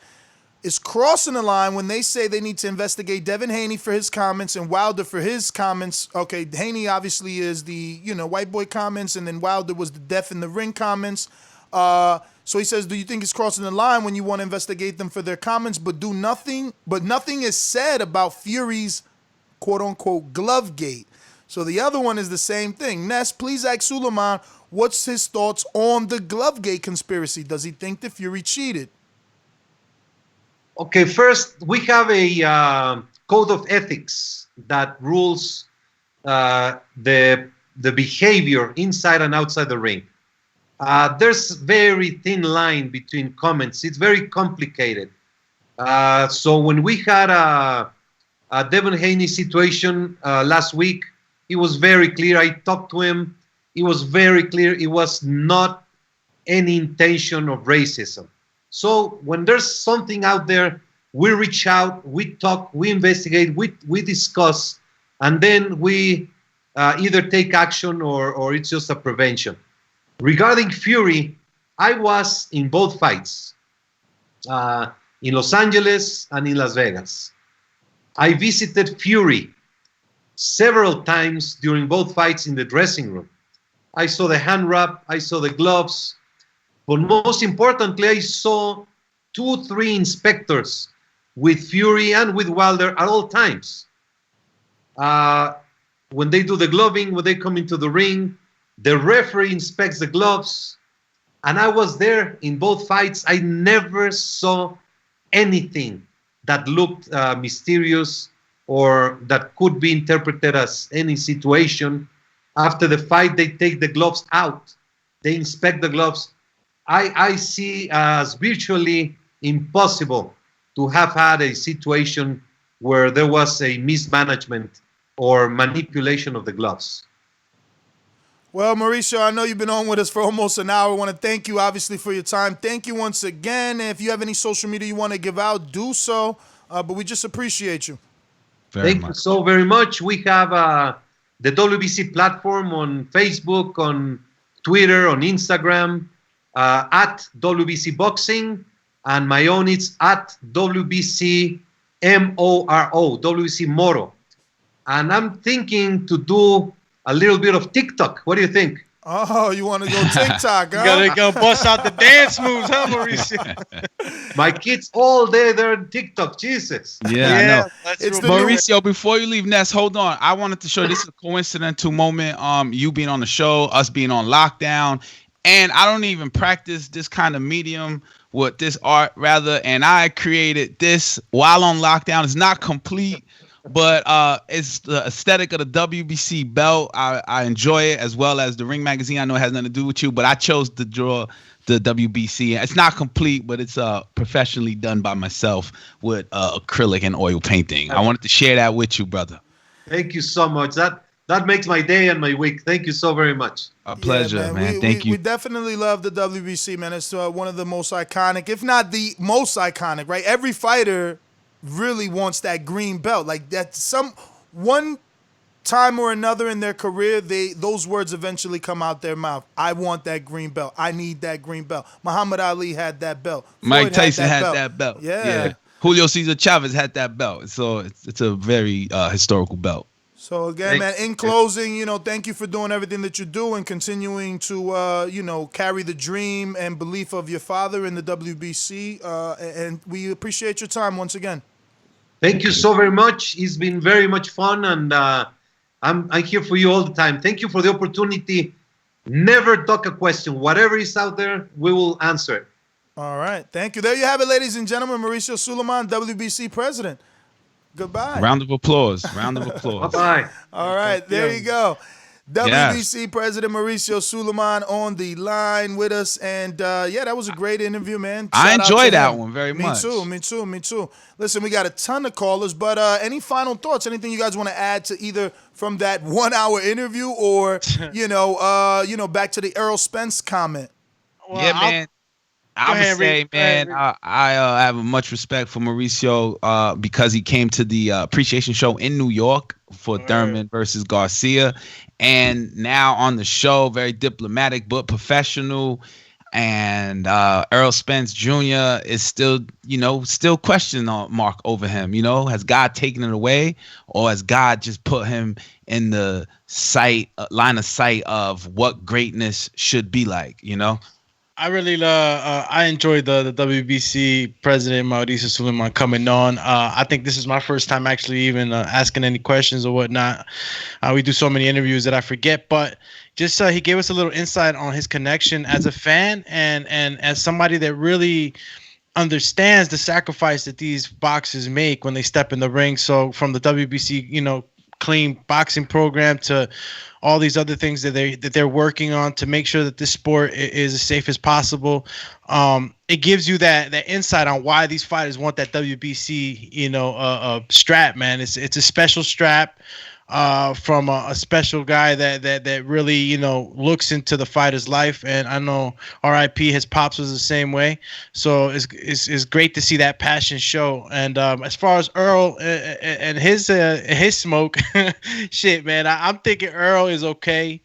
[SPEAKER 7] is crossing the line when they say they need to investigate Devin Haney for his comments and Wilder for his comments? Okay, Haney obviously is the, white boy comments, and then Wilder was the death in the ring comments. So he says, do you think it's crossing the line when you want to investigate them for their comments but do nothing? But nothing is said about Fury's quote-unquote glove gate. So the other one is the same thing. Ness, please ask Suleiman, what's his thoughts on the glove gate conspiracy? Does he think that Fury cheated?
[SPEAKER 15] Okay, first, we have a code of ethics that rules the behavior inside and outside the ring. There's very thin line between comments. It's very complicated. So when we had a Devin Haney situation last week, it was very clear. I talked to him. It was very clear. It was not any intention of racism. So when there's something out there, we reach out, we talk, we investigate, we discuss, and then we either take action or it's just a prevention. Regarding Fury, I was in both fights, in Los Angeles and in Las Vegas. I visited Fury several times during both fights in the dressing room. I saw the hand wrap, I saw the gloves, but most importantly, I saw 2-3 inspectors with Fury and with Wilder at all times. When they do the gloving, when they come into the ring, the referee inspects the gloves, and I was there in both fights. I never saw anything that looked mysterious or that could be interpreted as any situation. After the fight, they take the gloves out. They inspect the gloves. I see as virtually impossible to have had a situation where there was a mismanagement or manipulation of the gloves.
[SPEAKER 7] Well, Mauricio, I know you've been on with us for almost an hour. I want to thank you, obviously, for your time. Thank you once again. If you have any social media you want to give out, do so. But we just appreciate you.
[SPEAKER 15] Thank you so very much. We have the WBC platform on Facebook, on Twitter, on Instagram, at WBC Boxing, and my own it's at WBC MORO, WBC Moro. And I'm thinking to do a little bit of TikTok. What do you think?
[SPEAKER 7] Oh, you want to go TikTok, huh?
[SPEAKER 8] You gotta go bust out the dance moves, huh, Mauricio?
[SPEAKER 15] My kids all day, they're on TikTok. Jesus.
[SPEAKER 9] Yeah, I know.
[SPEAKER 7] It's
[SPEAKER 9] Mauricio, before you leave, Ness, hold on. I wanted to show you, this is a coincidental moment. You being on the show, us being on lockdown. And I don't even practice this kind of medium with this art, rather. And I created this while on lockdown. It's not complete, but it's the aesthetic of the WBC belt. I enjoy it, as well as the Ring magazine. I know it has nothing to do with you, but I chose to draw the WBC. It's not complete, but it's professionally done by myself with acrylic and oil painting. I wanted to share that with you, brother.
[SPEAKER 15] Thank you so much. That makes my day and my week. Thank you so very much.
[SPEAKER 9] A pleasure, man. Thank you.
[SPEAKER 7] We definitely love the WBC, man. It's one of the most iconic, if not the most iconic, right? Every fighter really wants that green belt. Like that, one time or another in their career, those words eventually come out their mouth. I want that green belt. I need that green belt. Muhammad Ali had that belt.
[SPEAKER 9] Mike Tyson had that belt.
[SPEAKER 7] Yeah.
[SPEAKER 9] Julio Cesar Chavez had that belt. So it's a very historical belt.
[SPEAKER 7] So again, man, in closing, thank you for doing everything that you do and continuing to, carry the dream and belief of your father in the WBC. And we appreciate your time once again.
[SPEAKER 15] Thank you so very much. It's been very much fun, and I'm here for you all the time. Thank you for the opportunity. Never duck a question. Whatever is out there, we will answer it.
[SPEAKER 7] All right. Thank you. There you have it, ladies and gentlemen. Mauricio Sulaiman, WBC president. Goodbye.
[SPEAKER 9] Round of applause. Round of applause.
[SPEAKER 15] Bye-bye.
[SPEAKER 7] All right. There you go. WBC President Mauricio Sulaiman on the line with us. And, that was a great interview, man.
[SPEAKER 9] I enjoyed that one very much.
[SPEAKER 7] Me too. Listen, we got a ton of callers, but any final thoughts? Anything you guys want to add to either from that 1 hour interview or, back to the Errol Spence comment?
[SPEAKER 9] Well, yeah, man. I would say, man, I have much respect for Mauricio because he came to the appreciation show in New York for Thurman versus Garcia. And now on the show, very diplomatic but professional. And Errol Spence Jr. is still question mark over him. Has God taken it away, or has God just put him in the line of sight of what greatness should be like,
[SPEAKER 8] I really I enjoyed the WBC president Mauricio Sulaiman coming on. I think this is my first time actually even asking any questions or whatnot. We do so many interviews that I forget, but just he gave us a little insight on his connection as a fan and as somebody that really understands the sacrifice that these boxers make when they step in the ring. So from the WBC, clean boxing program to all these other things that they're working on to make sure that this sport is as safe as possible. It gives you that insight on why these fighters want that WBC, strap, man. It's a special strap from a special guy that really, looks into the fighter's life. And I know R.I.P. his pops was the same way. So it's great to see that passion show. And as far as Earl and his smoke, shit, man, I'm thinking Earl is okay.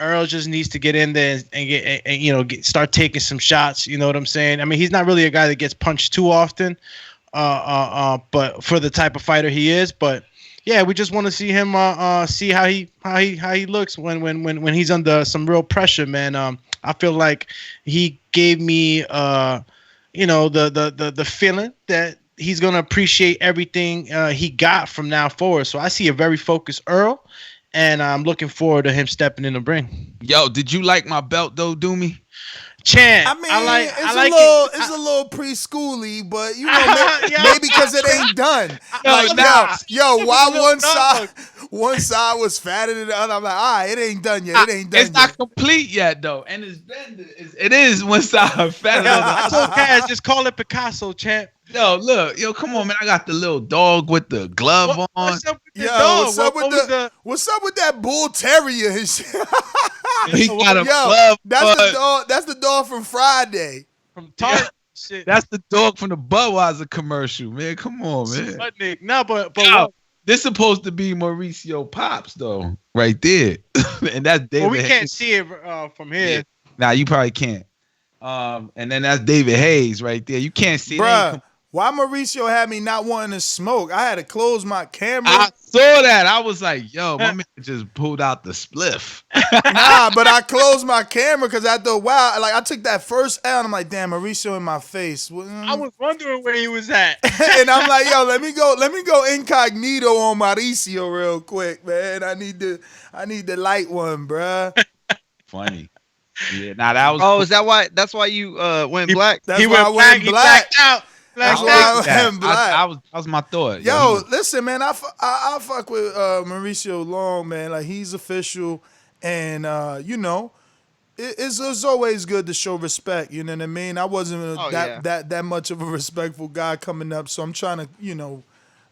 [SPEAKER 8] Earl just needs to get in there and start taking some shots. You know what I'm saying? I mean, he's not really a guy that gets punched too often, but for the type of fighter he is. But yeah, we just want to see him see how he looks when he's under some real pressure, man. I feel like he gave me the feeling that he's gonna appreciate everything he got from now forward. So I see a very focused Earl. And I'm looking forward to him stepping in the ring.
[SPEAKER 9] Yo, did you like my belt though, Doomy?
[SPEAKER 8] Champ,
[SPEAKER 7] I mean, it's a little preschooly, but maybe because it ain't done. Why one side was fatter than the other? I'm like, all right, it ain't done yet. It ain't done.
[SPEAKER 9] It's not complete yet though, and it is one side fatter than the other.
[SPEAKER 8] I told Cass, just call it Picasso, champ.
[SPEAKER 9] Yo, look, come on, man. I got the little dog with the glove on.
[SPEAKER 8] What's up with the dog?
[SPEAKER 7] What's up with that bull terrier and shit?
[SPEAKER 9] He got a glove.
[SPEAKER 7] That's the dog from Friday.
[SPEAKER 8] From Target. Shit.
[SPEAKER 9] That's the dog from the Budweiser commercial, man. Come on, man.
[SPEAKER 8] No, but
[SPEAKER 9] this supposed to be Mauricio Pops, though, right there. And that's David.
[SPEAKER 8] Well, we can't see it from here.
[SPEAKER 9] Yeah. Nah, you probably can't. And then that's David Hayes right there. You can't see
[SPEAKER 7] it. Why Mauricio had me not wanting to smoke? I had to close my camera.
[SPEAKER 9] I saw that. I was like, yo, my man just pulled out the spliff.
[SPEAKER 7] Nah, but I closed my camera because after a while, like I took that first L and I'm like, damn, Mauricio in my face.
[SPEAKER 8] I was wondering where he was at.
[SPEAKER 7] And I'm like, yo, let me go incognito on Mauricio real quick, man. I need the light one, bruh.
[SPEAKER 9] Funny. Yeah, nah, that was.
[SPEAKER 10] Oh, is that why? That's why you went black.
[SPEAKER 7] That's why I went black.
[SPEAKER 8] He blacked out.
[SPEAKER 7] That's why I went black.
[SPEAKER 9] That was my thought.
[SPEAKER 7] Yo, listen, man. I fuck with Mauricio Long, man. Like he's official, and it's always good to show respect. You know what I mean? I wasn't that much of a respectful guy coming up, so I'm trying to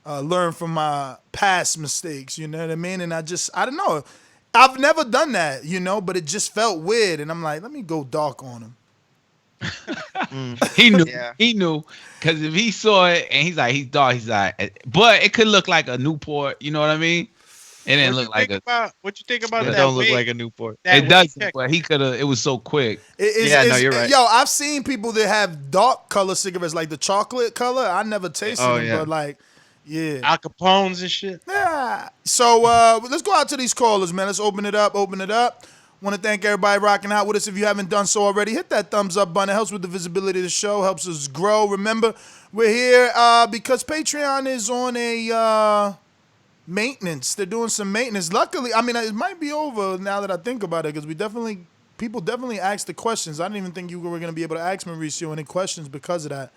[SPEAKER 7] learn from my past mistakes. You know what I mean? And I don't know. I've never done that, but it just felt weird, and I'm like, let me go dark on him.
[SPEAKER 9] He knew. Yeah. He knew because if he saw it and he's dark, he's like, but it could look like a Newport. You know what I mean? It didn't look like
[SPEAKER 8] what you think about
[SPEAKER 10] that? It don't look like a Newport.
[SPEAKER 9] It does, but he could have. It was so quick.
[SPEAKER 10] You're right.
[SPEAKER 7] Yo, I've seen people that have dark color cigarettes, like the chocolate color. I never tasted them, but like. Yeah.
[SPEAKER 8] Al Capone's and shit.
[SPEAKER 7] Yeah. So let's go out to these callers, man. Let's open it up. Want to thank everybody rocking out with us. If you haven't done so already, hit that thumbs up button. It helps with the visibility of the show, helps us grow. Remember, we're here because Patreon is on a maintenance. They're doing some maintenance. Luckily, I mean, it might be over now that I think about it because people definitely asked the questions. I didn't even think you were going to be able to ask Mauricio any questions because of that.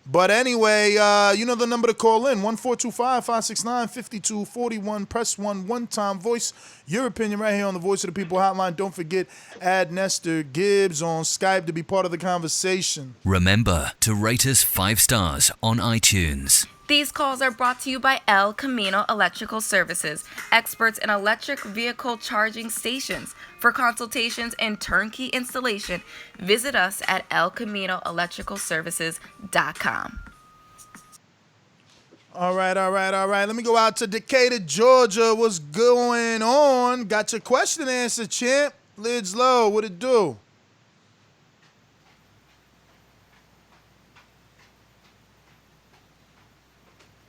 [SPEAKER 7] But anyway, you know the number to call in, 1-425-569-5241. Press 1 one-time. Voice your opinion right here on the Voice of the People hotline. Don't forget, add Nestor Gibbs on Skype to be part of the conversation.
[SPEAKER 16] Remember to rate us 5 stars on iTunes.
[SPEAKER 17] These calls are brought to you by El Camino Electrical Services, experts in electric vehicle charging stations. For consultations and turnkey installation, visit us at elcaminoelectricalservices.com.
[SPEAKER 7] All right. Let me go out to Decatur, Georgia. What's going on? Got your question answered, champ. Lids low. What it do?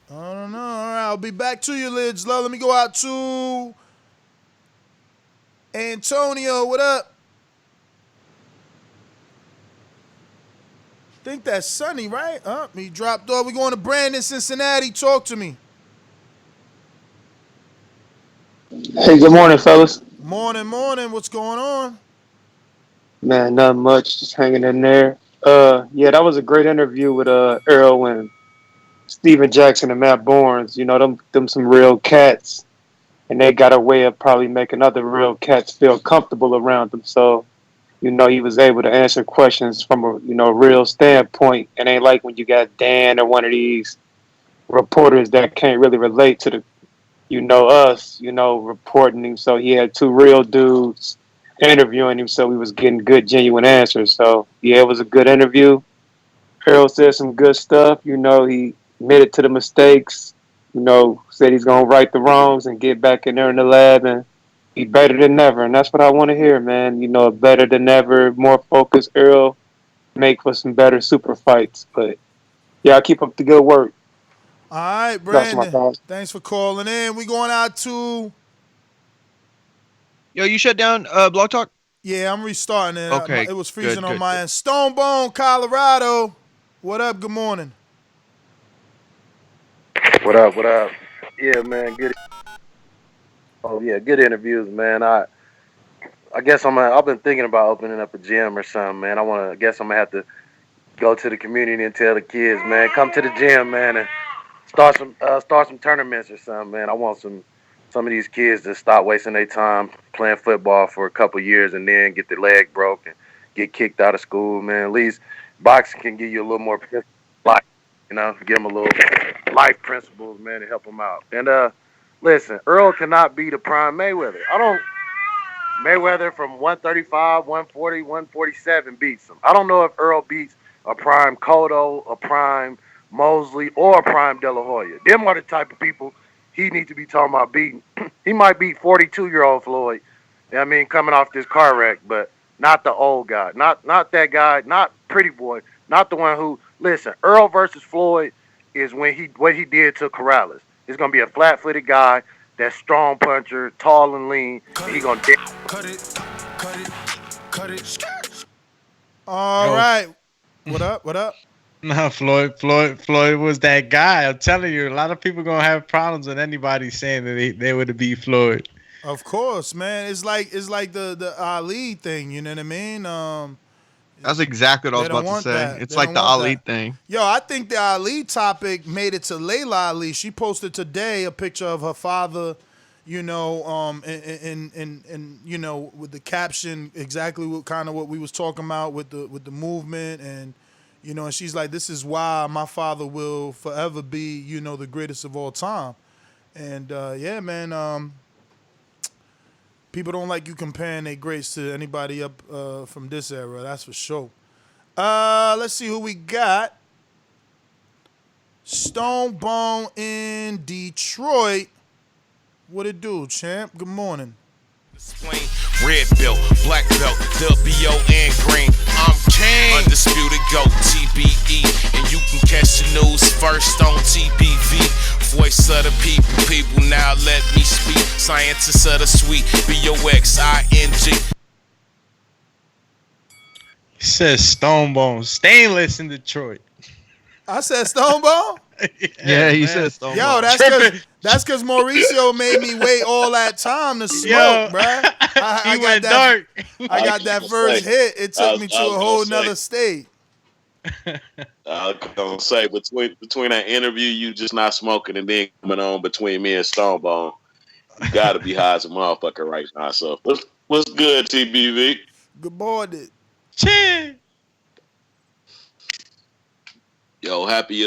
[SPEAKER 7] I don't know. All right, I'll be back to you, Lids low. Let me go out to Antonio. What up? Think that's Sunny, right? He dropped off. We going to Brandon, Cincinnati. Talk to me.
[SPEAKER 18] Hey, good morning, fellas.
[SPEAKER 7] Morning. What's going on?
[SPEAKER 18] Man, not much. Just hanging in there. Yeah, that was a great interview with Errol and Steven Jackson and Matt Barnes. You know, them some real cats. and they got a way of probably making other real cats feel comfortable around them. So, he was able to answer questions from a real standpoint. It ain't like when you got Dan or one of these reporters that can't really relate to the us, reporting him. So he had two real dudes interviewing him, so he was getting good, genuine answers. So yeah, it was a good interview. Errol said some good stuff. He admitted to the mistakes. Said he's gonna right the wrongs and get back in there in the lab and be better than ever. And that's what I want to hear, man. Better than ever, more focused Errol, make for some better super fights. But yeah, keep up the good work.
[SPEAKER 7] All right,
[SPEAKER 18] That's my
[SPEAKER 7] Brandon.
[SPEAKER 18] thoughts.
[SPEAKER 7] Thanks for calling in. We going out to.
[SPEAKER 10] Yo, you shut down Blog Talk?
[SPEAKER 7] Yeah, I'm restarting it.
[SPEAKER 10] Okay,
[SPEAKER 7] It was freezing
[SPEAKER 10] good,
[SPEAKER 7] on my
[SPEAKER 10] good.
[SPEAKER 7] end. Stonebone, Colorado. What up? Good morning.
[SPEAKER 19] What up? What up? Yeah, man. Good. Oh yeah, good interviews, man. I guess I've been thinking about opening up a gym or something, man. I guess I'm gonna have to go to the community and tell the kids, man, come to the gym, man, and start some tournaments or something, man. I want some of these kids to stop wasting their time playing football for a couple years and then get their leg broke and get kicked out of school, man. At least boxing can give you a little more life, give them a little life principles, man, to help them out. And listen, Earl cannot be the prime Mayweather. Mayweather from 135, 140, 147 beats him. I don't know if Earl beats a prime Cotto, a prime Mosley, or a prime De La Hoya. Them are the type of people he needs to be talking about beating. He might beat 42-year-old Floyd, coming off this car wreck, but not the old guy. Not that guy, not Pretty Boy, not the one who, listen, Earl versus Floyd is what he did to Corrales. It's going to be a flat-footed guy that's strong puncher, tall and lean, and he going to
[SPEAKER 6] cut it.
[SPEAKER 7] All right. What up? What up?
[SPEAKER 8] No, Floyd was that guy. I'm telling you, a lot of people gonna have problems with anybody saying that they would have beat Floyd.
[SPEAKER 7] Of course, man. It's like the Ali thing. You know what I mean?
[SPEAKER 10] That's exactly what I was
[SPEAKER 7] They don't
[SPEAKER 10] about to
[SPEAKER 7] want
[SPEAKER 10] say.
[SPEAKER 7] that.
[SPEAKER 10] It's
[SPEAKER 7] They
[SPEAKER 10] like
[SPEAKER 7] don't
[SPEAKER 10] the
[SPEAKER 7] want
[SPEAKER 10] Ali
[SPEAKER 7] that.
[SPEAKER 10] thing.
[SPEAKER 7] Yo, I think the Ali topic made it to Layla Ali. She posted today a picture of her father, and with the caption exactly what we was talking about with the movement and and she's like, this is why my father will forever be, the greatest of all time. And yeah, man, people don't like you comparing their greats to anybody up from this era, that's for sure. Let's see who we got. Stonebone in Detroit. What it do, champ? Good morning.
[SPEAKER 20] Red belt, black belt, WO and green. I'm king. Undisputed GOAT, TBE. And you can catch the news first on TBV. Voice of the people now let me speak. Scientists of the sweet, BOXING.
[SPEAKER 8] He says Stonebone, stainless in Detroit.
[SPEAKER 7] I said Stonebone?
[SPEAKER 10] Yeah, he said Stonebone.
[SPEAKER 7] Yo, that's because Mauricio made me wait all that time to smoke,
[SPEAKER 8] Yo,
[SPEAKER 7] bruh. I
[SPEAKER 8] went
[SPEAKER 7] got
[SPEAKER 8] dark.
[SPEAKER 7] I got that first hit. It took me to a whole nother state.
[SPEAKER 21] I was gonna say between that interview, you just not smoking, and then coming on between me and Stonebone, you gotta be high as a motherfucker right now. So what's good, TBV?
[SPEAKER 7] Good morning.
[SPEAKER 8] Cheers.
[SPEAKER 21] Yo, happy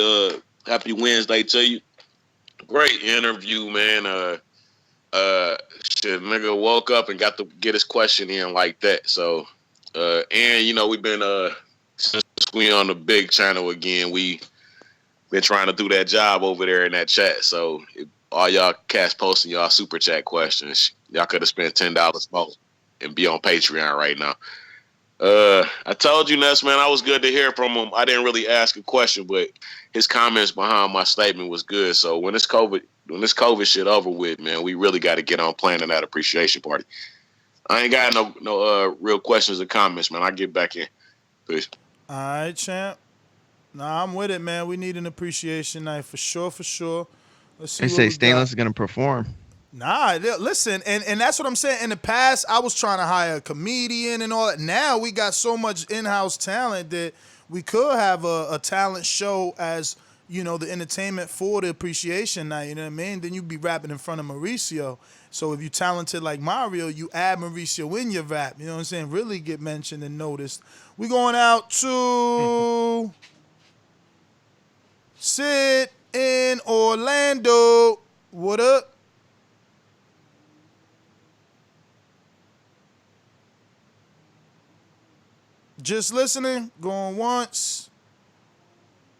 [SPEAKER 21] Wednesday to you. Great interview, man. Shit, nigga woke up and got to get his question in like that. So, and we've been since we on the big channel again, we been trying to do that job over there in that chat. So, all y'all cats posting y'all super chat questions, y'all could have spent $10 more and be on Patreon right now. I told you, Ness, man, I was good to hear from him. I didn't really ask a question, but his comments behind my statement was good. So when this COVID shit over with, man, we really got to get on planning that appreciation party. I ain't got no real questions or comments, man. I get back in. Peace.
[SPEAKER 7] All right, champ. Nah, I'm with it, man. We need an appreciation night for sure. Let's see.
[SPEAKER 10] They say Stainless is gonna perform.
[SPEAKER 7] Nah, listen, and that's what I'm saying. In the past, I was trying to hire a comedian and all that. Now we got so much in-house talent that we could have a talent show as, the entertainment for the appreciation night, you know what I mean? Then you be rapping in front of Mauricio. So if you talented like Mario, you add Mauricio in your rap, you know what I'm saying? Really get mentioned and noticed. We going out to Sid in Orlando. What up? Just listening, going once,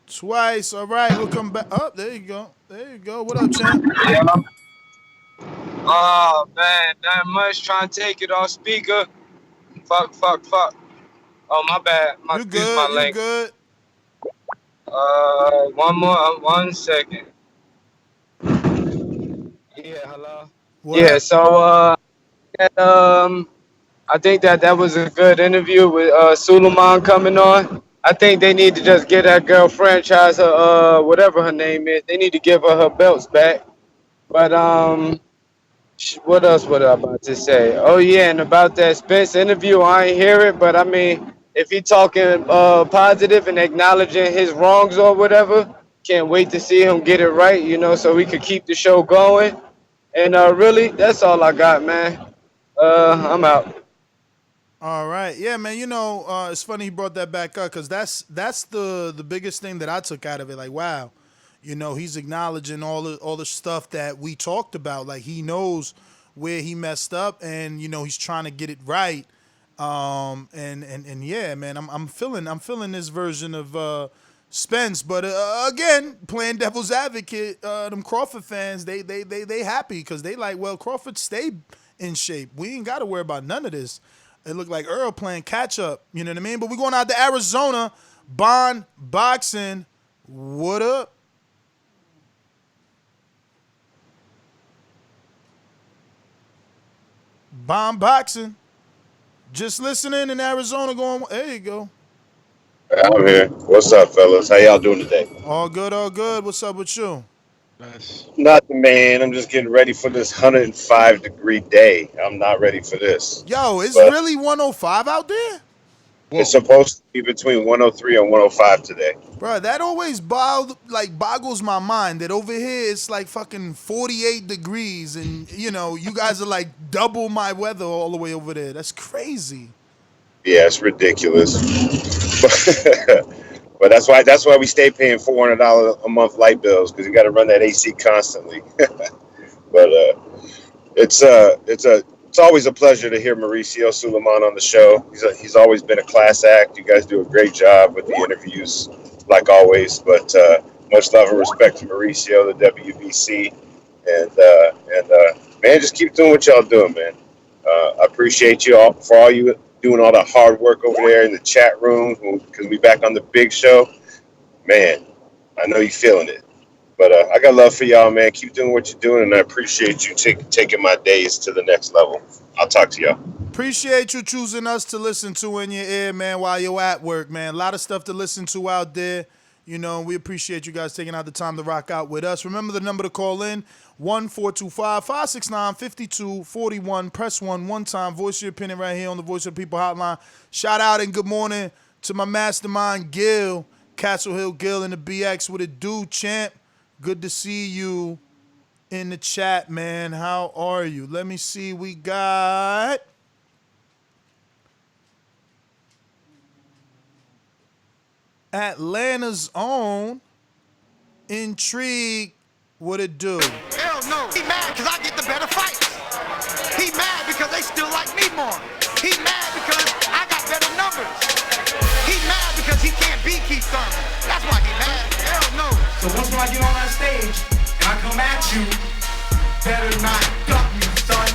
[SPEAKER 7] twice. All right, we'll come back. Oh, there you go. There you go. What up, champ?
[SPEAKER 1] Yeah. Oh man, not much. Trying to take it off speaker. Fuck. Oh my bad.
[SPEAKER 7] You good? You good?
[SPEAKER 1] One second. Yeah, hello.
[SPEAKER 7] What
[SPEAKER 1] yeah,
[SPEAKER 7] up?
[SPEAKER 1] so I think that was a good interview with Suleiman coming on. I think they need to just get that girl franchise her whatever her name is. They need to give her belts back. But what else was I about to say? Oh yeah, and about that Spence interview, I ain't hear it, but I mean, if he talking positive and acknowledging his wrongs or whatever, can't wait to see him get it right, so we could keep the show going. And really, that's all I got, man. I'm out.
[SPEAKER 7] All right, yeah, man. It's funny he brought that back up because that's the biggest thing that I took out of it. Like, wow, he's acknowledging all the stuff that we talked about. Like, he knows where he messed up, and he's trying to get it right. And yeah, man, I'm feeling this version of Spence, but again, playing devil's advocate, them Crawford fans, they happy because they like, well, Crawford stayed in shape. We ain't got to worry about none of this. It looked like Earl playing catch up. You know what I mean? But we're going out to Arizona. Bond Boxing. What up? Bond Boxing. Just listening in Arizona going, there you go.
[SPEAKER 22] I'm here. What's up, fellas? How y'all doing today?
[SPEAKER 7] All good, all good. What's up with you?
[SPEAKER 22] Nothing, man. I'm just getting ready for this 105-degree day. I'm not ready for this.
[SPEAKER 7] Yo, it's
[SPEAKER 22] But
[SPEAKER 7] really 105 out there?
[SPEAKER 22] it's supposed to be between 103 and 105 today.
[SPEAKER 7] Bro, that always boggles my mind that over here it's like fucking 48 degrees and, you guys are like double my weather all the way over there. That's crazy.
[SPEAKER 22] Yeah, it's ridiculous. But that's why we stay paying $400 a month light bills because you got to run that AC constantly. But it's always a pleasure to hear Mauricio Suleiman on the show. He's always been a class act. You guys do a great job with the interviews, like always. But much love and respect to Mauricio, the WBC, and man, just keep doing what y'all doing, man. I appreciate you all for all you doing all the hard work over there in the chat room because we back on the big show. Man, I know you feeling it. But I got love for y'all, man. Keep doing what you're doing, and I appreciate you taking my days to the next level. I'll talk to y'all.
[SPEAKER 7] Appreciate you choosing us to listen to in your ear, man, while you're at work, man. A lot of stuff to listen to out there. We appreciate you guys taking out the time to rock out with us. Remember the number to call in, 1-425-569-5241. Press 1 one time. Voice your opinion right here on the Voice of the People hotline. Shout out and good morning to my mastermind, Gil, Castle Hill Gil in the BX. What it do, champ? Good to see you in the chat, man. How are you? Let me see. We got Atlanta's own Intrigue. What it do?
[SPEAKER 23] Hell no. He mad because I get the better fights. He mad because they still like me more. He mad because I got better numbers. He mad because he can't beat Keith Thurman. That's why he mad. Hell no.
[SPEAKER 24] So once when I get on that stage and I come at you, better not duck me, son.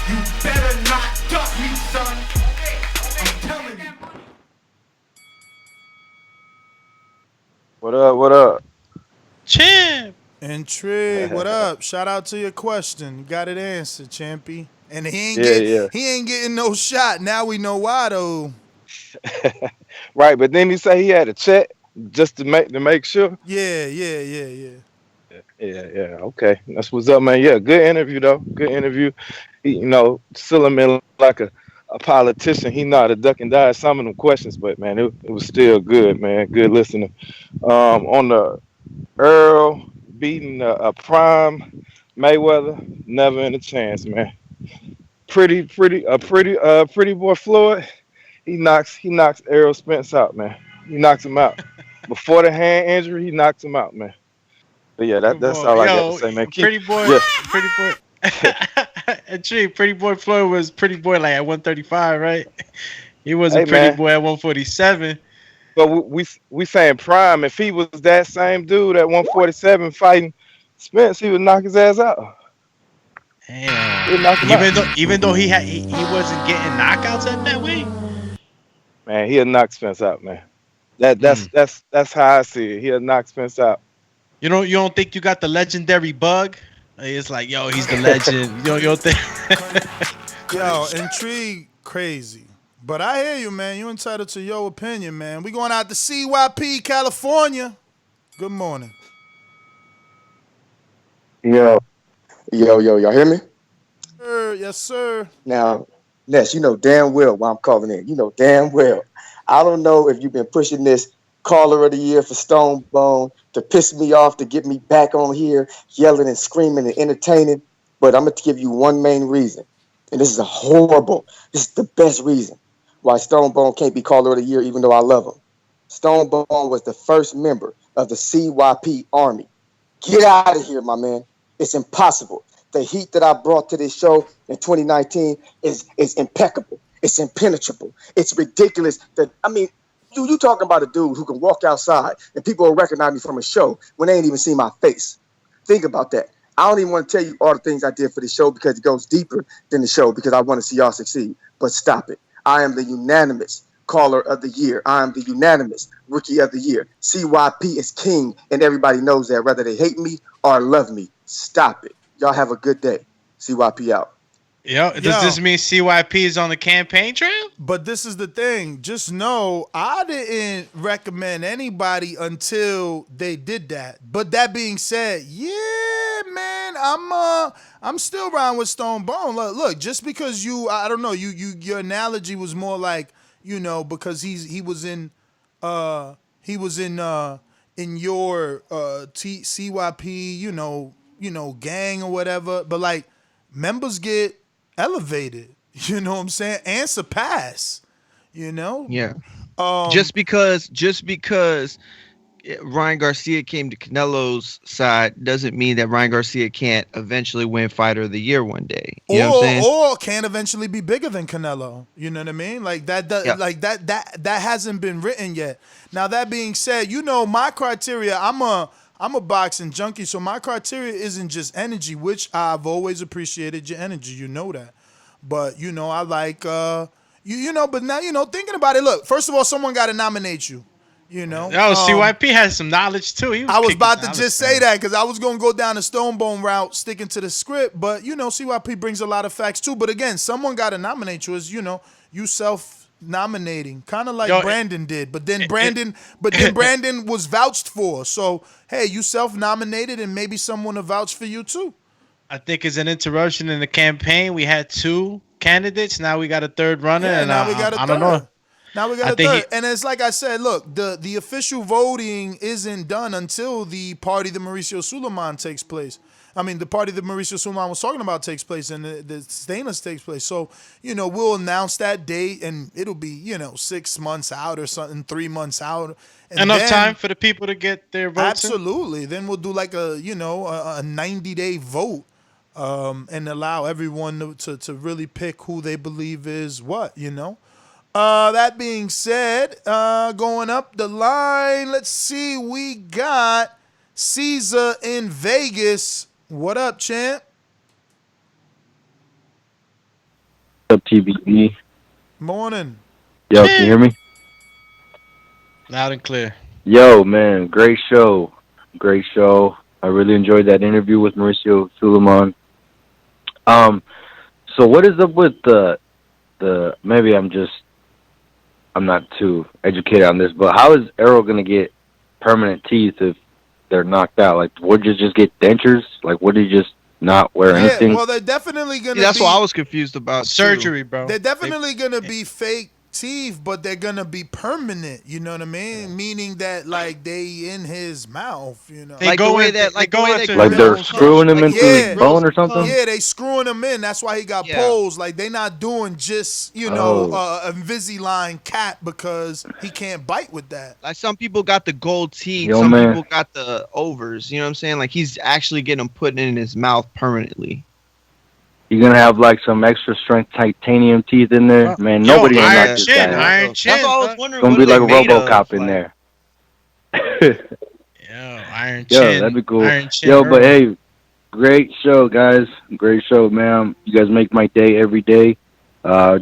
[SPEAKER 24] You better not duck me, son. I'm telling you.
[SPEAKER 25] What up? What up?
[SPEAKER 8] Champ.
[SPEAKER 7] Intrigue. What up? Shout out to your question. You got it answered, Champy. And he ain't getting no shot. Now we know why though.
[SPEAKER 25] Right, but then he say he had a check just to make sure.
[SPEAKER 7] Yeah.
[SPEAKER 25] Yeah. Okay, that's what's up, man. Yeah, good interview though. Good interview. He, Silliman like a politician. He know how to duck and dodge some of them questions, but man, it was still good, man. Good listening. On Earl beating a prime Mayweather, never in a chance, man. Pretty boy Floyd. He knocks Errol Spence out, man. He knocks him out. Before the hand injury, he knocks him out, man. But yeah,
[SPEAKER 8] Good
[SPEAKER 25] that's
[SPEAKER 8] boy.
[SPEAKER 25] all I got to
[SPEAKER 8] Yo,
[SPEAKER 25] say, man.
[SPEAKER 8] pretty boy,
[SPEAKER 25] Yeah,
[SPEAKER 8] pretty boy. Actually, pretty boy Floyd was pretty boy like at 135, right? He wasn't
[SPEAKER 25] hey
[SPEAKER 8] pretty
[SPEAKER 25] man.
[SPEAKER 8] boy at 147.
[SPEAKER 25] But we saying prime. If he was that same dude at 147 fighting Spence, he would knock his ass out. He'd knock
[SPEAKER 8] Damn.
[SPEAKER 25] him out.
[SPEAKER 8] Even though he wasn't getting knockouts at that weight.
[SPEAKER 25] Man, he'll knock Spence out, man. That
[SPEAKER 8] Hmm.
[SPEAKER 25] that's how I see it. He'll knock Spence out.
[SPEAKER 8] You don't think you got the legendary bug? It's like, yo, he's the legend. You don't think?
[SPEAKER 7] Yo, intrigue crazy. But I hear you, man. You entitled to your opinion, man. We going out to CYP, California. Good morning.
[SPEAKER 2] Y'all hear me?
[SPEAKER 7] Yes, sir.
[SPEAKER 2] Now, Ness, you know damn well why I'm calling in. You know damn well. I don't know if you've been pushing this caller of the year for Stone Bone to piss me off, to get me back on here, yelling and screaming and entertaining, but I'm going to give you one main reason. And this is this is the best reason why Stone Bone can't be caller of the year, even though I love him. Stone Bone was the first member of the CYP Army. Get out of here, my man. It's impossible. The heat that I brought to this show in 2019 is impeccable. It's impenetrable. It's ridiculous. You talking about a dude who can walk outside and people will recognize me from a show when they ain't even seen my face. Think about that. I don't even want to tell you all the things I did for the show because it goes deeper than the show because I want to see y'all succeed. But stop it. I am the unanimous caller of the year. I am the unanimous rookie of the year. CYP is king, and everybody knows that, whether they hate me or love me. Stop it. Y'all have a good day. CYP out.
[SPEAKER 8] Does this mean CYP is on the campaign trail?
[SPEAKER 7] But this is the thing. Just know I didn't recommend anybody until they did that. But that being said, yeah, man, I'm still riding with Stone Bone. Look, just because I don't know, your analogy was more like, because he was in your CYP, gang or whatever. But like members get elevated, you know what I'm saying, and surpass,
[SPEAKER 10] Yeah.
[SPEAKER 7] Um,
[SPEAKER 10] Just because Ryan Garcia came to Canelo's side doesn't mean that Ryan Garcia can't eventually win Fighter of the Year one day. You know what I'm saying?
[SPEAKER 7] or can eventually be bigger than Canelo. You know what I mean? Like that,
[SPEAKER 10] Yeah.
[SPEAKER 7] like that hasn't been written yet. Now that being said, my criteria. I'm a boxing junkie, so my criteria isn't just energy, which I've always appreciated your energy. You know that, but I like But now thinking about it. Look, first of all, someone got to nominate you.
[SPEAKER 8] CYP has some knowledge too.
[SPEAKER 7] I was about to just say that because I was going to go down the Stonebone route, sticking to the script. But, CYP brings a lot of facts too. But again, someone got to nominate you as, you self-nominating, kind of like Brandon did. But then Brandon was vouched for. So, hey, you self-nominated and maybe someone will vouch for you too.
[SPEAKER 8] I think it's an interruption in the campaign. We had two candidates. Now we got a third runner.
[SPEAKER 7] Yeah,
[SPEAKER 8] and
[SPEAKER 7] now we got a
[SPEAKER 8] I don't know.
[SPEAKER 7] Now we got a third. And it's like I said, look, the official voting isn't done until the party that Mauricio Suleiman takes place. I mean, the party that Mauricio Suleiman was talking about takes place and the stainless takes place. So, we'll announce that date and it'll be, 6 months out or something, 3 months out. And
[SPEAKER 8] enough time for the people to get their votes.
[SPEAKER 7] Absolutely. Then we'll do like a 90-day vote and allow everyone to really pick who they believe is what, That being said, going up the line, let's see, we got Caesar in Vegas. What up, champ?
[SPEAKER 3] What's up, TBE?
[SPEAKER 7] Morning.
[SPEAKER 3] Yo, can you hear me?
[SPEAKER 8] Loud and clear.
[SPEAKER 3] Yo, man, great show. Great show. I really enjoyed that interview with Mauricio Suleiman. So what is up with the maybe I'm not too educated on this, but how is Errol going to get permanent teeth if they're knocked out? Like, would you just get dentures? Like, would he just not wear anything?
[SPEAKER 7] Well, they're definitely going to
[SPEAKER 10] That's what I was confused about.
[SPEAKER 8] Surgery,
[SPEAKER 10] too.
[SPEAKER 8] bro.
[SPEAKER 7] They're definitely going to be fake teeth, but they're gonna be permanent. You know what I mean? Meaning that like they in his mouth. You know,
[SPEAKER 8] They go in. They go into
[SPEAKER 3] Like they're screwing him into his
[SPEAKER 7] yeah,
[SPEAKER 3] bone or something.
[SPEAKER 7] yeah, they screwing him in. That's why he got posed. Like they not doing just Invisalign cap because he can't bite with that.
[SPEAKER 10] Like some people got the gold teeth,
[SPEAKER 3] Yo,
[SPEAKER 10] some
[SPEAKER 3] man.
[SPEAKER 10] people got the overs. You know what I'm saying? Like he's actually getting them put in his mouth permanently.
[SPEAKER 3] You're gonna have like some extra strength titanium teeth in there, man. Nobody gonna knock this guy out.
[SPEAKER 8] Iron chin.
[SPEAKER 10] That's all I was wondering.
[SPEAKER 3] It's gonna be like a
[SPEAKER 10] made of,
[SPEAKER 3] RoboCop in there.
[SPEAKER 8] Iron
[SPEAKER 3] Yo,
[SPEAKER 8] chin.
[SPEAKER 3] that'd be cool.
[SPEAKER 8] Iron chin
[SPEAKER 3] Yo, but
[SPEAKER 8] Earl.
[SPEAKER 3] hey, great show, guys. Great show, man. You guys make my day every day.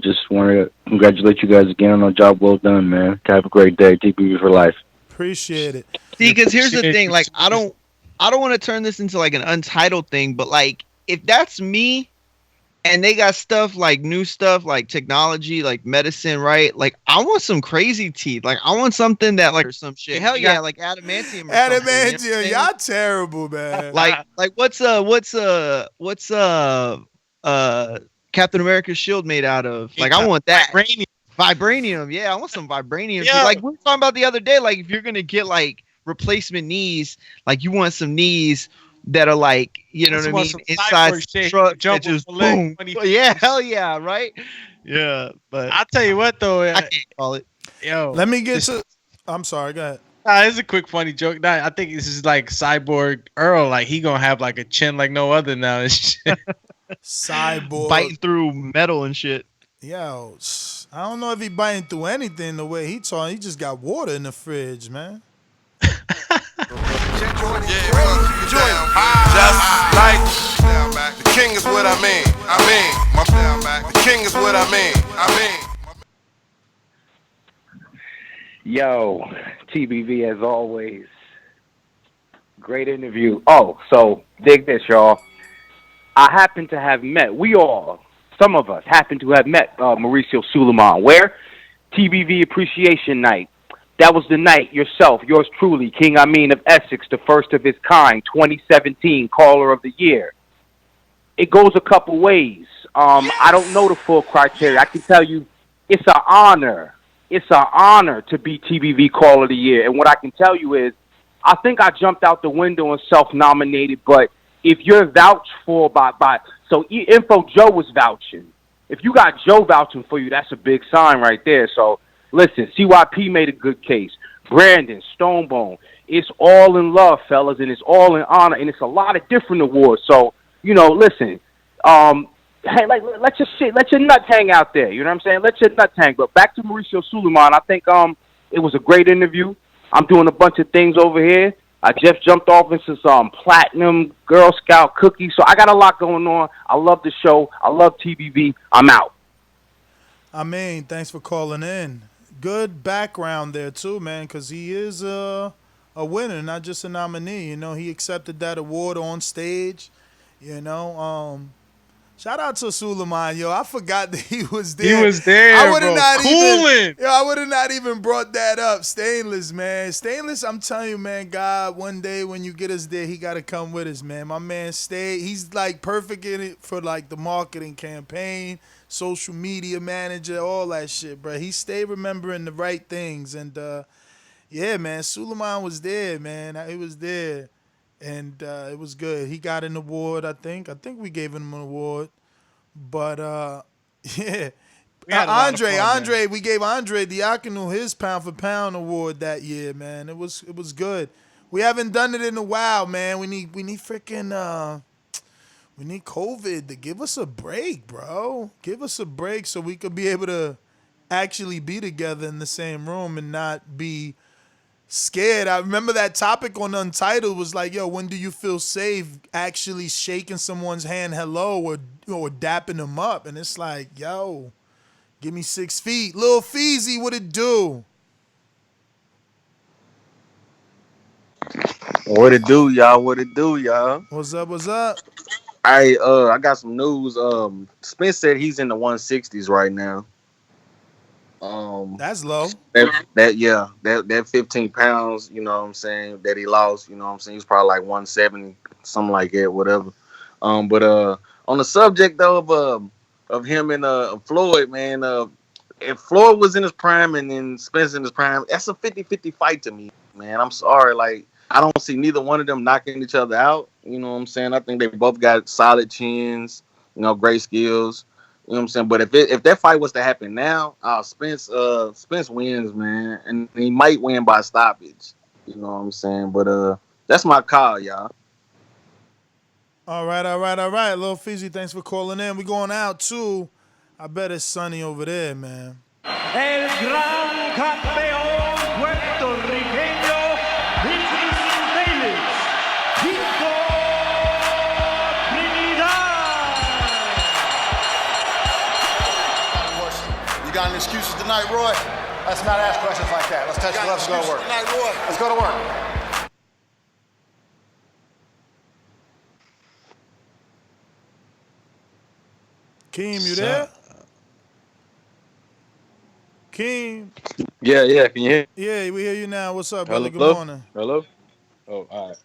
[SPEAKER 3] Just want to congratulate you guys again on a job well done, man. Have a great day. TPV for life.
[SPEAKER 7] Appreciate it.
[SPEAKER 10] See, because here's the thing. Like I don't want to turn this into like an untitled thing, but like if that's me. And they got stuff like new stuff like technology, like medicine, right? Like I want some crazy teeth. Like I want something that like or some shit. Hell yeah, like adamantium. Or
[SPEAKER 7] Adamantium,
[SPEAKER 10] something, you know
[SPEAKER 7] y'all terrible, man.
[SPEAKER 10] like what's Captain America's shield made out of? Like I want that. Vibranium. Yeah, I want some vibranium.
[SPEAKER 8] Yeah.
[SPEAKER 10] Like we were talking about the other day. Like if you're gonna get like replacement knees, like you want some knees that are like, you know what I mean, inside the truck that just boom. Yeah, hell yeah, right? Yeah, but
[SPEAKER 8] I'll tell you what though,
[SPEAKER 10] I can't call it.
[SPEAKER 8] Yo,
[SPEAKER 7] let me get to. I'm sorry, go ahead.
[SPEAKER 8] It's a quick funny joke. Nah, I think this is like Cyborg Earl. Like he gonna have like a chin like no other now. And shit.
[SPEAKER 7] Cyborg
[SPEAKER 10] biting through metal and shit.
[SPEAKER 7] Yo, I don't know if he biting through anything the way he talking. He just got water in the fridge, man.
[SPEAKER 6] Just like the king is what I mean. The king is what I mean.
[SPEAKER 4] Yo, TBV as always. Great interview. Oh, so dig this, y'all. I happen to have met, some of us happen to have met Mauricio Sulaiman. Where? TBV Appreciation Night. That was the night yourself, yours truly, King Amin of Essex, the first of his kind, 2017 Caller of the Year. It goes a couple ways. I don't know the full criteria. I can tell you it's an honor. It's an honor to be TBV Caller of the Year. And what I can tell you is I think I jumped out the window and self-nominated, but if you're vouched for so Info Joe was vouching. If you got Joe vouching for you, that's a big sign right there. So, listen, CYP made a good case. Brandon, Stonebone. It's all in love, fellas, and it's all in honor, and it's a lot of different awards. So, listen, hey, like, let your nuts hang out there. You know what I'm saying? Let your nuts hang. But back to Mauricio Sulaiman, I think it was a great interview. I'm doing a bunch of things over here. I just jumped off into some platinum Girl Scout cookies, so I got a lot going on. I love the show. I love TBV. I'm out.
[SPEAKER 7] I mean, thanks for calling in. Good background there too, man, because he is a winner, not just a nominee. He accepted that award on stage. Shout out to Sulaiman, yo. I forgot that he was there.
[SPEAKER 8] He was there,
[SPEAKER 7] I would have
[SPEAKER 8] bro.
[SPEAKER 7] not
[SPEAKER 8] Cooling.
[SPEAKER 7] I would have not even brought that up. Stainless, man. Stainless, I'm telling you, man, God, one day when you get us there, he got to come with us, man. My man stayed. He's like perfect in it for like the marketing campaign, social media manager, all that shit, bro. He stayed remembering the right things. And, yeah, man, Sulaiman was there, man. He was there. And it was good. He got an award, I think. I think we gave him an award. But, yeah. Andre, we gave Andre Diakonu his pound for pound award that year, man. It was good. We haven't done it in a while, man. We need freaking we need COVID to give us a break, bro. Give us a break so we could be able to actually be together in the same room and not be scared. I remember that topic on Untitled was like, yo, when do you feel safe actually shaking someone's hand hello or dapping them up? And it's like, yo, give me 6 feet. Lil Feezy, what it do?
[SPEAKER 25] What it do, y'all? What it do, y'all?
[SPEAKER 7] What's up?
[SPEAKER 25] I got some news. Spence said he's in the 160s right now.
[SPEAKER 7] That's low.
[SPEAKER 25] That 15 pounds, you know what I'm saying, that he lost, you know what I'm saying, he was probably like 170, something like that, whatever. But on the subject though of him and Floyd, man,
[SPEAKER 5] if Floyd was in his prime and then Spence in his prime, that's a 50-50 fight to me, man. I'm sorry. Like, I don't see neither one of them knocking each other out. You know what I'm saying? I think they both got solid chins, great skills. You know what I'm saying? But if that fight was to happen now, Spence wins, man. And he might win by stoppage. You know what I'm saying? But that's my call, y'all.
[SPEAKER 7] All right. Lil Fizzy, thanks for calling in. We going out too. I bet it's sunny over there, man.
[SPEAKER 24] El gran campeón puertorriqueño, Mrs. Davis, Víctor Trinidad.
[SPEAKER 11] You got any excuses tonight, Roy? Let's not ask questions like that. Let's touch the gloves and go to work. Tonight, Roy. Let's go to work.
[SPEAKER 7] Keem, you there? Keem.
[SPEAKER 3] Yeah. Can you hear?
[SPEAKER 7] Yeah, we hear you now. What's up, brother?
[SPEAKER 3] Hello?
[SPEAKER 7] Good morning.
[SPEAKER 3] Hello? Oh, all right.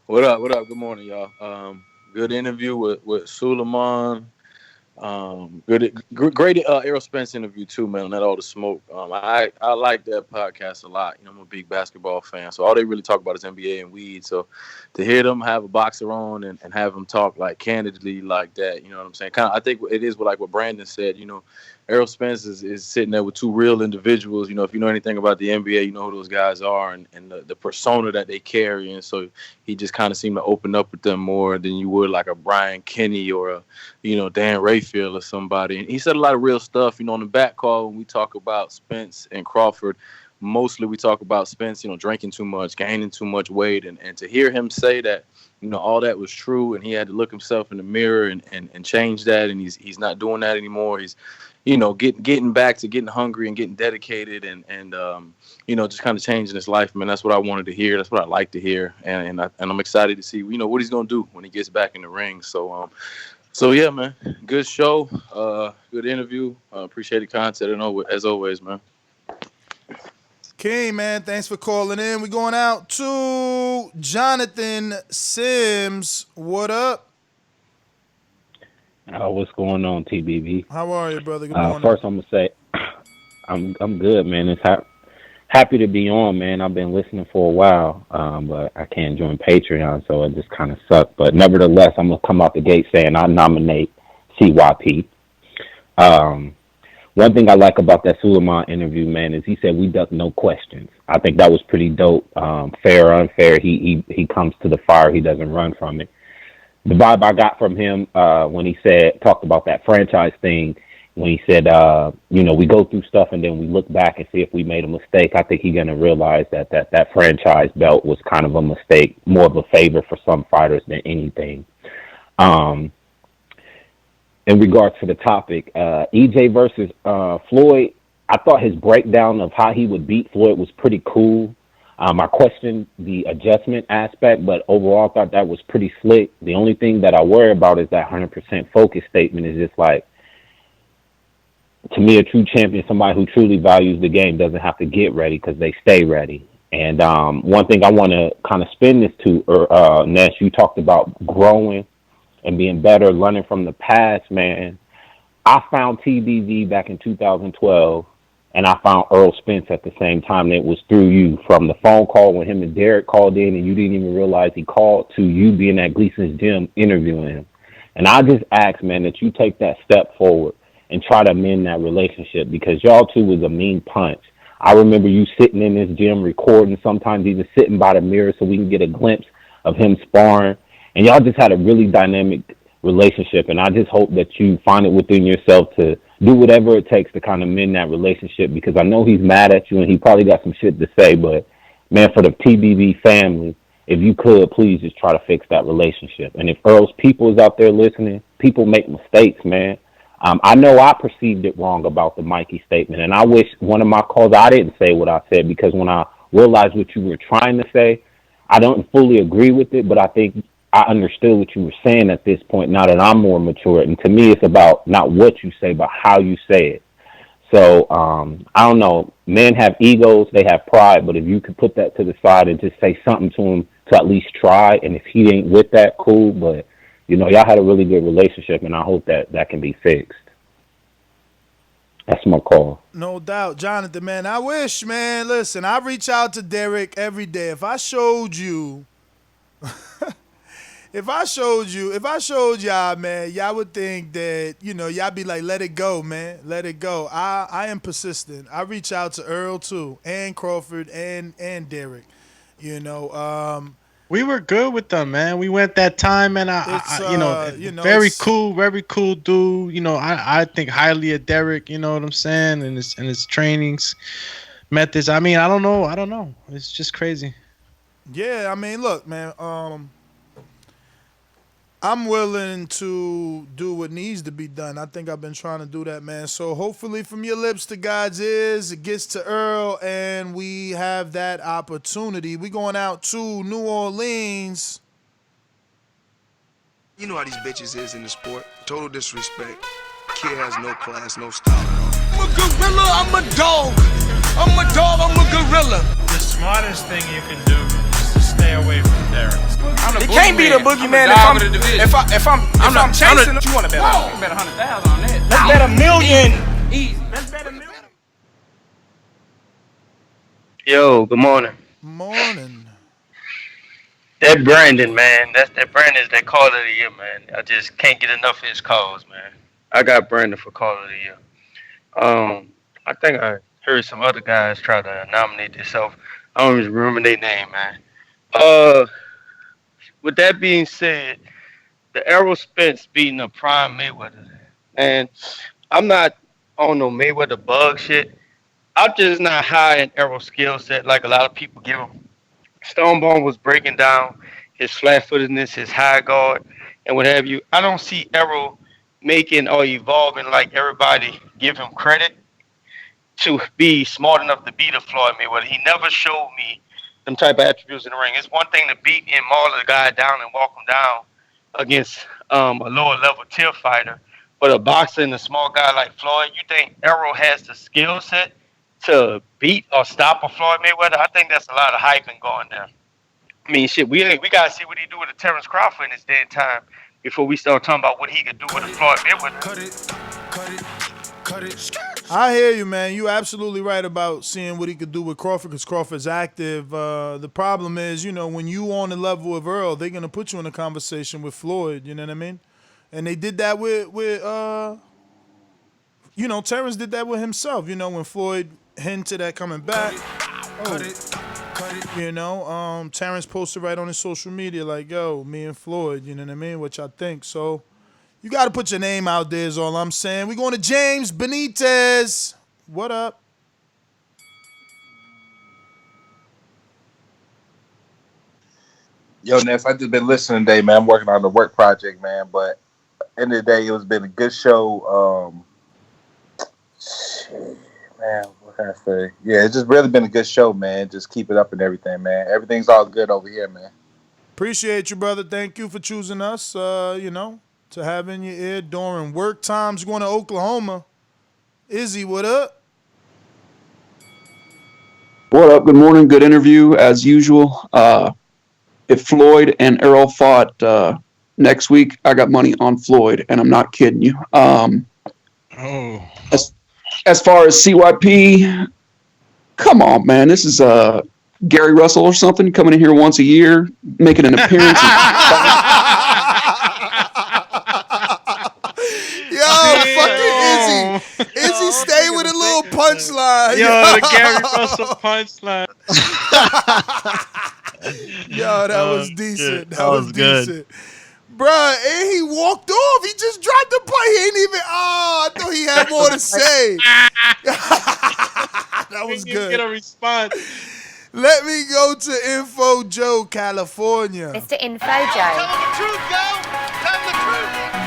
[SPEAKER 3] What up? Good morning, y'all. Good interview with Suleiman. Great Errol Spence interview too, man. Not all the smoke. I like that podcast a lot. I'm a big basketball fan, so all they really talk about is NBA and weed. So to hear them have a boxer on and have them talk like candidly like that, you know what I'm saying? Kind of, I think it is like what Brandon said. Errol Spence is sitting there with two real individuals. If you know anything about the NBA, you know who those guys are and the persona that they carry. And so he just kind of seemed to open up with them more than you would like a Brian Kenny or a, Dan Rayfield or somebody. And he said a lot of real stuff. On the back call when we talk about Spence and Crawford, mostly we talk about Spence, drinking too much, gaining too much weight. And to hear him say that, all that was true and he had to look himself in the mirror and change that. And he's not doing that anymore. He's, getting back to getting hungry and getting dedicated and just kind of changing his life, man. That's what I wanted to hear. That's what I like to hear. And I'm excited to see, what he's going to do when he gets back in the ring. So yeah, man, good show. Good interview. Appreciate the content as always, man.
[SPEAKER 7] Keem, man, thanks for calling in. We going out to Jonathan Sims. What up?
[SPEAKER 12] What's going on, TBV?
[SPEAKER 7] How are you, brother? Good morning.
[SPEAKER 12] First, I'm gonna say I'm good, man. It's happy to be on, man. I've been listening for a while, but I can't join Patreon, so it just kind of sucked. But nevertheless, I'm gonna come out the gate saying I nominate CYP. One thing I like about that Suleiman interview, man, is he said we duck no questions. I think that was pretty dope. Fair or unfair, he comes to the fire. He doesn't run from it. The vibe I got from him when he talked about that franchise thing, when he said, we go through stuff and then we look back and see if we made a mistake. I think he's going to realize that franchise belt was kind of a mistake, more of a favor for some fighters than anything. In regards to the topic, EJ versus Floyd, I thought his breakdown of how he would beat Floyd was pretty cool. I questioned the adjustment aspect, but overall I thought that was pretty slick. The only thing that I worry about is that 100% focus statement is just like, to me, a true champion, somebody who truly values the game, doesn't have to get ready because they stay ready. And one thing I want to kind of spin this to, Ness, you talked about growing and being better, learning from the past, man. I found TBV back in 2012, and I found Errol Spence at the same time. And it was through you, from the phone call when him and Derek called in and you didn't even realize he called, to you being at Gleason's gym interviewing him. And I just ask, man, that you take that step forward and try to mend that relationship, because y'all two was a mean punch. I remember you sitting in this gym recording, sometimes even sitting by the mirror so we can get a glimpse of him sparring. And y'all just had a really dynamic relationship. And I just hope that you find it within yourself to do whatever it takes to kind of mend that relationship, because I know he's mad at you and he probably got some shit to say. But, man, for the TBV family, if you could, please just try to fix that relationship. And if Earl's people is out there listening, people make mistakes, man. I know I perceived it wrong about the Mikey statement, and I wish one of my calls I didn't say what I said, because when I realized what you were trying to say, I don't fully agree with it, but I think I understood what you were saying at this point now that I'm more mature. And to me, it's about not what you say, but how you say it. So, I don't know. Men have egos, they have pride, but if you could put that to the side and just say something to him to at least try, and if he ain't with that, cool, but y'all had a really good relationship, and I hope that can be fixed. That's my call.
[SPEAKER 7] No doubt, Jonathan, man. I wish, man. Listen, I reach out to Derek every day. If I showed you, if I showed y'all, man, y'all would think that, y'all be like, let it go, man. Let it go. I am persistent. I reach out to Earl too, and Crawford and Derek.
[SPEAKER 8] We were good with them, man. We went that time, and very cool dude. I think highly of Derek. You know what I'm saying, and his trainings methods. I mean, I don't know. It's just crazy.
[SPEAKER 7] Yeah, I mean, look, man. I'm willing to do what needs to be done. I think I've been trying to do that, man. So hopefully from your lips to God's ears, it gets to Earl and we have that opportunity. We going out to New Orleans.
[SPEAKER 9] You know how these bitches is in the sport. Total disrespect. Kid has no class, no style at all. I'm a gorilla, I'm a dog. I'm a dog, I'm a gorilla.
[SPEAKER 13] The smartest thing you can do is to stay away from Derek.
[SPEAKER 14] It can't be the boogeyman if I'm chasing him. You want to bet?
[SPEAKER 13] You bet 100,000 on that.
[SPEAKER 14] Let's bet $1 million. Easy. Let's bet $1 million.
[SPEAKER 15] Yo, good morning.
[SPEAKER 7] Morning.
[SPEAKER 15] That Brandon, man. That Brandon's that call of the year, man. I just can't get enough of his calls, man. I got Brandon for call of the year. I think I heard some other guys try to nominate themselves. I don't even remember their name, man. With that being said, the Errol Spence beating a prime Mayweather, and I'm not on no Mayweather bug shit. I'm just not high in Errol's skill set like a lot of people give him. Stonebone was breaking down his flat-footedness, his high guard, and what have you. I don't see Errol making or evolving like everybody give him credit to be smart enough to beat a Floyd Mayweather. He never showed me them type of attributes in the ring. It's one thing to beat and maul the guy down and walk him down against a lower level tier fighter, but a boxer and a small guy like Floyd, you think Errol has the skill set to beat or stop a Floyd Mayweather? I think that's a lot of hyping going there. I mean, shit, we gotta see what he do with a Terrence Crawford in his day and time before we start talking about what he could do with a Floyd Mayweather.
[SPEAKER 9] Cut it.
[SPEAKER 7] I hear you, man. You absolutely right about seeing what he could do with Crawford because Crawford's active. The problem is, when you on the level of Earl, they're gonna put you in a conversation with Floyd. You know what I mean? And they did that with Terrence did that with himself. When Floyd hinted at coming back.
[SPEAKER 9] Cut it.
[SPEAKER 7] Terrence posted right on his social media like, yo, me and Floyd, you know what I mean? What y'all think? So you got to put your name out there is all I'm saying. We going to James Benitez. What up?
[SPEAKER 16] Yo, Ness, I just been listening today, man. I'm working on the work project, man. But end of the day, it's been a good show. Man, what can I say? Yeah, it's just really been a good show, man. Just keep it up and everything, man. Everything's all good over here, man.
[SPEAKER 7] Appreciate you, brother. Thank you for choosing us, to have in your ear during work times going to Oklahoma. Izzy, what up?
[SPEAKER 26] What up? Good morning. Good interview as usual. If Floyd and Errol fought next week, I got money on Floyd, and I'm not kidding you. As far as CYP, come on, man. This is Gary Russell or something coming in here once a year, making an appearance.
[SPEAKER 7] Fucking Izzy. Izzy, stay with a little punchline.
[SPEAKER 8] Yo, the Gary Russell punchline.
[SPEAKER 7] Yo, that was decent. That was
[SPEAKER 8] good.
[SPEAKER 7] decent. Bruh, and he walked off. He just dropped the play. He ain't even. I thought he had more to say. That was good.
[SPEAKER 8] Get a response.
[SPEAKER 7] Let me go to Info Joe, California.
[SPEAKER 27] Mr. Info Joe.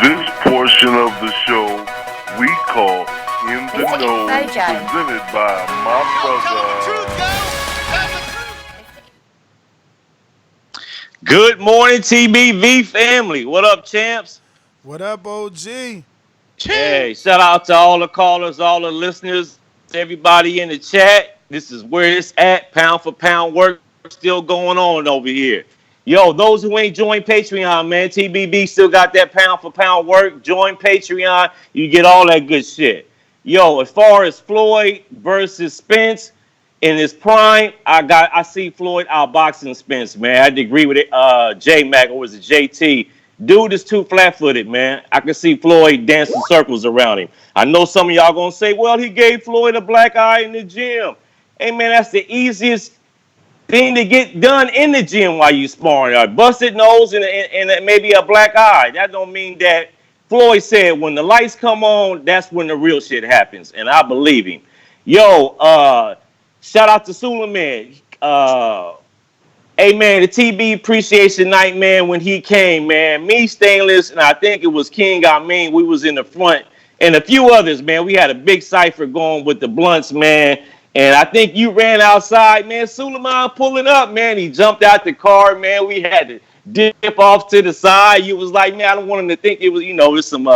[SPEAKER 28] This portion of the show we call In the Know, presented by my brother.
[SPEAKER 29] Good morning, TBV family. What up, champs?
[SPEAKER 7] What up, OG?
[SPEAKER 29] Hey, shout out to all the callers, all the listeners, everybody in the chat. This is where it's at. Pound for pound work still going on over here. Yo, those who ain't joined Patreon, man, TBV still got that pound for pound work. Join Patreon. You get all that good shit. Yo, as far as Floyd versus Spence in his prime, I see Floyd outboxing Spence, man. I had to agree with it. J Mac, or was it JT? Dude is too flat-footed, man. I can see Floyd dancing circles around him. I know some of y'all gonna say, well, he gave Floyd a black eye in the gym. Hey, man, that's the easiest thing to get done in the gym while you sparring. A busted nose and maybe a black eye. That don't mean that. Floyd said when the lights come on, that's when the real shit happens. And I believe him. Yo, shout out to Suleiman. Hey, man, the TB appreciation night, man, when he came, man. Me, Stainless, and I think it was King Amin. We was in the front. And a few others, man. We had a big cipher going with the blunts, man. And I think you ran outside, man. Suleiman pulling up, man. He jumped out the car, man. We had to dip off to the side. You was like, man, I don't want him to think it was, it's some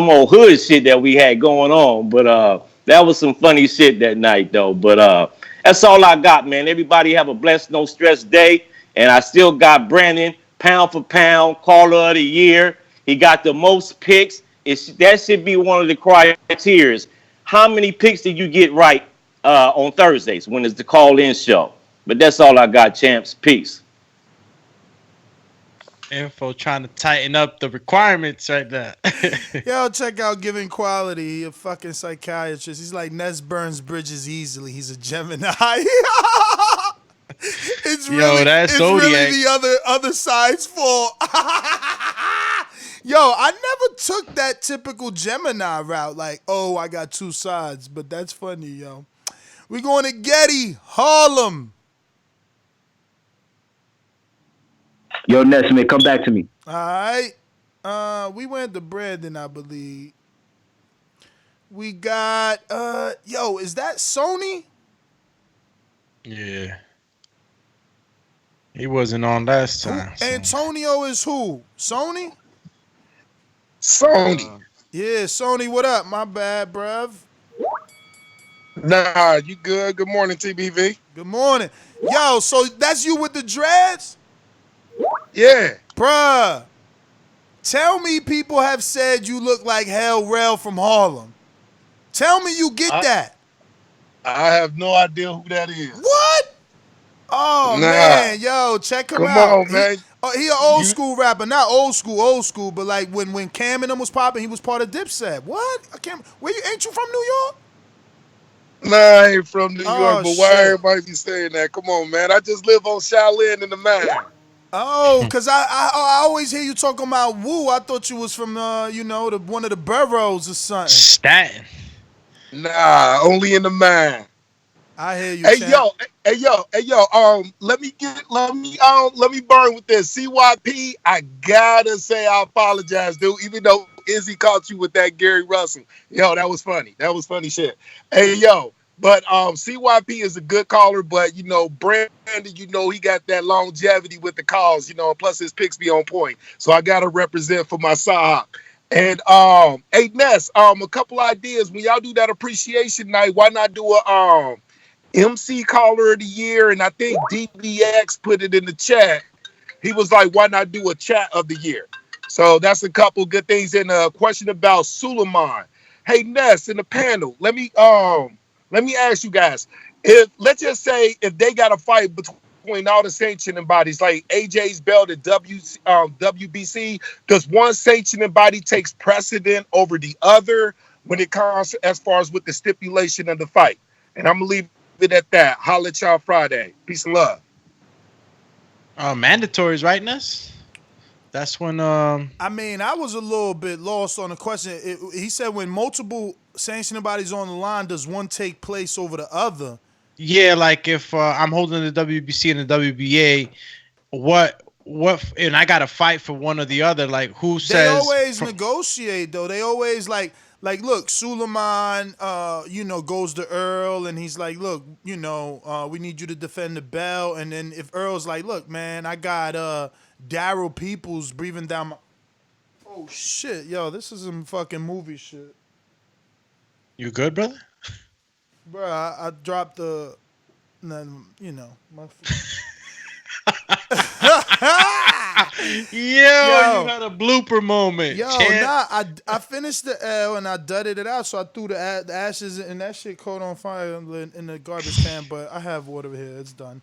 [SPEAKER 29] old hood shit that we had going on. But that was some funny shit that night, though. But that's all I got, man. Everybody have a blessed, no stress day. And I still got Brandon, pound for pound, caller of the year. He got the most picks. That should be one of the criteria. How many picks did you get right on Thursdays when it's the call-in show? But that's all I got, champs. Peace.
[SPEAKER 8] Info trying to tighten up the requirements right there.
[SPEAKER 7] Yo, check out Giving Quality. He a fucking psychiatrist. He's like Ness burns bridges easily. He's a Gemini. It's really,
[SPEAKER 8] that's
[SPEAKER 7] it's really the other side's fault. Yo, I never took that typical Gemini route. Like, oh, I got two sides. But that's funny, yo. We going to Getty, Harlem.
[SPEAKER 1] Yo, Nesmith, come back to me.
[SPEAKER 7] All right. We went to Brandon, I believe. We got, is that Sony?
[SPEAKER 8] Yeah. He wasn't on last time.
[SPEAKER 7] Antonio is who? Sony?
[SPEAKER 17] Sony.
[SPEAKER 7] Yeah, Sony, what up? My bad, bruv.
[SPEAKER 17] Nah, you good? Good morning, TBV.
[SPEAKER 7] Good morning. Yo, so that's you with the dreads?
[SPEAKER 17] Yeah.
[SPEAKER 7] Bruh, tell me people have said you look like Hell Rel from Harlem. Tell me you get that.
[SPEAKER 17] I have no idea who that is.
[SPEAKER 7] What? Oh, man. Yo, check him out.
[SPEAKER 17] Come on, man.
[SPEAKER 7] He an old school rapper. Not old school, but like when Cam and them was popping, he was part of Dipset. What? Ain't you from New York?
[SPEAKER 17] Nah, I ain't from New York, but why everybody be saying that? Come on, man. I just live on Shaolin in the mine.
[SPEAKER 7] Oh, because I always hear you talking about Wu. I thought you was from, one of the boroughs or something.
[SPEAKER 8] Staten.
[SPEAKER 17] Nah, only in the mine.
[SPEAKER 7] I hear you.
[SPEAKER 17] Hey yo. Let me burn with this. CYP, I gotta say I apologize, dude. Even though Izzy caught you with that Gary Russell. Yo, that was funny. That was funny shit. Hey yo. But CYP is a good caller, but Brandon, he got that longevity with the calls, plus his picks be on point. So I gotta represent for my side. And hey Ness, a couple ideas. When y'all do that appreciation night, why not do a MC caller of the year? And I think DBX put it in the chat. He was like, why not do a chat of the year? So that's a couple good things. And a question about Suleiman. Hey Ness, in the panel, let me ask you guys, let's just say if they got a fight between all the sanctioning bodies, like AJ's belt at WBC, does one sanctioning body takes precedent over the other when it comes as far as with the stipulation of the fight? And I'm gonna leave it at that. Holla at y'all Friday. Peace and love.
[SPEAKER 8] Mandatories, right, Ness? That's when.
[SPEAKER 7] I was a little bit lost on the question. He said when multiple sanctioning bodies on the line, does one take place over the other?
[SPEAKER 8] Yeah, like if I'm holding the WBC and the WBA, what, and I got to fight for one or the other. Like who says?
[SPEAKER 7] They always negotiate though. They always like look, Suleiman, goes to Earl and he's like, look, we need you to defend the belt. And then if Earl's like, look, man, I got Daryl Peoples breathing down my. Oh shit, yo, this is some fucking movie shit.
[SPEAKER 8] You good, brother?
[SPEAKER 7] Bro, I dropped the, my.
[SPEAKER 8] you had a blooper moment.
[SPEAKER 7] Yo,
[SPEAKER 8] champ.
[SPEAKER 7] I finished the L and I dudded it out, so I threw the ashes and that shit caught on fire in the garbage can. But I have water here; it's done.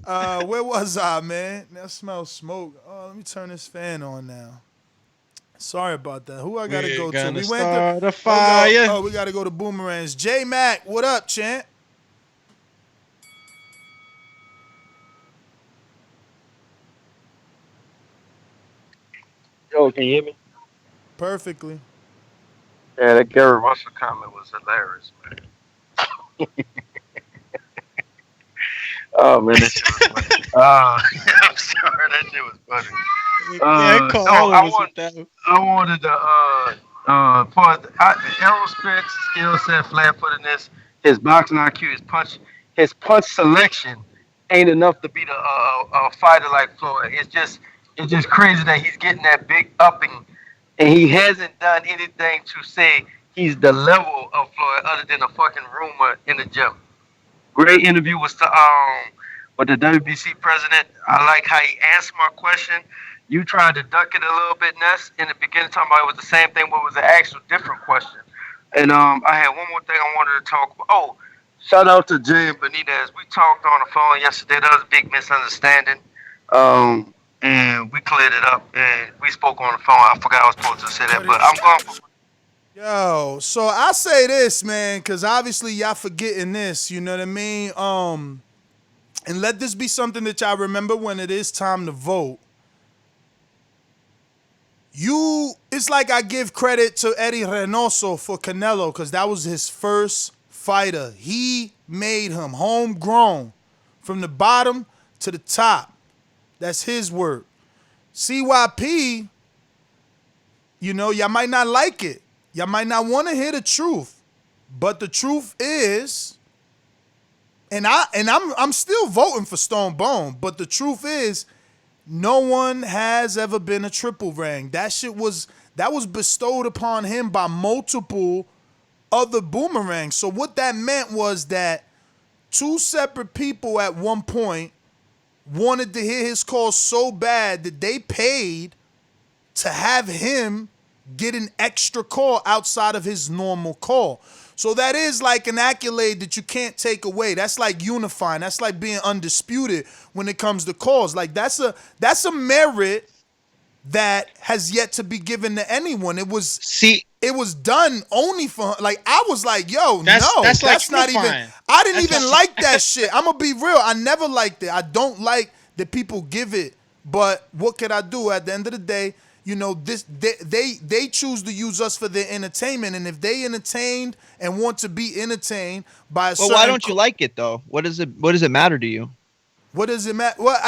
[SPEAKER 7] Where was I, man? That smells smoke. Oh, let me turn this fan on now. Sorry about that. Who I gotta go to?
[SPEAKER 8] We went to fire.
[SPEAKER 7] Oh, we gotta go to Boomerangs. J Mac, what up, champ?
[SPEAKER 15] Yo, can you hear me?
[SPEAKER 7] Perfectly.
[SPEAKER 15] Yeah, that Gary Russell comment was hilarious, man. Oh man, that shit was funny. I'm sorry, that shit was funny. I wanted to Errol Spence skill set, flat-footedness, his boxing IQ, his punch selection ain't enough to beat a fighter like Floyd. It's just crazy that he's getting that big upping, and he hasn't done anything to say he's the level of Floyd other than a fucking rumor in the gym. Great interview with the WBC president. I like how he answered my question. You tried to duck it a little bit, Ness, in the beginning, talking about it was the same thing, but it was an actual different question. And I had one more thing I wanted to talk about. Oh, shout out to Jay and Benitez. We talked on the phone yesterday. That was a big misunderstanding. And we cleared it up, and we spoke on the phone. I forgot I was supposed to say that, but I'm going for.
[SPEAKER 7] Yo, so I say this, man, because obviously y'all forgetting this, you know what I mean? And let this be something that y'all remember when it is time to vote. It's like I give credit to Eddie Reynoso for Canelo, because that was his first fighter. He made him homegrown from the bottom to the top. That's his work. CYP, y'all might not like it. Y'all might not want to hear the truth, but the truth is, and I'm still voting for Stone Bone, but the truth is, no one has ever been a triple rank. That was bestowed upon him by multiple other boomerangs. So what that meant was that two separate people at one point wanted to hear his call so bad that they paid to have him get an extra call outside of his normal call. So that is like an accolade that you can't take away. That's like unifying. That's like being undisputed when it comes to calls. Like that's a merit that has yet to be given to anyone. It was done only for, like, I was like, yo, that's not even, I didn't even like that shit. I'm gonna be real. I never liked it. I don't like that people give it, but what could I do? At the end of the day, they choose to use us for their entertainment, and if they entertained and want to be entertained by a certain,
[SPEAKER 2] why don't you like it though? What does it matter to you?
[SPEAKER 7] What does it matter? Well,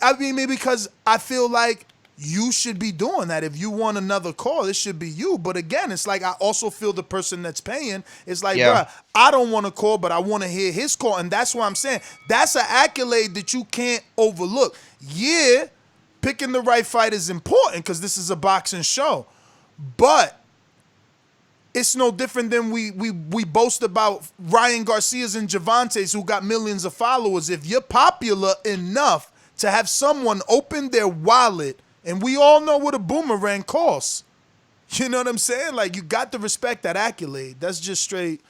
[SPEAKER 7] I mean, maybe because I feel like you should be doing that. If you want another call, it should be you. But again, it's like I also feel the person that's paying. It's like, bruh, I don't want to call, but I want to hear his call, and that's what I'm saying. That's an accolade that you can't overlook. Yeah. Picking the right fight is important because this is a boxing show. But it's no different than we boast about Ryan Garcia's and Javante's who got millions of followers. If you're popular enough to have someone open their wallet, and we all know what a boomerang costs. You know what I'm saying? Like, you got to respect that accolade. That's just straight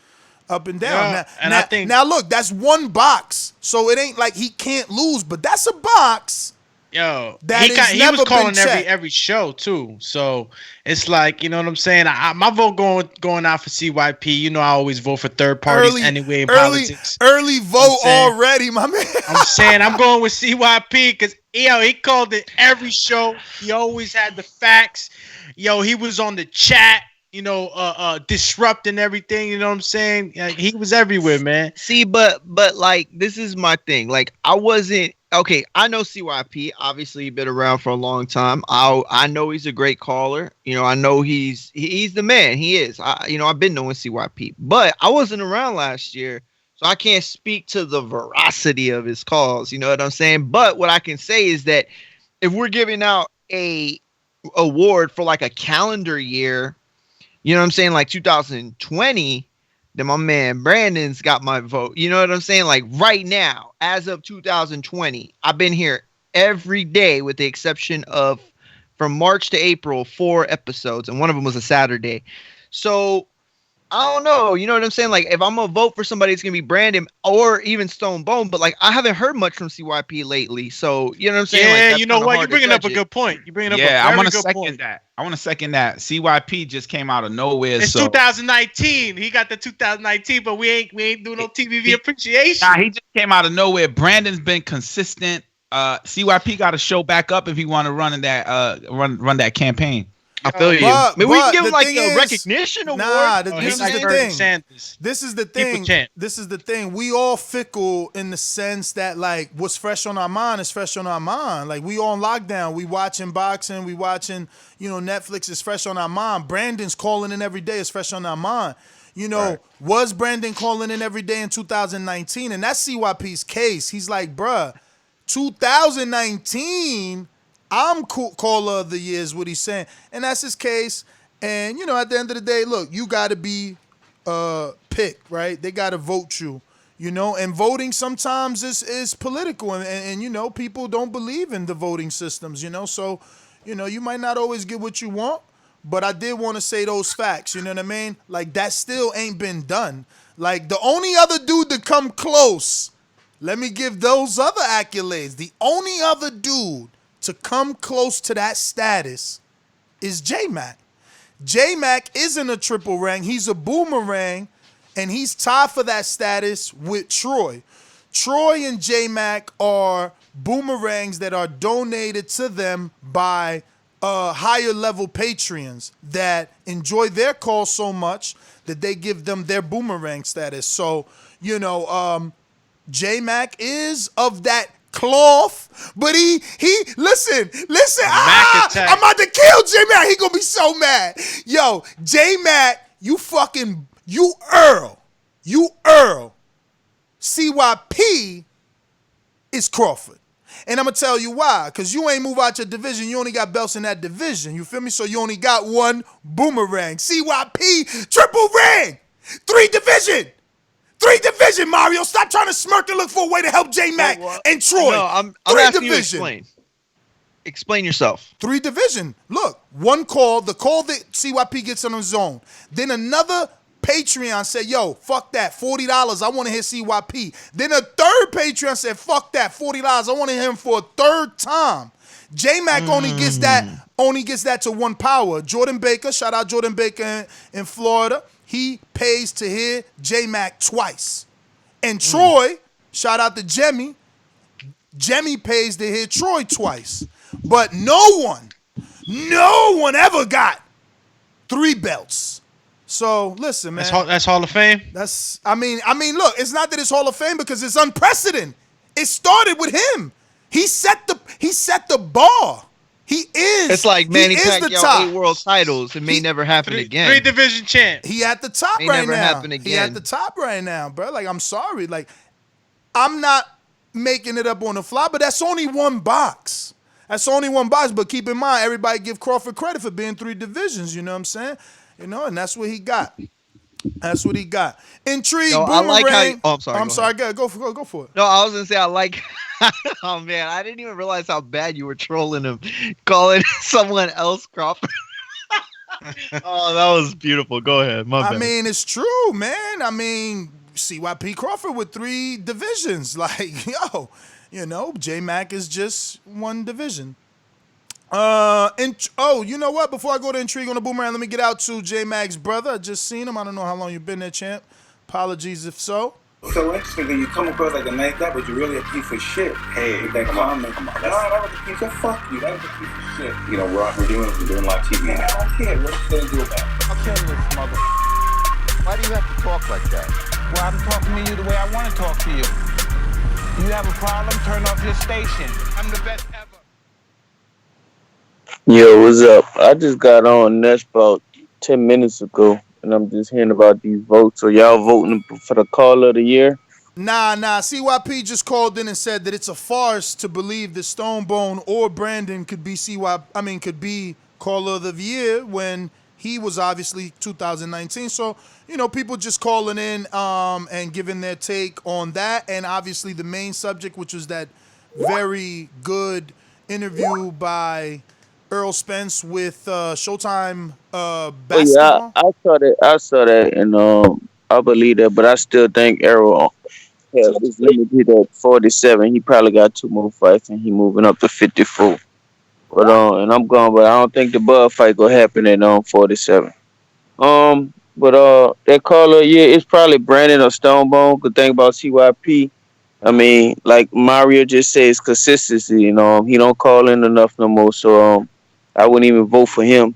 [SPEAKER 7] up and down. Now, look, that's one box. So it ain't like he can't lose, but that's a box.
[SPEAKER 8] Yo, he was calling every show too, so it's like, you know what I'm saying. My vote going out for CYP. I always vote for third parties anyway in politics.
[SPEAKER 7] Early vote already, my man.
[SPEAKER 8] I'm saying I'm going with CYP because he called it every show. He always had the facts. He was on the chat. Disrupting everything. You know what I'm saying? He was everywhere, man.
[SPEAKER 2] See, but like, this is my thing. Like, I wasn't. Okay, I know CYP. Obviously, he's been around for a long time. I know he's a great caller. I know he's the man. He is. I've been knowing CYP, but I wasn't around last year, so I can't speak to the veracity of his calls. You know what I'm saying? But what I can say is that if we're giving out a award for like a calendar year, you know what I'm saying, like 2020. Then my man Brandon's got my vote. You know what I'm saying? Like right now, as of 2020, I've been here every day, with the exception of from March to April, 4 episodes, and one of them was a Saturday. So I don't know. You know what I'm saying? Like, if I'm gonna vote for somebody, it's gonna be Brandon or even Stone Bone. But like, I haven't heard much from CYP lately. So you know what I'm saying?
[SPEAKER 8] Yeah,
[SPEAKER 2] like,
[SPEAKER 8] you know what? You're bringing up a good point. You're bringing up a very
[SPEAKER 6] I want to
[SPEAKER 8] good
[SPEAKER 6] second
[SPEAKER 8] point.
[SPEAKER 6] that. I want to second that. CYP just came out of nowhere.
[SPEAKER 8] It's 2019. He got the 2019, but we ain't doing no TBV appreciation.
[SPEAKER 6] Nah, he just came out of nowhere. Brandon's been consistent. CYP got to show back up if he want to run in that run that campaign.
[SPEAKER 2] I feel you. I mean, we can give him like a recognition award.
[SPEAKER 7] Nah, this is the thing.
[SPEAKER 8] Sanders.
[SPEAKER 7] This is the thing. This is the thing. We all fickle in the sense that like what's fresh on our mind is fresh on our mind. Like we on lockdown. We watching boxing. We watching, Netflix is fresh on our mind. Brandon's calling in every day is fresh on our mind. Was Brandon calling in every day in 2019? And that's CYP's case. He's like, bruh, 2019, I'm caller of the year is what he's saying. And that's his case. And, at the end of the day, look, you got to be picked, right? They got to vote you, and voting sometimes is political. And people don't believe in the voting systems, So, you might not always get what you want. But I did want to say those facts, you know what I mean? Like, that still ain't been done. Like, the only other dude to come close, let me give those other accolades. The only other dude to come close to that status is J-Mac. J-Mac isn't a triple rank. He's a boomerang, and he's tied for that status with Troy. Troy and J-Mac are boomerangs that are donated to them by higher level Patreons that enjoy their call so much that they give them their boomerang status. So, J-Mac is of that cloth, but he listen, I'm about to kill J-Mac. He gonna be so mad. Yo, J-Mac, you Earl. CYP is Crawford. And I'm going to tell you why. Because you ain't move out your division. You only got belts in that division. You feel me? So you only got one boomerang. CYP, triple ring. 3 division, Mario. Stop trying to smirk and look for a way to help J-Mac and Troy.
[SPEAKER 2] No, I'm asking you to explain. Explain yourself.
[SPEAKER 7] 3 division. Look, one call, the call that CYP gets on his own. Then another Patreon said, yo, fuck that, $40, I want to hear CYP. Then a third Patreon said, fuck that, $40, I want to hear him for a third time. J-Mac only gets that to one power. Jordan Baker, shout out Jordan Baker in Florida, he pays to hear J-Mac twice. And Troy, shout out to Jemmy pays to hear Troy twice. But no one ever got 3 belts. So listen, man.
[SPEAKER 8] That's Hall of Fame.
[SPEAKER 7] I mean, look, it's not that it's Hall of Fame because it's unprecedented. It started with him. He set the bar. He is.
[SPEAKER 2] It's like Manny Pacquiao 8 world titles. It may never happen
[SPEAKER 8] 3
[SPEAKER 2] again.
[SPEAKER 8] 3 division champ.
[SPEAKER 7] He at the top
[SPEAKER 2] may
[SPEAKER 7] right
[SPEAKER 2] never
[SPEAKER 7] now.
[SPEAKER 2] happen again.
[SPEAKER 7] He at the top right now, bro. Like, I'm sorry. Like, I'm not making it up on the fly, but that's only one box. But keep in mind, everybody give Crawford credit for being 3 divisions. You know what I'm saying? And that's what he got. Intrigue,
[SPEAKER 2] no,
[SPEAKER 7] boomerang.
[SPEAKER 2] I like how I'm sorry.
[SPEAKER 7] I'm sorry. Go for it.
[SPEAKER 2] No, I was gonna say I like. Oh man, I didn't even realize how bad you were trolling him, calling someone else Crawford. Oh, that was beautiful. Go ahead. My bad.
[SPEAKER 7] I mean, it's true, man. I mean, CYP Crawford with 3 divisions. Like, J-Mac is just 1 division. You know what? Before I go to Intrigue on the Boomerang, let me get out to J-Mac's brother. I just seen him. I don't know how long you've been there, champ. Apologies if so.
[SPEAKER 10] So interesting that you come across like a nice guy, but you're really a piece of shit. Hey, with that comment. No, that was a piece of fuck you. That was a piece of shit. We're doing live TV. Man, I don't care. What you gonna do about it?
[SPEAKER 18] I'll tell this mother. Why do you have to talk like that? Well, I'm talking to you the way I want to talk to you. You have a problem? Turn off your station. I'm the best ever.
[SPEAKER 15] Yo, what's up? I just got on Nest about 10 minutes ago, and I'm just hearing about these votes. So y'all voting for the caller of the year?
[SPEAKER 7] Nah. CYP just called in and said that it's a farce to believe that Stonebone or Brandon could be caller of the year when he was obviously 2019. So, people just calling in and giving their take on that. And obviously the main subject, which was that very good interview by Errol Spence with Showtime basketball.
[SPEAKER 15] I saw that. I saw that, and I believe that, but I still think Errol is limited at 47. He probably got 2 more fights, and he moving up to 54. But and I'm going, but I don't think the Bud fight gonna happen at 47. But that caller, yeah, it's probably Brandon or Stonebone. Good thing about CYP. I mean, like Mario just says, consistency. He don't call in enough no more. So I wouldn't even vote for him.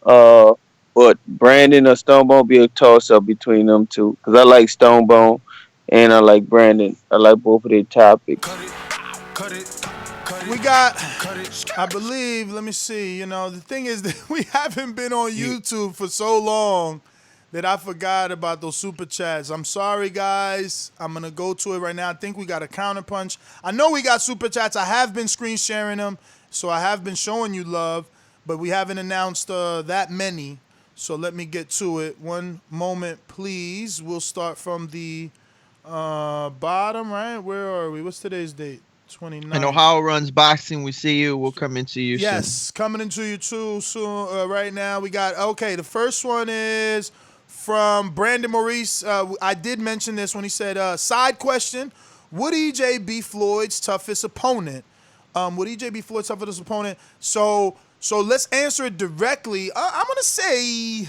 [SPEAKER 15] But Brandon or Stonebone be a toss up between them two. Cause I like Stonebone and I like Brandon. I like both of their topics.
[SPEAKER 7] We got, I believe, let me see, the thing is that we haven't been on YouTube for so long that I forgot about those super chats. I'm sorry, guys. I'm going to go to it right now. I think we got a counterpunch. I know we got super chats. I have been screen sharing them, so I have been showing you love, but we haven't announced that many. So let me get to it. One moment, please. We'll start from the bottom, right? Where are we? What's today's date? 29.
[SPEAKER 2] I know Ohio runs boxing. We see you. We'll come into you soon.
[SPEAKER 7] Yes, coming into you too soon. Right now, we got, okay, the first one is from Brandon Maurice. I did mention this when he said, side question, would EJ be Floyd's toughest opponent? Would EJ be Floyd's toughest opponent? So let's answer it directly. I'm going to say,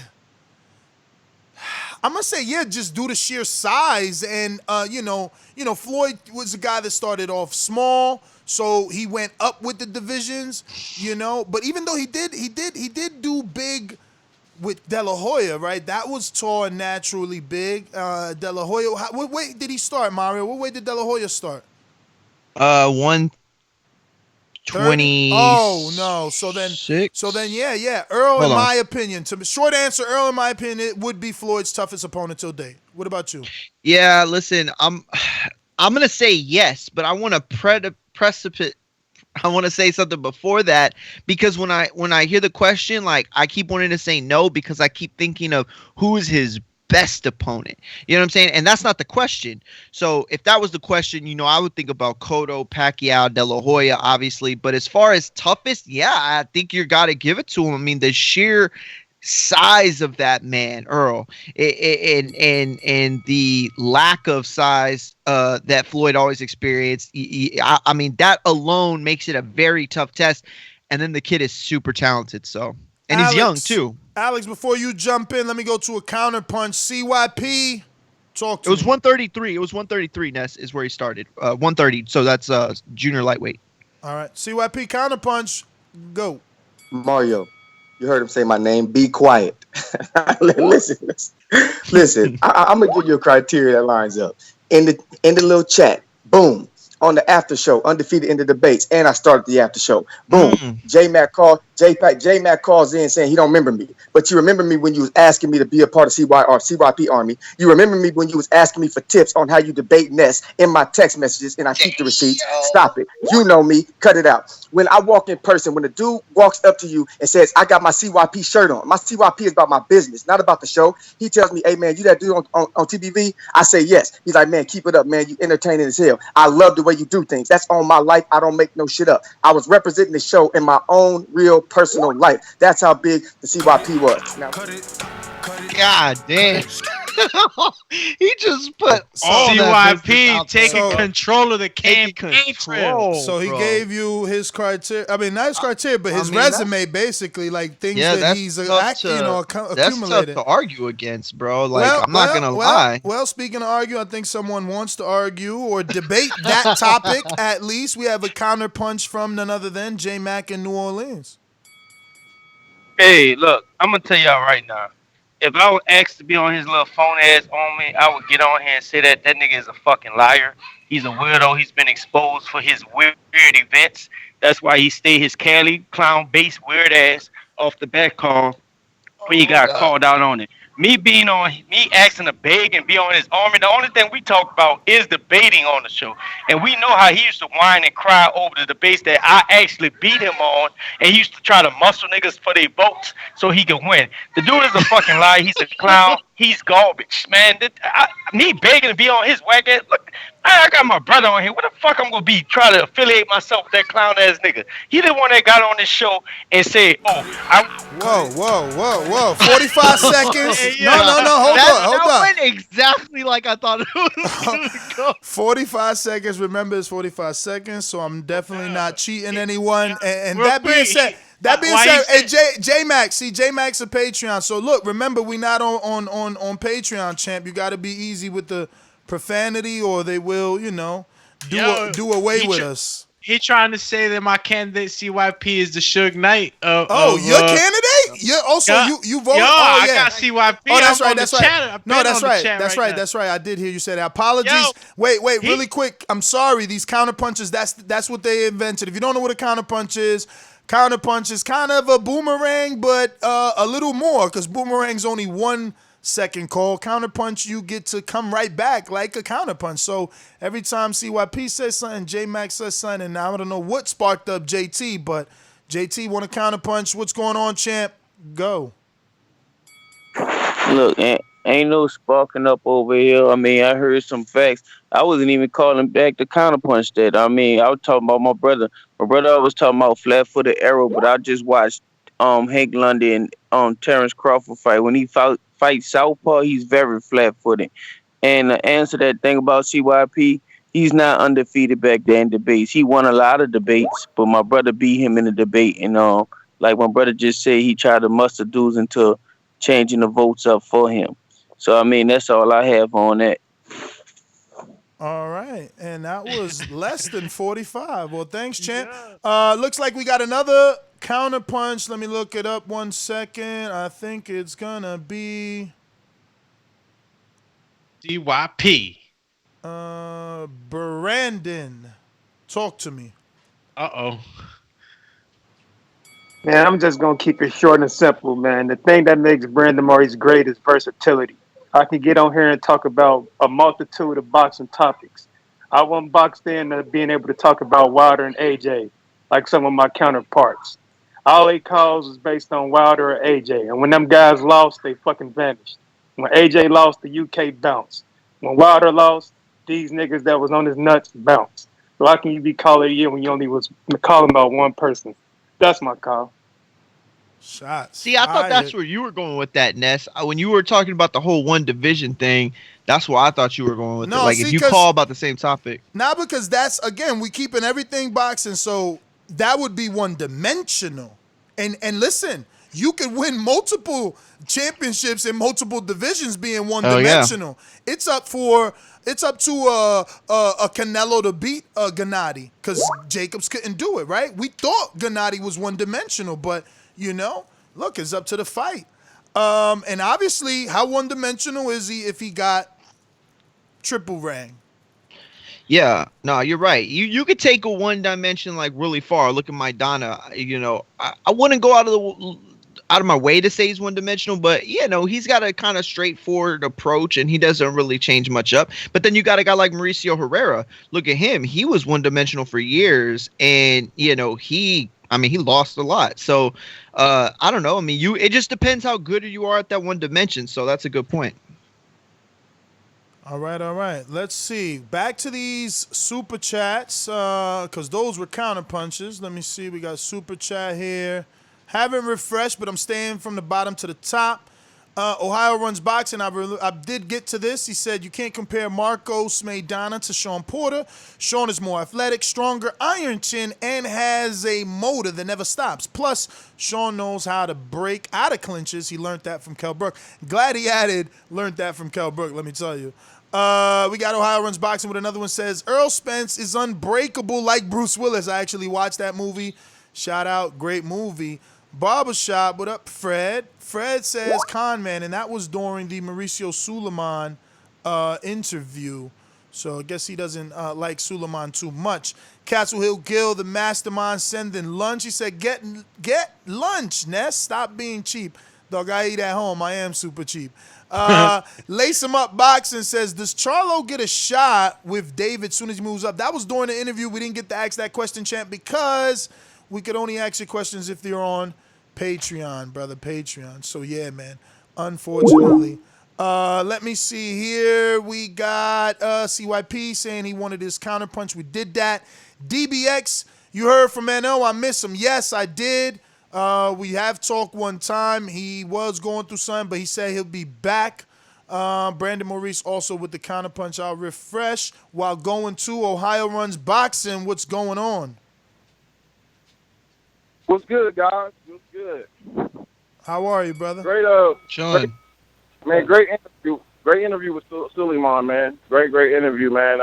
[SPEAKER 7] yeah, just due to sheer size. And, Floyd was a guy that started off small, so he went up with the divisions, But even though he did do big with De La Hoya, right? That was tall and naturally big. De La Hoya, what weight did he start, Mario? What weight did De La Hoya start?
[SPEAKER 2] 120.
[SPEAKER 7] Oh no! So then, yeah. Earl, in my opinion, short answer, Earl, in my opinion, it would be Floyd's toughest opponent till date. What about you?
[SPEAKER 2] Yeah, listen, I'm gonna say yes, but I want to precipitate. I want to say something before that, because when I hear the question, like, I keep wanting to say no because I keep thinking of who is his best opponent. You know what I'm saying? And that's not the question. So if that was the question, I would think about Cotto, Pacquiao, De La Hoya, obviously. But as far as toughest, yeah, I think you got to give it to him. I mean, the sheer size of that man, Earl, and the lack of size that Floyd always experienced. I mean, that alone makes it a very tough test. And then the kid is super talented. So, and he's young too.
[SPEAKER 7] Alex, before you jump in, let me go to a counterpunch. CYP, talk to
[SPEAKER 2] me. It was
[SPEAKER 7] me.
[SPEAKER 2] 133. It was 133, Ness, is where he started. 130, so that's junior lightweight.
[SPEAKER 7] All right. CYP, counterpunch, go.
[SPEAKER 4] Mario, you heard him say my name. Be quiet. Listen. I'm going to give you a criteria that lines up. In the little chat, boom. On the after show, undefeated in the debates, and I started the after show. Boom. J-Mac calls in saying he don't remember me, but you remember me when you was asking me to be a part of CYP Army. You remember me when you was asking me for tips on how you debate Ness in my text messages, and I keep the receipts. Stop it. You know me. Cut it out. When I walk in person, when the dude walks up to you and says, I got my CYP shirt on. My CYP is about my business, not about the show. He tells me, hey, man, you that dude on TBV? I say yes. He's like, man, keep it up, man. You entertaining as hell. I love the way you do things. That's on my life. I don't make no shit up. I was representing the show in my own real personal life. That's how big the CYP was. Now,
[SPEAKER 2] God damn. He just put all
[SPEAKER 8] CYP taking control of the campaign trail.
[SPEAKER 7] So he gave you his criteria. I mean, not his criteria, but his resume, basically, like things that he's accumulated.
[SPEAKER 2] That's tough to argue against, bro. Like, I'm not gonna lie.
[SPEAKER 7] Well, speaking of argue, I think someone wants to argue or debate that topic. At least we have a counterpunch from none other than J Mac in New Orleans.
[SPEAKER 15] Hey, look, I'm gonna tell y'all right now. If I was asked to be on his little phone ass on me, I would get on here and say that nigga is a fucking liar. He's a weirdo. He's been exposed for his weird events. That's why he stayed his Cali clown base weird ass off the back call when he got called out on it. Me asking to beg and be on his army, the only thing we talk about is debating on the show. And we know how he used to whine and cry over the debates that I actually beat him on, and he used to try to muscle niggas for their votes so he could win. The dude is a fucking liar. He's a clown. he's garbage, man. Me begging to be on his whack ass. Look, I got my brother on here. What the fuck I'm gonna be trying to affiliate myself with that clown ass nigga? He the one that got on this show and said, "Oh,
[SPEAKER 7] Whoa. 45 seconds.
[SPEAKER 2] Hey,
[SPEAKER 7] No. Hold
[SPEAKER 2] that
[SPEAKER 7] up.
[SPEAKER 2] went exactly like I thought it was going to go.
[SPEAKER 7] 45 seconds. Remember, it's 45 seconds, so I'm definitely not cheating anyone. And that being said, hey, J Max, see, J Max a Patreon. So look, remember, we not on Patreon, champ. You got to be easy with the profanity, or they will, do away with us.
[SPEAKER 8] He trying to say that my candidate CYP is the Suge Knight.
[SPEAKER 7] Your candidate? You voted.
[SPEAKER 8] I got CYP.
[SPEAKER 7] Oh, that's right.
[SPEAKER 8] That's right.
[SPEAKER 7] That's right. I did hear you say that. Apologies. Wait, really quick. I'm sorry. These counter punches. That's what they invented. If you don't know what a counter punch is kind of a boomerang, but a little more, because boomerang's only 1 second call. Counterpunch, you get to come right back like a counterpunch. So every time CYP says something, J-Max says something, and I don't know what sparked up JT, but JT want a counterpunch. What's going on, champ? Go.
[SPEAKER 15] Look, ain't no sparking up over here. I mean, I heard some facts. I wasn't even calling back the counterpunch that. I mean, I was talking about my brother. My brother was talking about flat-footed Errol, but I just watched Hank London and Terrence Crawford fight. When he fights southpaw, he's very flat-footed. And to answer that thing about CYP, he's not undefeated back there in debates. He won a lot of debates, but my brother beat him in the debate. And like my brother just said, he tried to muster dudes into changing the votes up for him. So, I mean, that's all I have on that.
[SPEAKER 7] All right. And that was less than 45. Well, thanks, champ. Looks like we got another counter punch. Let me look it up 1 second. I think it's going to be
[SPEAKER 8] CYP.
[SPEAKER 7] Brandon. Talk to me.
[SPEAKER 8] Uh-oh.
[SPEAKER 5] Man, I'm just going to keep it short and simple, man. The thing that makes Brandon Maurice great is versatility. I can get on here and talk about a multitude of boxing topics. I wasn't boxed into being able to talk about Wilder and AJ, like some of my counterparts. All they calls is based on Wilder or AJ. And when them guys lost, they fucking vanished. When AJ lost, the UK bounced. When Wilder lost, these niggas that was on his nuts bounced. So how can you be caller of the year when you only was calling about one person? That's my call.
[SPEAKER 7] Shots.
[SPEAKER 2] See, I thought that's where you were going with that, Ness. When you were talking about the whole one division thing, that's where I thought you were going with it. Like, if you call about the same topic.
[SPEAKER 7] Not because that's, again, we keeping everything boxing, so that would be one dimensional. And listen, you could win multiple championships in multiple divisions being one dimensional. Yeah. It's up to Canelo to beat Gennady, because Jacobs couldn't do it, right? We thought Gennady was one dimensional, but look, it's up to the fight. And obviously, how one dimensional is he if he got triple rang?
[SPEAKER 2] Yeah, no, you're right. You could take a one dimension like really far. Look at Maidana. I wouldn't go out of my way to say he's one dimensional, but he's got a kind of straightforward approach and he doesn't really change much up. But then you got a guy like Mauricio Herrera. Look at him. He was one dimensional for years, and he lost a lot. So I don't know. I mean, it just depends how good you are at that one dimension. So that's a good point.
[SPEAKER 7] All right. Let's see. Back to these super chats, because those were counter punches. Let me see. We got super chat here. Haven't refreshed, but I'm staying from the bottom to the top. Ohio runs boxing. I did get to this. He said you can't compare Marcos Maidana to Sean Porter. Sean is more athletic, stronger, iron chin, and has a motor that never stops. Plus, Sean knows how to break out of clinches. He learned that from Kell Brook. Glad he learned that from Kell Brook, let me tell you. We got Ohio runs boxing with another one. Says Errol Spence is unbreakable like Bruce Willis. I actually watched that movie. Shout out, great movie. Barbershop, what up, Fred? Fred says con man, and that was during the Mauricio Suleiman interview. So I guess he doesn't like Suleiman too much. Castle Hill Gill, the mastermind, sending lunch. He said, get lunch, Ness. Stop being cheap. Dog, I eat at home. I am super cheap. Lace him up boxing says, does Charlo get a shot with David as soon as he moves up? That was during the interview. We didn't get to ask that question, champ, because we could only ask you questions if you're on Patreon, brother, Patreon. So, yeah, man, unfortunately. Let me see here. We got CYP saying he wanted his counterpunch. We did that. DBX, you heard from NO. I miss him. Yes, I did. We have talked one time. He was going through something, but he said he'll be back. Brandon Maurice also with the counterpunch. I'll refresh while going to Ohio Runs Boxing. What's going on?
[SPEAKER 11] What's good, guys? What's good?
[SPEAKER 7] How are you, brother?
[SPEAKER 11] Great,
[SPEAKER 2] Sean.
[SPEAKER 11] man, great interview. Great interview with Suleiman, man. Great interview, man.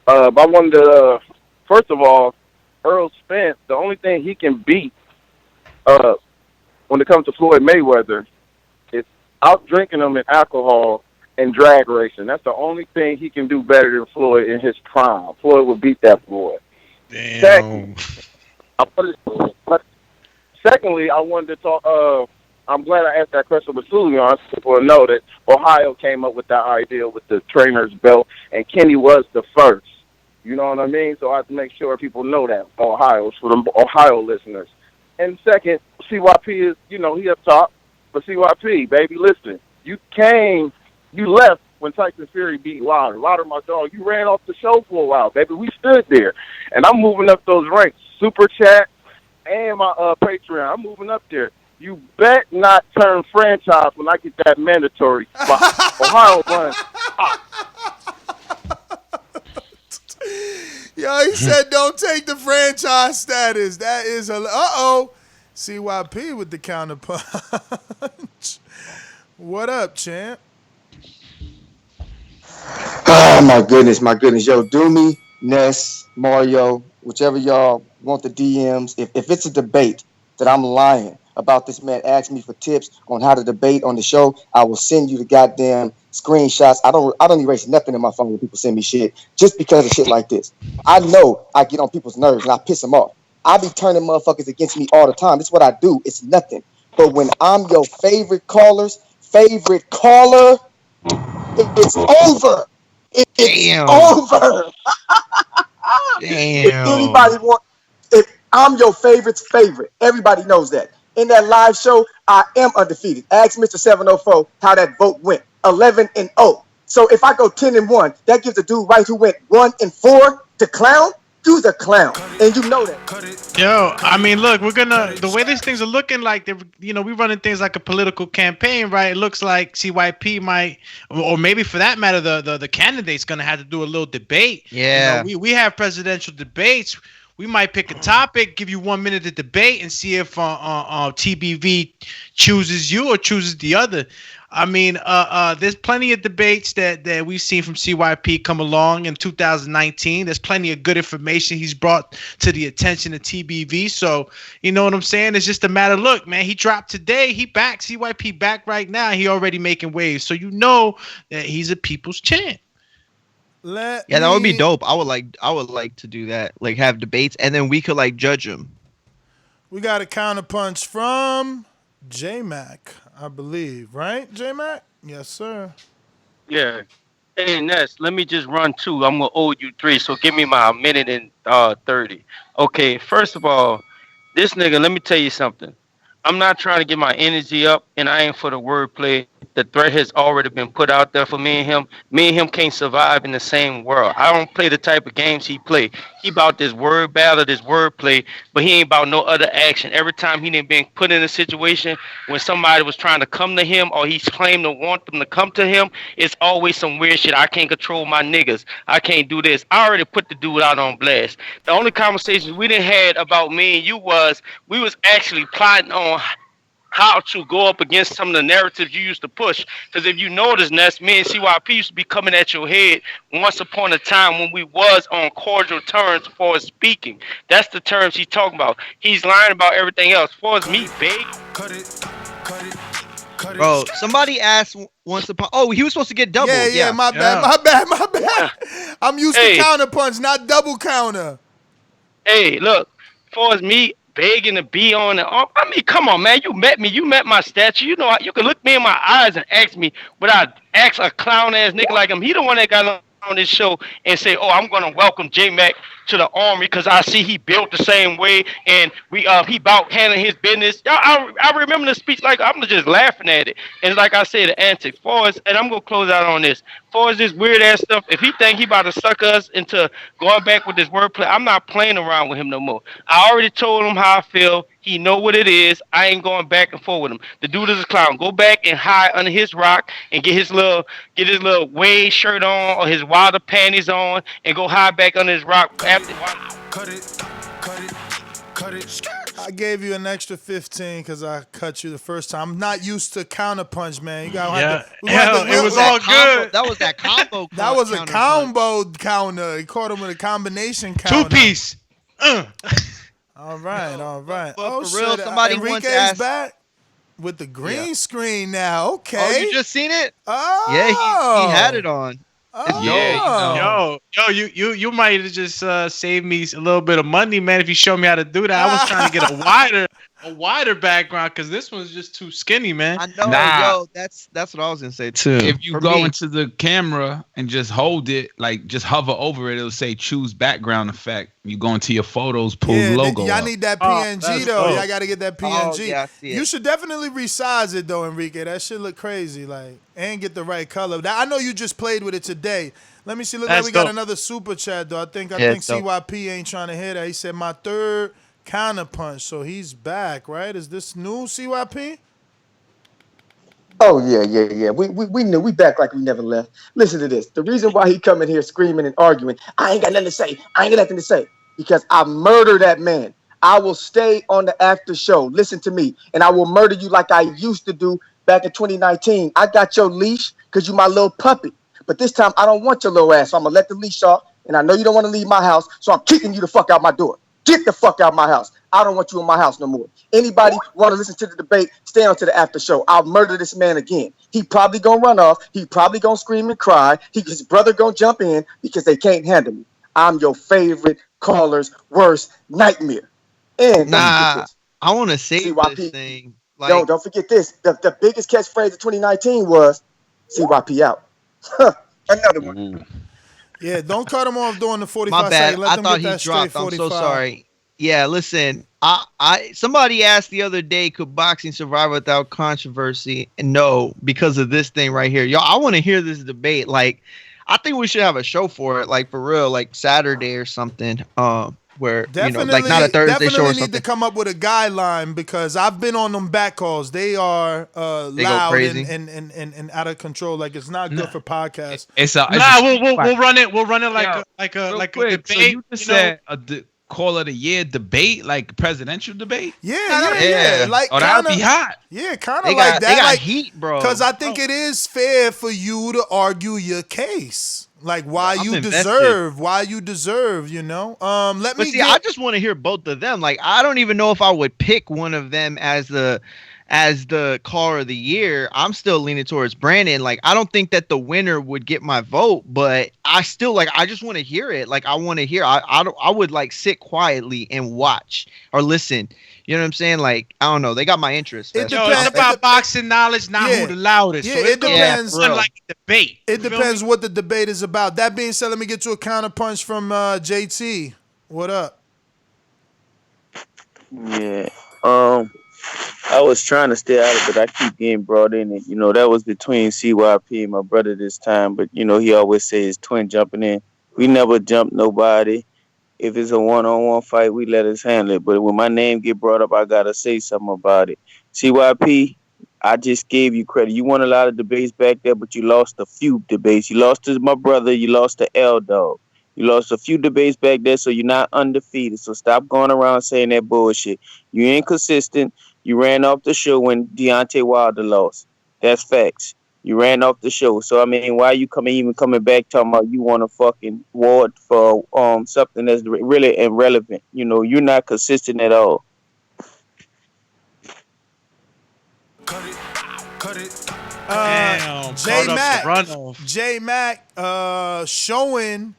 [SPEAKER 11] But I wanted to, first of all, Errol Spence, the only thing he can beat when it comes to Floyd Mayweather is out drinking him in alcohol and drag racing. That's the only thing he can do better than Floyd in his prime. Floyd will beat that Floyd.
[SPEAKER 8] Damn.
[SPEAKER 11] Secondly, I wanted to talk. I'm glad I asked that question with Suleiman. People know that Ohio came up with that idea with the trainer's belt, and Kenny was the first. You know what I mean? So I have to make sure people know that Ohio, for the Ohio listeners. And second, CYP is, he up top. But CYP, baby, listen, you left when Tyson Fury beat Wilder. Wilder, my dog, you ran off the show for a while, baby. We stood there. And I'm moving up those ranks. Super Chat and my Patreon. I'm moving up there. You bet not turn franchise when I get that mandatory spot. Ohio runs.
[SPEAKER 7] Yo, he said don't take the franchise status. That is CYP with the counterpunch. What up, champ?
[SPEAKER 4] Oh, my goodness. Yo, Doomy, Ness, Mario, whichever y'all want the DMs. If it's a debate that I'm lying about this man asking me for tips on how to debate on the show, I will send you the goddamn screenshots. I don't erase nothing in my phone when people send me shit just because of shit like this. I know I get on people's nerves and I piss them off. I be turning motherfuckers against me all the time. That's what I do. It's nothing. But when I'm your favorite caller's favorite caller, it's over. It's over.
[SPEAKER 2] Damn.
[SPEAKER 4] If I'm your favorite's favorite, everybody knows that. In that live show, I am undefeated. Ask Mr. 704 how that vote went. 11-0. So if I go 10-1, that gives the dude right who went 1-4 to clown. You's a clown, and you know that.
[SPEAKER 8] Yo, I mean, look, the way these things are looking like, we're running things like a political campaign, right? It looks like CYP might, or maybe for that matter, the candidate's gonna have to do a little debate.
[SPEAKER 2] Yeah.
[SPEAKER 8] We have presidential debates. We might pick a topic, give you 1 minute to debate, and see if TBV chooses you or chooses the other. I mean, there's plenty of debates that we've seen from CYP come along in 2019. There's plenty of good information he's brought to the attention of TBV. So, you know what I'm saying? It's just a matter. Look, man, he dropped today. He back. CYP back right now. He already making waves. So you know that he's a people's champ.
[SPEAKER 2] That would be dope. I would like to do that. Like have debates, and then we could like judge them.
[SPEAKER 7] We got a counterpunch from J-Mac, I believe, right? J-Mac? Yes, sir.
[SPEAKER 15] Yeah. Hey, Ness, let me just run 2. I'm going to owe you 3, so give me my minute and 30. Okay, first of all, this nigga, let me tell you something. I'm not trying to get my energy up, and I ain't for the wordplay. The threat has already been put out there for me and him. Me and him can't survive in the same world. I don't play the type of games he play. He about this word battle, this wordplay, but he ain't about no other action. Every time he done been put in a situation when somebody was trying to come to him or he's claimed to want them to come to him, it's always some weird shit. I can't control my niggas. I can't do this. I already put the dude out on blast. The only conversations we done had about me and you was we was actually plotting on how to go up against some of the narratives you used to push. Because if you notice, Ness, me and CYP used to be coming at your head once upon a time when we was on cordial terms for speaking. That's the terms he's talking about. He's lying about everything else. As far as me, big.
[SPEAKER 2] Bro, somebody asked once upon. Oh, he was supposed to get double.
[SPEAKER 7] Yeah, my bad. I'm used to counterpunch, not double counter.
[SPEAKER 15] Hey, look, as far as me begging to be on the I mean, come on, man. You met me. You met my stature. You know, you can look me in my eyes and ask me without ask a clown ass nigga like him. He the one that got on this show and say, "Oh, I'm gonna welcome J Mac to the army because I see he built the same way and he about handling his business. I remember the speech like I'm just laughing at it. And like I said, the antics. And I'm gonna close out on this. Far as this weird ass stuff, if he think he about to suck us into going back with this wordplay, I'm not playing around with him no more. I already told him how I feel. He know what it is. I ain't going back and forth with him. The dude is a clown. Go back and hide under his rock and get his little Wade shirt on or his Wilder panties on and go hide back under his rock.
[SPEAKER 7] Cut it. I gave you an extra 15 because I cut you the first time. I'm not used to counterpunch, man. You gotta
[SPEAKER 8] it was all good.
[SPEAKER 2] That was that combo.
[SPEAKER 7] That was a combo counter. He caught him with a combination counter.
[SPEAKER 8] 2-piece.
[SPEAKER 7] All right.
[SPEAKER 2] But for real, somebody once
[SPEAKER 7] Enrique's
[SPEAKER 2] asked.
[SPEAKER 7] back with the green screen now. Okay.
[SPEAKER 2] Oh, you just seen it?
[SPEAKER 7] Oh.
[SPEAKER 2] Yeah, he had it on.
[SPEAKER 7] Oh.
[SPEAKER 8] You might have just saved me a little bit of money, man. If you show me how to do that, I was trying to get a wider background because this one's just too skinny, man.
[SPEAKER 2] I know, yo, that's what I was gonna say too.
[SPEAKER 6] If you go into the camera and just hold it, like just hover over it, it'll say choose background effect. You go into your photos, pull logo.
[SPEAKER 7] Y'all
[SPEAKER 6] up.
[SPEAKER 7] need that PNG though.
[SPEAKER 6] dope.
[SPEAKER 7] Y'all got to get that PNG.
[SPEAKER 2] Oh, yeah, I see it.
[SPEAKER 7] You should definitely resize it though, Enrique. That shit look crazy, like, and get the right color. I know you just played with it today. Let me see. Look like we got another super chat though. I think CYP ain't trying to hear that. He said my third counter punch, so he's back, right? Is this new CYP?
[SPEAKER 4] Oh yeah. We knew we back like we never left. Listen to this. The reason why he coming here screaming and arguing, I ain't got nothing to say. I ain't got nothing to say because I murder that man. I will stay on the after show. Listen to me, and I will murder you like I used to do back in 2019. I got your leash because you my little puppy, but this time I don't want your little ass. So I'm gonna let the leash off, and I know you don't want to leave my house, so I'm kicking you the fuck out my door. Get the fuck out of my house. I don't want you in my house no more. Anybody want to listen to the debate, stay on to the after show. I'll murder this man again. He probably going to run off. He probably going to scream and cry. His brother going to jump in because they can't handle me. I'm your favorite caller's worst nightmare. And
[SPEAKER 2] I want to say this thing. Like,
[SPEAKER 4] don't forget this. The biggest catchphrase of 2019 was CYP out. Another one.
[SPEAKER 7] Yeah, don't cut him off during the 45
[SPEAKER 2] My bad.
[SPEAKER 7] seconds. Let
[SPEAKER 2] I
[SPEAKER 7] them
[SPEAKER 2] thought
[SPEAKER 7] get
[SPEAKER 2] he
[SPEAKER 7] that
[SPEAKER 2] dropped.
[SPEAKER 7] straight
[SPEAKER 2] I'm
[SPEAKER 7] 45.
[SPEAKER 2] so sorry. Yeah, listen. Somebody asked the other day, could boxing survive without controversy? And no, because of this thing right here. Y'all, I want to hear this debate. Like, I think we should have a show for it, like for real, like Saturday or something. Where like not a Thursday show or something.
[SPEAKER 7] Need to come up with a guideline because I've been on them back calls. They are loud and out of control. Like it's not good for podcasts.
[SPEAKER 8] We'll run it. We'll run it like a debate.
[SPEAKER 6] So you just said call it a year debate, like presidential debate.
[SPEAKER 7] Yeah. Like
[SPEAKER 6] that'd be hot.
[SPEAKER 7] Yeah, kind of like that.
[SPEAKER 2] They got
[SPEAKER 7] like
[SPEAKER 2] heat, bro.
[SPEAKER 7] Because I think it is fair for you to argue your case. Like why you deserve,
[SPEAKER 2] I just want to hear both of them. Like I don't even know if I would pick one of them as the caller of the year. I'm still leaning towards Brandon. Like I don't think that the winner would get my vote, but I still I just want to hear it. Like I want to hear. I would like sit quietly and watch or listen. You know what I'm saying? Like I don't know. They got my interest.
[SPEAKER 8] It's about boxing knowledge, not who the loudest.
[SPEAKER 7] Yeah,
[SPEAKER 8] so
[SPEAKER 7] it depends.
[SPEAKER 8] Like a debate.
[SPEAKER 7] It depends what the debate is about. That being said, let me get to a counter punch from JT. What up?
[SPEAKER 3] Yeah. I was trying to stay out of it, but I keep getting brought in it. That was between CYP and my brother this time, but he always says his twin jumping in. We never jump nobody. If it's a one-on-one fight, we let us handle it. But when my name get brought up, I gotta say something about it. CYP, I just gave you credit. You won a lot of debates back there, but you lost a few debates. You lost to my brother. You lost to L-Dog. You lost a few debates back there, so you're not undefeated. So stop going around saying that bullshit. You inconsistent. You ran off the show when Deontay Wilder lost. That's facts. You ran off the show. So, I mean, why are you coming back talking about you want a fucking award for something that's really irrelevant? You're not consistent at all.
[SPEAKER 7] Cut it. J Mac showing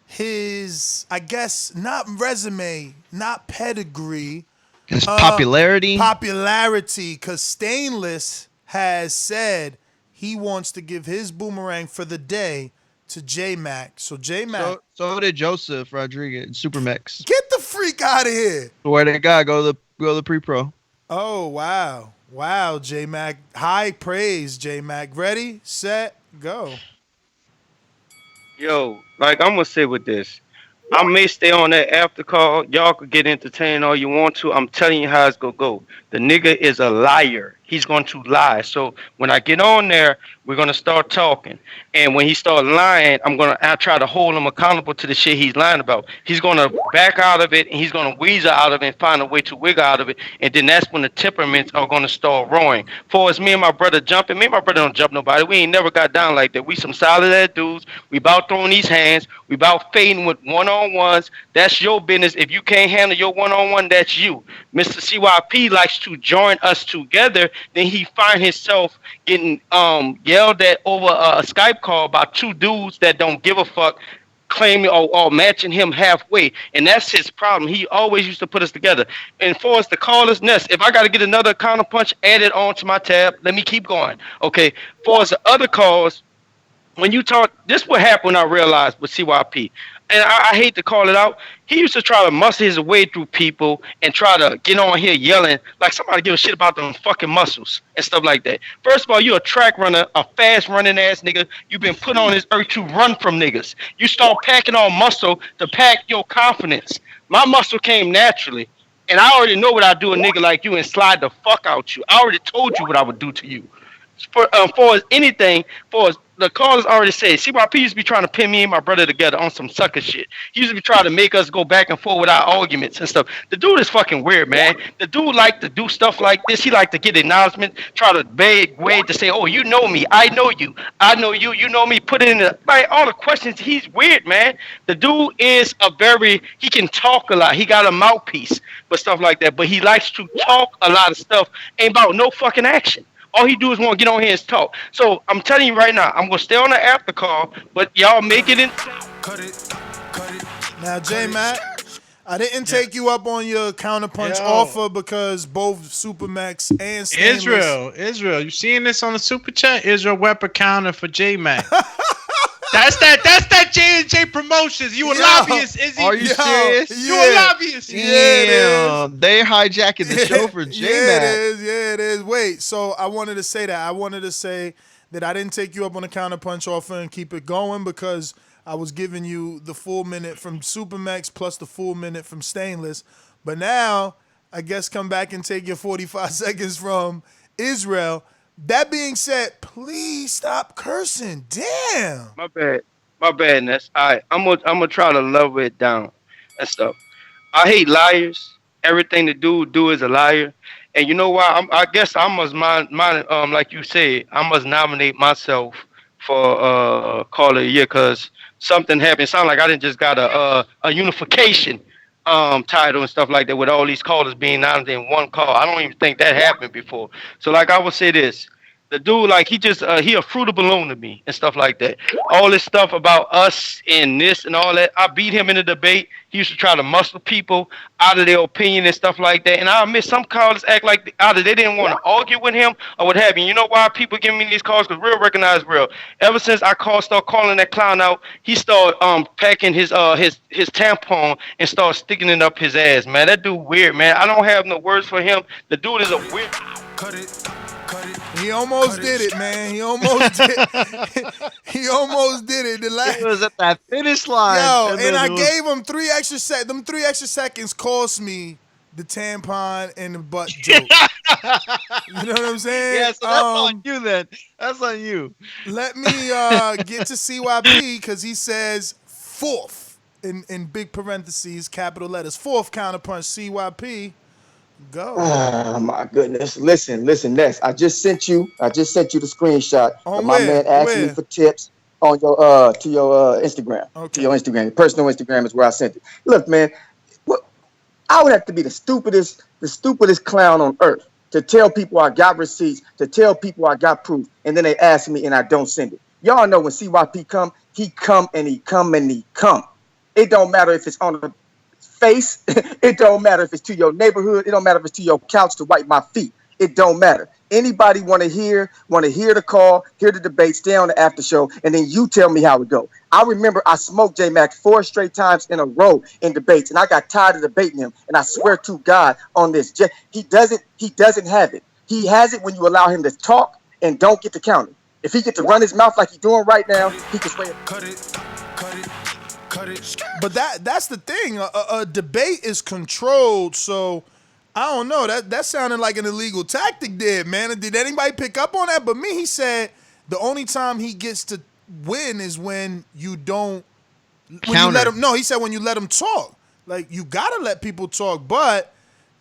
[SPEAKER 7] his, I guess, not resume, not pedigree.
[SPEAKER 2] His popularity.
[SPEAKER 7] Popularity, because Stainless has said he wants to give his boomerang for the day to J-Mac. So J-Mac.
[SPEAKER 2] So did Joseph Rodriguez, Supermax.
[SPEAKER 7] Get the freak out of here.
[SPEAKER 2] Where they got go to the pre-pro.
[SPEAKER 7] Oh, wow. Wow, J-Mac. High praise, J-Mac. Ready, set, go.
[SPEAKER 15] Yo, like I'm gonna say with this, I may stay on that after call. Y'all could get entertained all you want to. I'm telling you how it's gonna go. The nigga is a liar. He's going to lie. So when I get on there, we're gonna start talking. And when he starts lying, I try to hold him accountable to the shit he's lying about. He's gonna back out of it and he's gonna weasel out of it and find a way to wiggle out of it. And then that's when the temperaments are gonna start roaring. For as me and my brother jumping, me and my brother don't jump nobody. We ain't never got down like that. We some solid ass dudes. We about throwing these hands. We about fading with one-on-ones. That's your business. If you can't handle your one-on-one, that's you. Mr. CYP likes to join us together. Then he find himself getting yelled at over a Skype call by two dudes that don't give a fuck, claiming or matching him halfway. And that's his problem. He always used to put us together. And for us to call us Ness, if I got to get another counter punch added onto my tab, let me keep going. Okay. For us, the other calls, when you talk, this what happened when I realized with CYP. And I hate to call it out. He used to try to muscle his way through people and try to get on here yelling like somebody give a shit about them fucking muscles and stuff like that. First of all, you a track runner, a fast running ass nigga. You've been put on this earth to run from niggas. You start packing on muscle to pack your confidence. My muscle came naturally. And I already know what I do a nigga like you and slide the fuck out you. I already told you what I would do to you. For as anything, for as the callers already said, CYP used to be trying to pin me and my brother together on some sucker shit. He used to be trying to make us go back and forth with our arguments and stuff. The dude is fucking weird, man. The dude like to do stuff like this. He like to get acknowledgement, try to beg way to say, oh, you know me, I know you, you know me. Put it in the like all the questions. He's weird, man. The dude is he can talk a lot. He got a mouthpiece, but stuff like that. But he likes to talk a lot of stuff. Ain't about no fucking action. All he do is want to get on here and talk. So I'm telling you right now, I'm gonna stay on the after call, but y'all make it in.
[SPEAKER 7] Now, J-Mac, I didn't take you up on your counterpunch offer because both Supermax and Stainless.
[SPEAKER 8] Israel, you seeing this on the super chat? Israel Weapon counter for J-Mac. That's that J&J Promotions. You a lobbyist, Izzy?
[SPEAKER 2] Are you serious?
[SPEAKER 8] You a lobbyist?
[SPEAKER 2] Yeah, they hijacking the show for J-Mac.
[SPEAKER 7] Yeah, it is. Wait, so I wanted to say that. I wanted to say that I didn't take you up on the counterpunch offer and keep it going because I was giving you the full minute from Supermax plus the full minute from Stainless. But now, I guess come back and take your 45 seconds from Israel. That being said, please stop cursing. Damn.
[SPEAKER 15] My bad, Ness. Alright, I'm gonna try to level it down and stuff. I hate liars. Everything the dude do is a liar. And you know why? I guess I must like you said, I must nominate myself for Call of the Year because something happened. It sounded like I didn't just got a unification title and stuff like that with all these callers being nominated in one call. I don't even think that happened before. So like I would say this. The dude, like he a fruit of balloon to me and stuff like that. All this stuff about us and this and all that. I beat him in the debate. He used to try to muscle people out of their opinion and stuff like that. And I admit some callers act like either they didn't want to argue with him or what have you. You know why people giving me these calls? Because real recognize real. Ever since I start calling that clown out, he started packing his tampon and start sticking it up his ass, man. That dude weird, man. I don't have no words for him. The dude is a weird.
[SPEAKER 7] Cut it. He almost did it, man. He almost did. He almost did it.
[SPEAKER 2] It was at that finish line.
[SPEAKER 7] Yo, and I gave him 3 extra seconds. Them 3 extra seconds cost me the tampon and the butt joke. You know what I'm saying?
[SPEAKER 2] Yeah, so that's on you then. That's on you.
[SPEAKER 7] Let me get to CYP because he says fourth in big parentheses, capital letters. Fourth counterpunch, CYP. Go.
[SPEAKER 4] Oh my goodness! Listen, Ness. I just sent you the screenshot. My man asked me for tips on your to your Instagram. Okay. To your Instagram, your personal Instagram is where I sent it. Look, man, I would have to be the stupidest clown on earth to tell people I got receipts, to tell people I got proof, and then they ask me and I don't send it. Y'all know when CYP come, he come. It don't matter if it's on the face. It don't matter if it's to your neighborhood. It don't matter if it's to your couch to wipe my feet. It don't matter. Anybody want to hear the call, hear the debate, stay on the after show, and then you tell me how it go. I remember I smoked J-Mac 4 straight times in a row in debates, and I got tired of debating him. And I swear to God on this, he doesn't have it. He has it when you allow him to talk and don't get to counter. If he get to run his mouth like he's doing right now, he can sway it.
[SPEAKER 14] Cut it.
[SPEAKER 7] But that's the thing. A debate is controlled, so I don't know. That sounded like an illegal tactic there, man. Did anybody pick up on that? But me, he said the only time he gets to win is when you don't you let him. No, he said when you let him talk. Like, you gotta let people talk. But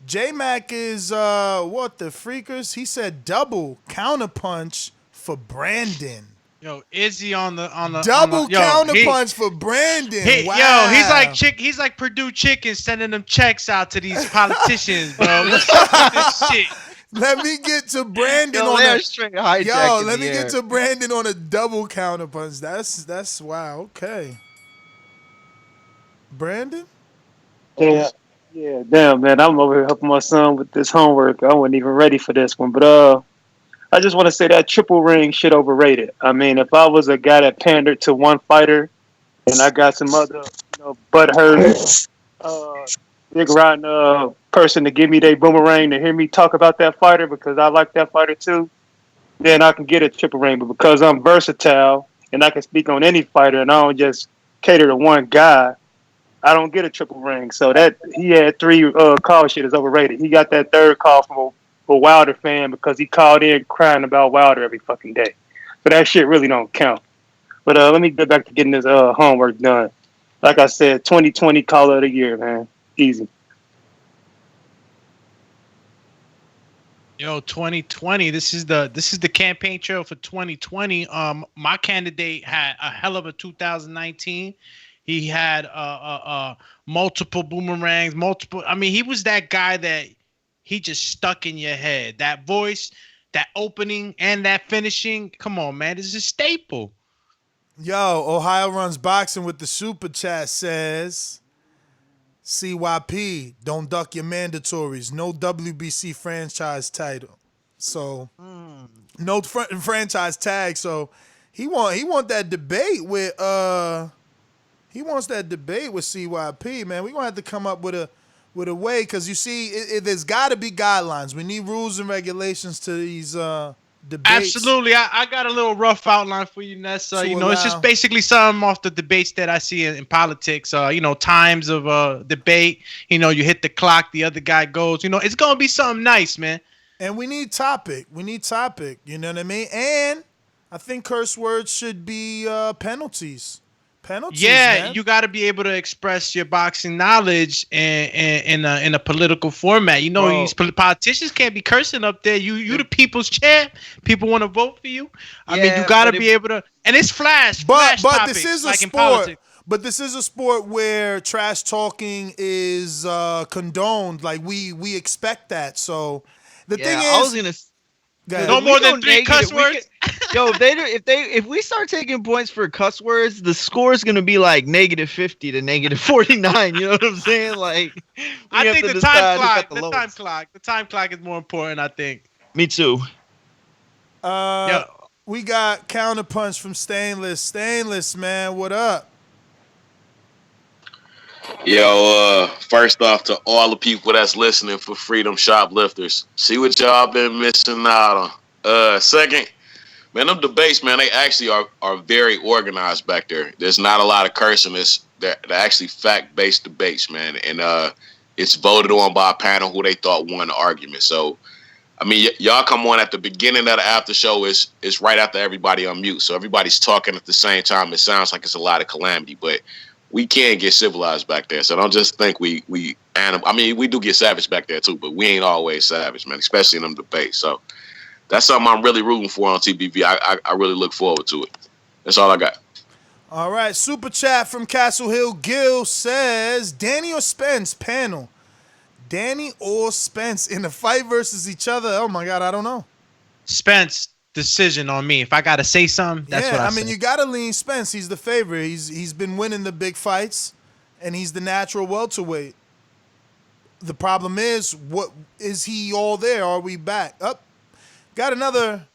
[SPEAKER 7] J-Mac is what the freakers? He said double counterpunch for Brandon.
[SPEAKER 8] Yo, Izzy on the
[SPEAKER 7] double counterpunch for Brandon. Wow.
[SPEAKER 8] Yo, he's like Purdue Chicken sending them checks out to these politicians, bro. What's up with this shit?
[SPEAKER 7] Let me get to Brandon get to Brandon on a double counterpunch. That's wow. Okay. Brandon?
[SPEAKER 5] Yeah, damn, man. I'm over here helping my son with this homework. I wasn't even ready for this one, but I just want to say that triple ring shit overrated. I mean, if I was a guy that pandered to one fighter, and I got some other, butthurt, big rotten person to give me their boomerang to hear me talk about that fighter because I like that fighter too, then I can get a triple ring. But because I'm versatile and I can speak on any fighter and I don't just cater to one guy, I don't get a triple ring. So that he had 3 call shit is overrated. He got that third call from a Wilder fan because he called in crying about Wilder every fucking day. But that shit really don't count. But let me get back to getting this homework done. Like I said, 2020 Caller of the Year, man. Easy.
[SPEAKER 8] Yo, 2020. This is the campaign trail for 2020. My candidate had a hell of a 2019. He had multiple boomerangs, I mean, he was that guy that he just stuck in your head. That voice, that opening, and that finishing. Come on, man. This is a staple.
[SPEAKER 7] Yo, Ohio Runs Boxing with the super chat says, CYP, don't duck your mandatories. No WBC franchise title. So, no franchise tag. So, he want that debate with he wants that debate with CYP, man. We're going to have to come up with a way, because you see, there's got to be guidelines. We need rules and regulations to these debates.
[SPEAKER 8] Absolutely. I got a little rough outline for you, Ness. It's just basically some off the debates that I see in politics. Times of debate. You hit the clock, the other guy goes. It's going to be something nice, man.
[SPEAKER 7] And we need topic. You know what I mean? And I think curse words should be penalties.
[SPEAKER 8] Yeah,
[SPEAKER 7] man.
[SPEAKER 8] You got to be able to express your boxing knowledge in a political format. These politicians can't be cursing up there. You the people's champ. People want to vote for you. I mean, you got to be able to. And it's flash
[SPEAKER 7] But
[SPEAKER 8] topics,
[SPEAKER 7] this is a
[SPEAKER 8] like in
[SPEAKER 7] sport.
[SPEAKER 8] politics.
[SPEAKER 7] But this is a sport where trash talking is condoned. Like we expect that. So the thing is,
[SPEAKER 2] I was gonna.
[SPEAKER 8] No more than 3 cuss words.
[SPEAKER 2] If we start taking points for cuss words, the score is gonna be like -50 to -49. You know what I'm saying? Like,
[SPEAKER 8] I think the time clock is more important. I think.
[SPEAKER 2] Me too.
[SPEAKER 7] We got counterpunch from Stainless. Stainless, man, what up?
[SPEAKER 12] Yo, first off, to all the people that's listening for Freedom Shoplifters, see what y'all been missing out on. Second, man, them debates, man, they actually are very organized back there. There's not a lot of cursing. They're actually fact-based debates, man, and it's voted on by a panel who they thought won the argument. So, I mean, y'all come on at the beginning of the after show. It's right after everybody on mute, so everybody's talking at the same time. It sounds like it's a lot of calamity, but we can get civilized back there. So don't just think we do get savage back there too, but we ain't always savage, man, especially in them debates. So that's something I'm really rooting for on TBV. I really look forward to it. That's all I got.
[SPEAKER 7] All right. Super chat from Castle Hill Gil says, Danny or Spence panel. Danny or Spence in a fight versus each other. Oh my God, I don't know.
[SPEAKER 8] Spence. Decision on me. If I gotta say something, that's what I say.
[SPEAKER 7] You gotta lean Spence. He's the favorite. He's been winning the big fights, and he's the natural welterweight. the problem is, what is he all there? Are we back? Up. Got another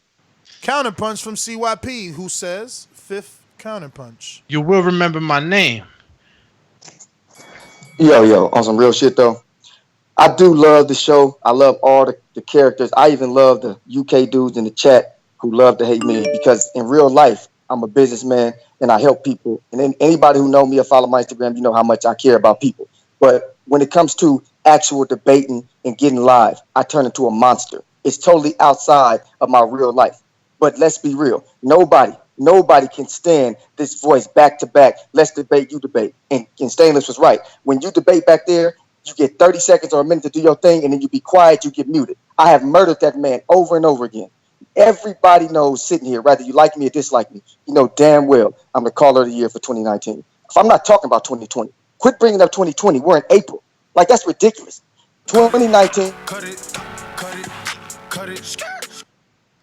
[SPEAKER 7] counterpunch from CYP, who says fifth counterpunch.
[SPEAKER 8] You will remember my name.
[SPEAKER 4] Yo, on some real shit though. I do love the show. I love all the characters. I even love the UK dudes in the chat who love to hate me because in real life, I'm a businessman and I help people. And then anybody who know me or follow my Instagram, you know how much I care about people. But when it comes to actual debating and getting live, I turn into a monster. It's totally outside of my real life. But let's be real. Nobody can stand this voice back to back. Let's debate, you debate. And Stainless was right. When you debate back there, you get 30 seconds or a minute to do your thing, and then you be quiet, you get muted. I have murdered that man over and over again. Everybody knows sitting here, whether you like me or dislike me, you know damn well I'm the caller of the year for 2019. If I'm not talking about 2020, quit bringing up 2020. We're in April. Like, that's ridiculous. 2019.
[SPEAKER 14] Cut it.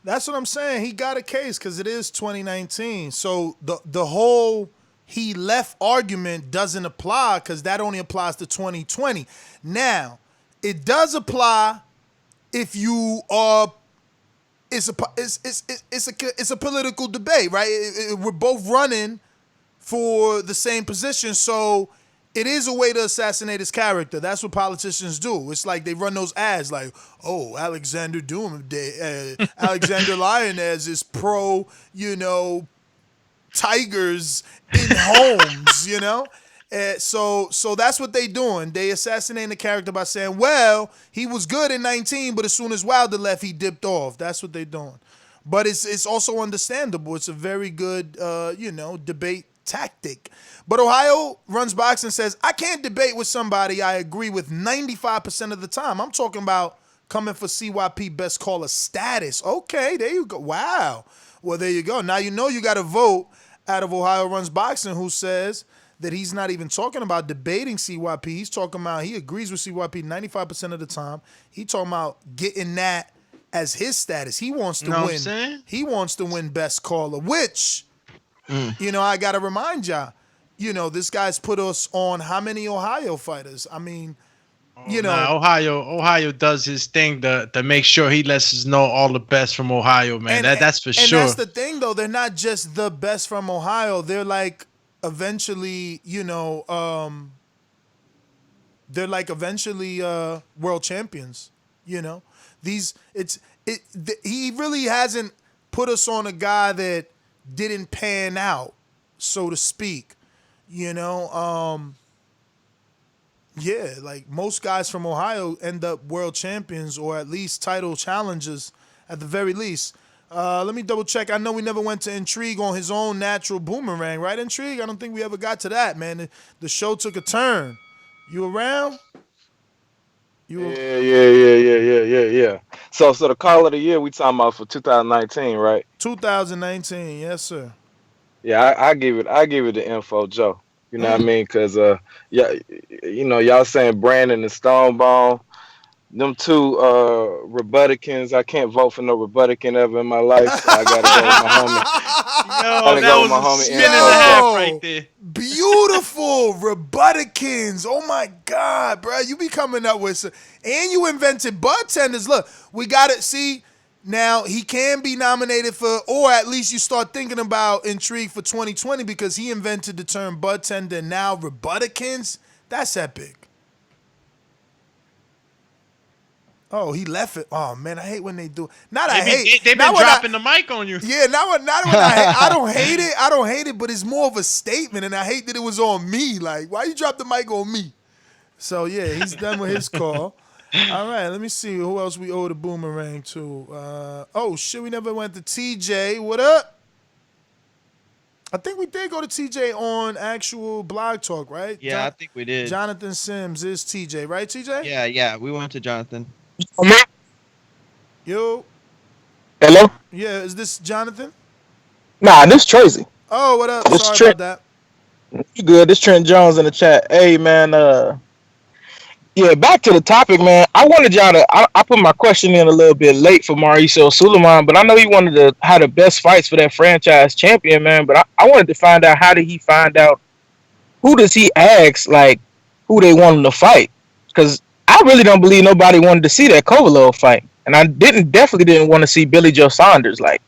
[SPEAKER 7] That's what I'm saying. He got a case because it is 2019. So the whole he left argument doesn't apply because that only applies to 2020. Now, it does apply if you are. It's a political debate, right? We're both running for the same position, so it is a way to assassinate his character. That's what politicians do. It's like they run those ads like, oh, Alexander Lioness is pro, tigers in homes, So that's what they doing. They assassinating the character by saying, well, he was good in 19, but as soon as Wilder left, he dipped off. That's what they doing. But it's also understandable. It's a very good, debate tactic. But Ohio runs boxing and says, I can't debate with somebody I agree with 95% of the time. I'm talking about coming for CYP best caller status. Okay, there you go. Wow. Well, there you go. Now you know you got a vote out of Ohio runs boxing who says that he's not even talking about debating CYP. He's talking about he agrees with CYP 95% of the time. He talking about getting that as his status. He wants to win. He wants to win best caller, which, I got to remind y'all, this guy's put us on how many Ohio fighters? I mean,
[SPEAKER 8] Ohio does his thing to make sure he lets us know all the best from Ohio, man. That's for sure.
[SPEAKER 7] And that's the thing, though. They're not just the best from Ohio. They're like eventually, world champions. He really hasn't put us on a guy that didn't pan out, so to speak. Like most guys from Ohio end up world champions or at least title challengers at the very least. Let me double check. I know we never went to Intrigue on his own natural boomerang, right, Intrigue? I don't think we ever got to that, man. The show took a turn. You around?
[SPEAKER 13] Yeah. So the call of the year we talking about for 2019, right?
[SPEAKER 7] 2019, yes, sir.
[SPEAKER 13] Yeah, I give it the info, Joe. You know what I mean? Because y'all saying Brandon and Stonebone, them two Republicans. I can't vote for no Republican ever in my life. So I gotta go with my homie.
[SPEAKER 8] That was a spin and a half right there.
[SPEAKER 7] Beautiful Republicans. Oh my God, bro. You be coming up with some, and you invented bud tenders. Look, we got to see. Now, he can be nominated for, or at least you start thinking about Intrigue for 2020 because he invented the term bud tender. Now, Republicans, that's epic. Oh, he left it. Oh, man, I hate when they do.
[SPEAKER 8] They've been dropping the mic on you.
[SPEAKER 7] Yeah, not when I don't hate it. I don't hate it, but it's more of a statement, and I hate that it was on me. Like, why you drop the mic on me? So, yeah, he's done with his call. All right, let me see who else we owe the boomerang to. We never went to TJ. What up? I think we did go to TJ on actual Blog Talk, right?
[SPEAKER 2] Yeah, I think we did.
[SPEAKER 7] Jonathan Sims is TJ, right, TJ?
[SPEAKER 2] Yeah, we went to Jonathan.
[SPEAKER 7] Yo.
[SPEAKER 17] Hello?
[SPEAKER 7] Yeah, is this Jonathan?
[SPEAKER 17] Nah, this Tracy.
[SPEAKER 7] Oh, what up?
[SPEAKER 17] This
[SPEAKER 7] Sorry about that.
[SPEAKER 17] You good? This Trent Jones in the chat. Hey, man, yeah, back to the topic, man. I wanted y'all to. I put my question in a little bit late for Mauricio Suleiman, but I know he wanted to have the best fights for that franchise champion, man. But I wanted to find out, how did he find out? Who does he ask, like, who they want him to fight? Because
[SPEAKER 9] I really don't believe nobody wanted to see that Kovalev fight, and I definitely didn't want to see Billy Joe Saunders. Like,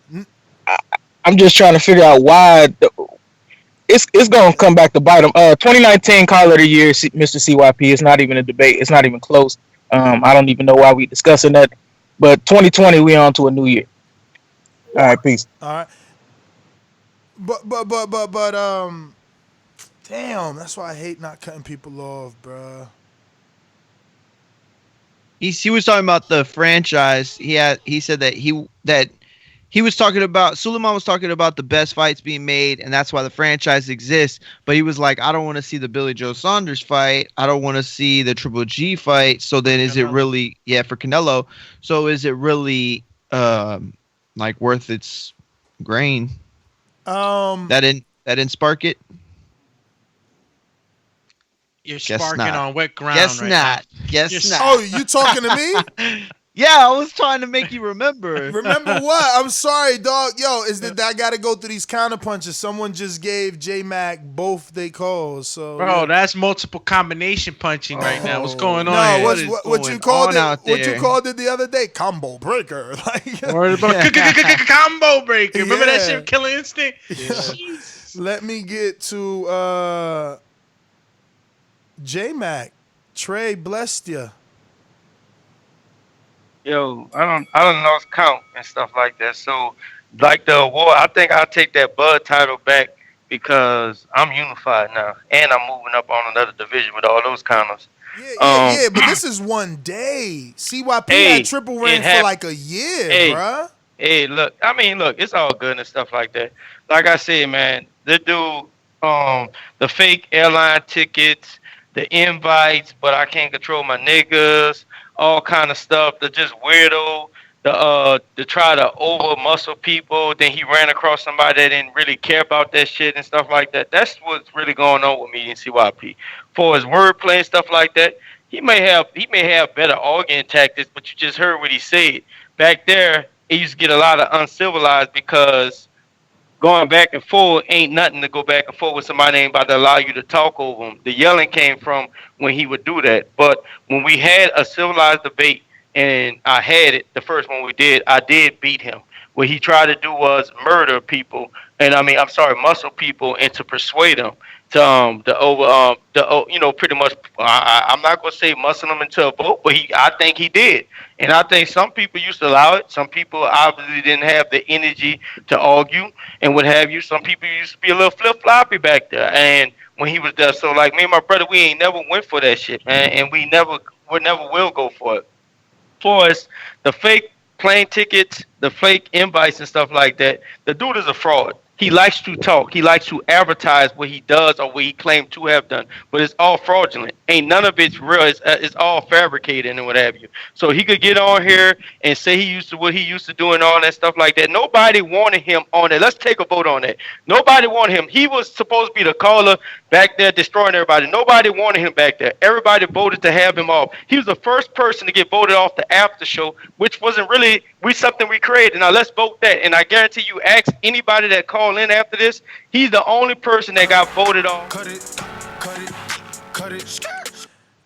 [SPEAKER 9] I'm just trying to figure out why it's gonna come back to bite him. 2019 Caller of the Year, Mr. CYP. It's not even a debate. It's not even close. I don't even know why we discussing that. But 2020, we on to a new year. All right, peace.
[SPEAKER 7] All right. But damn, that's why I hate not cutting people off, bruh.
[SPEAKER 2] He was talking about the franchise. He said that he was talking about Suleiman was talking about the best fights being made, and that's why the franchise exists. But he was like, I don't want to see the Billy Joe Saunders fight. I don't want to see the Triple G fight. So then, is it really for Canelo? So is it really like worth its grain? That didn't spark it.
[SPEAKER 8] You're
[SPEAKER 2] Guess
[SPEAKER 8] sparking
[SPEAKER 2] not.
[SPEAKER 8] on wet ground.
[SPEAKER 2] Guess
[SPEAKER 8] right
[SPEAKER 2] not.
[SPEAKER 8] now.
[SPEAKER 2] Guess not.
[SPEAKER 7] Oh, you talking to me?
[SPEAKER 2] Yeah, I was trying to make you remember.
[SPEAKER 7] Remember what? I'm sorry, dog. Yo, is that I got to go through these counter punches? Someone just gave J Mac both they calls. So
[SPEAKER 8] Bro, that's multiple combination punching right now. What's going on?
[SPEAKER 7] no,
[SPEAKER 8] here?
[SPEAKER 7] what you called it? What you called it the other day? Combo breaker. Like,
[SPEAKER 8] combo breaker. Remember that shit, Killer Instinct?
[SPEAKER 7] Let me get to J Mac. Trey blessed you.
[SPEAKER 15] Yo, I don't lost count and stuff like that. So, like the award, I think I'll take that Bud title back because I'm unified now, and I'm moving up on another division with all those counters.
[SPEAKER 7] Yeah, but this is one day. CYP had triple reign for like a year, bruh.
[SPEAKER 15] Hey, look, it's all good and stuff like that. Like I said, man, the dude, the fake airline tickets, the invites, but I can't control my niggas, all kind of stuff. The just weirdo, to try to over muscle people. Then he ran across somebody that didn't really care about that shit and stuff like that. That's what's really going on with me and CYP. For his wordplay and stuff like that, he may have better arguing tactics, but you just heard what he said. Back there, he used to get a lot of uncivilized because going back and forth ain't nothing to go back and forth with somebody ain't about to allow you to talk over him. The yelling came from when he would do that. But when we had a civilized debate and I had it, the first one we did, I did beat him. What he tried to do was murder people, and muscle people, and to persuade them to pretty much. I'm not gonna say muscle them into a vote, but I think he did, and I think some people used to allow it. Some people obviously didn't have the energy to argue and what have you. Some people used to be a little flip floppy back there, and when he was there, so like me and my brother, we ain't never went for that shit, man, and we never will go for it. For us, the fake plane tickets, the fake invites and stuff like that, the dude is a fraud. He likes to talk. He likes to advertise what he does or what he claimed to have done. But it's all fraudulent. Ain't none of it's real. It's all fabricated and what have you. So he could get on here and say what he used to do and all that stuff like that. Nobody wanted him on it. Let's take a vote on that. Nobody wanted him. He was supposed to be the caller back there destroying everybody. Nobody wanted him back there. Everybody voted to have him off. He was the first person to get voted off the after show, which wasn't really something we created. Now let's vote that. And I guarantee you, ask anybody that called in after this, he's the only person that got voted off.
[SPEAKER 7] Cut it.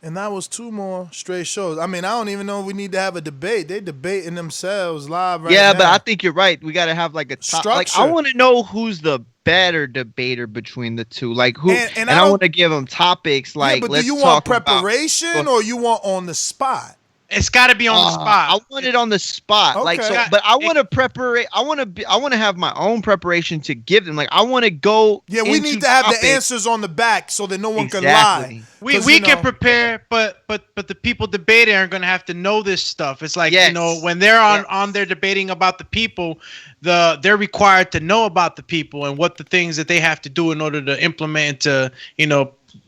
[SPEAKER 7] And that was two more straight shows. I mean, I don't even know if we need to have a debate. They debating themselves live right now.
[SPEAKER 2] Yeah, but I think you're right. We got to have like a top. Like, I want to know who's the better debater between the two. Like who? And I want to give them topics. Like,
[SPEAKER 7] but
[SPEAKER 2] let's
[SPEAKER 7] do you
[SPEAKER 2] talk
[SPEAKER 7] want preparation or you want on the spot?
[SPEAKER 8] It's got to be on the spot.
[SPEAKER 2] I want it on the spot.
[SPEAKER 7] Okay.
[SPEAKER 2] Like so, but I want to prepare. I want to have my own preparation to give them. Like I want to go.
[SPEAKER 7] Yeah, we need to have the answers on the back so that no one can lie.
[SPEAKER 8] We can prepare, but the people debating are going to have to know this stuff. It's like when they're on there debating about the people, they're required to know about the people and what the things that they have to do in order to implement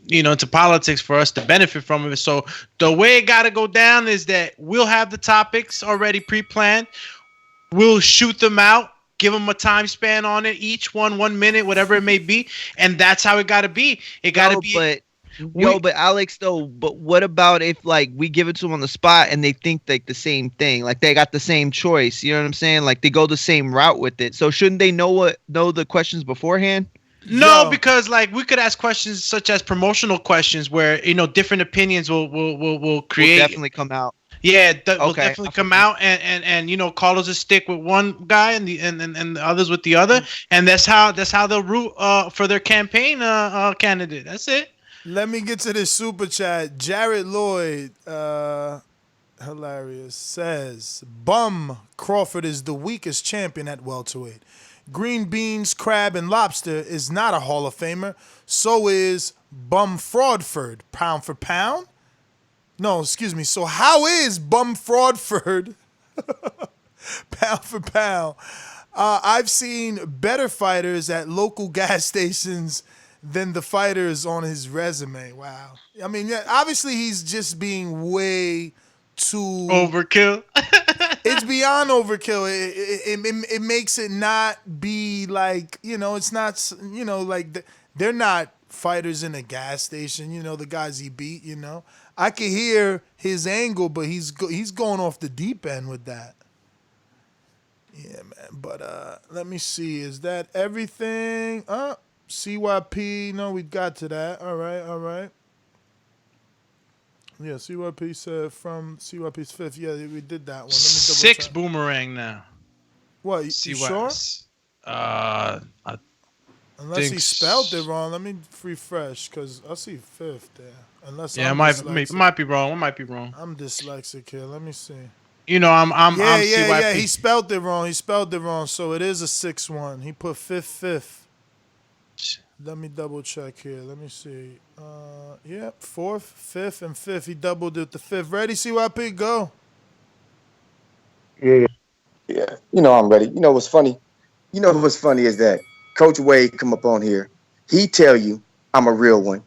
[SPEAKER 8] into politics for us to benefit from it. So the way it got to go down is that we'll have the topics already pre-planned. We'll shoot them out, give them a time span on it, each 1 minute, whatever it may be, and that's how it got to be. It got to be.
[SPEAKER 2] But Alex, though, but what about if like we give it to them on the spot and they think like the same thing, like they got the same choice? You know what I'm saying? Like they go the same route with it. So shouldn't they know the questions beforehand?
[SPEAKER 8] No, because like we could ask questions such as promotional questions where different opinions will create.
[SPEAKER 2] Will definitely come out.
[SPEAKER 8] Yeah, that will definitely come out, and callers will stick with one guy and the others with the other, and that's how they'll root for their campaign candidate. That's it.
[SPEAKER 7] Let me get to this super chat. Jared Lloyd, hilarious, says, Bum Crawford is the weakest champion at welterweight. Green beans, crab, and lobster is not a Hall of Famer. So is Bum Fraudford, pound for pound. No, excuse me. So how is Bum Fraudford pound for pound? I've seen better fighters at local gas stations than the fighters on his resume. Wow. I mean, yeah, obviously he's just being way too
[SPEAKER 8] overkill.
[SPEAKER 7] It's beyond overkill. It makes it not be like, it's not, like they're not fighters in a gas station, the guys he beat, I could hear his angle, but he's going off the deep end with that. Yeah, man. But let me see. Is that everything? CYP. No, we got to that. All right. Yeah, CYP said from CYP's fifth. Yeah, we did that one. Let me double
[SPEAKER 8] 6
[SPEAKER 7] check.
[SPEAKER 8] boomerang now.
[SPEAKER 7] What? You sure? Unless he spelled it wrong. Let me refresh because I see fifth there. Unless
[SPEAKER 8] it might be wrong. It might be wrong.
[SPEAKER 7] I'm dyslexic here. Let me see.
[SPEAKER 8] I'm
[SPEAKER 7] CYP.
[SPEAKER 8] CYP.
[SPEAKER 7] Yeah. He spelled it wrong. So it is a 6-1. He put fifth. Let me double check here. Let me see. Fourth, fifth, and fifth. He doubled it. The fifth. Ready, CYP? Go.
[SPEAKER 4] Yeah. I'm ready. What's funny? What's funny is that Coach Wade come up on here. He tell you I'm a real one.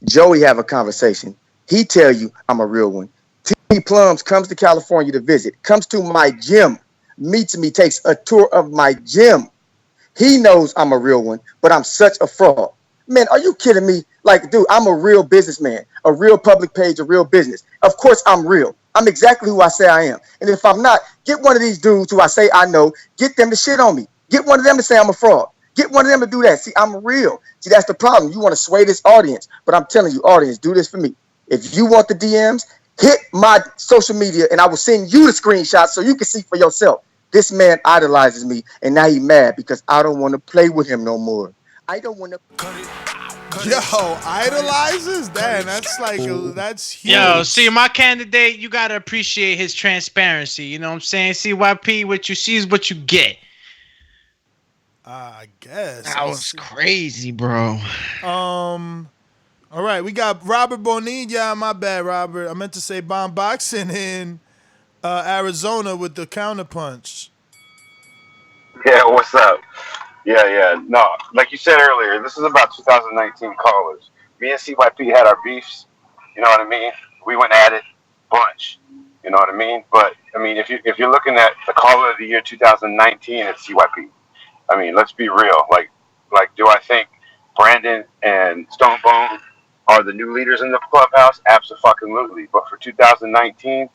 [SPEAKER 4] Joey have a conversation. He tell you I'm a real one. T. Plums comes to California to visit. Comes to my gym. Meets me. Takes a tour of my gym. He knows I'm a real one, but I'm such a fraud. Man, are you kidding me? Like, dude, I'm a real businessman, a real public page, a real business. Of course I'm real. I'm exactly who I say I am. And if I'm not, get one of these dudes who I say I know, get them to shit on me. Get one of them to say I'm a fraud. Get one of them to do that. See, I'm real. See, that's the problem. You want to sway this audience, but I'm telling you, audience, do this for me. If you want the DMs, hit my social media, and I will send you the screenshots so you can see for yourself. This man idolizes me, and now he's mad because I don't want to play with him no more. I don't want to.
[SPEAKER 7] Yo, idolizes? Damn, that's huge.
[SPEAKER 8] Yo, see, my candidate, you got to appreciate his transparency. You know what I'm saying? CYP, what you see is what you get.
[SPEAKER 7] I guess.
[SPEAKER 2] That was crazy, bro.
[SPEAKER 7] All right, we got Robert Bonilla. My bad, Robert. I meant to say Bomb Boxing in Arizona with the counterpunch.
[SPEAKER 16] Yeah, what's up? Yeah. No, like you said earlier, this is about 2019 callers. Me and CYP had our beefs. You know what I mean? We went at it bunch. You know what I mean? But I mean, if you're looking at the caller of the year 2019, it's CYP. I mean, let's be real. Like, do I think Brandon and Stonebone are the new leaders in the clubhouse? Absolutely. But for 2019,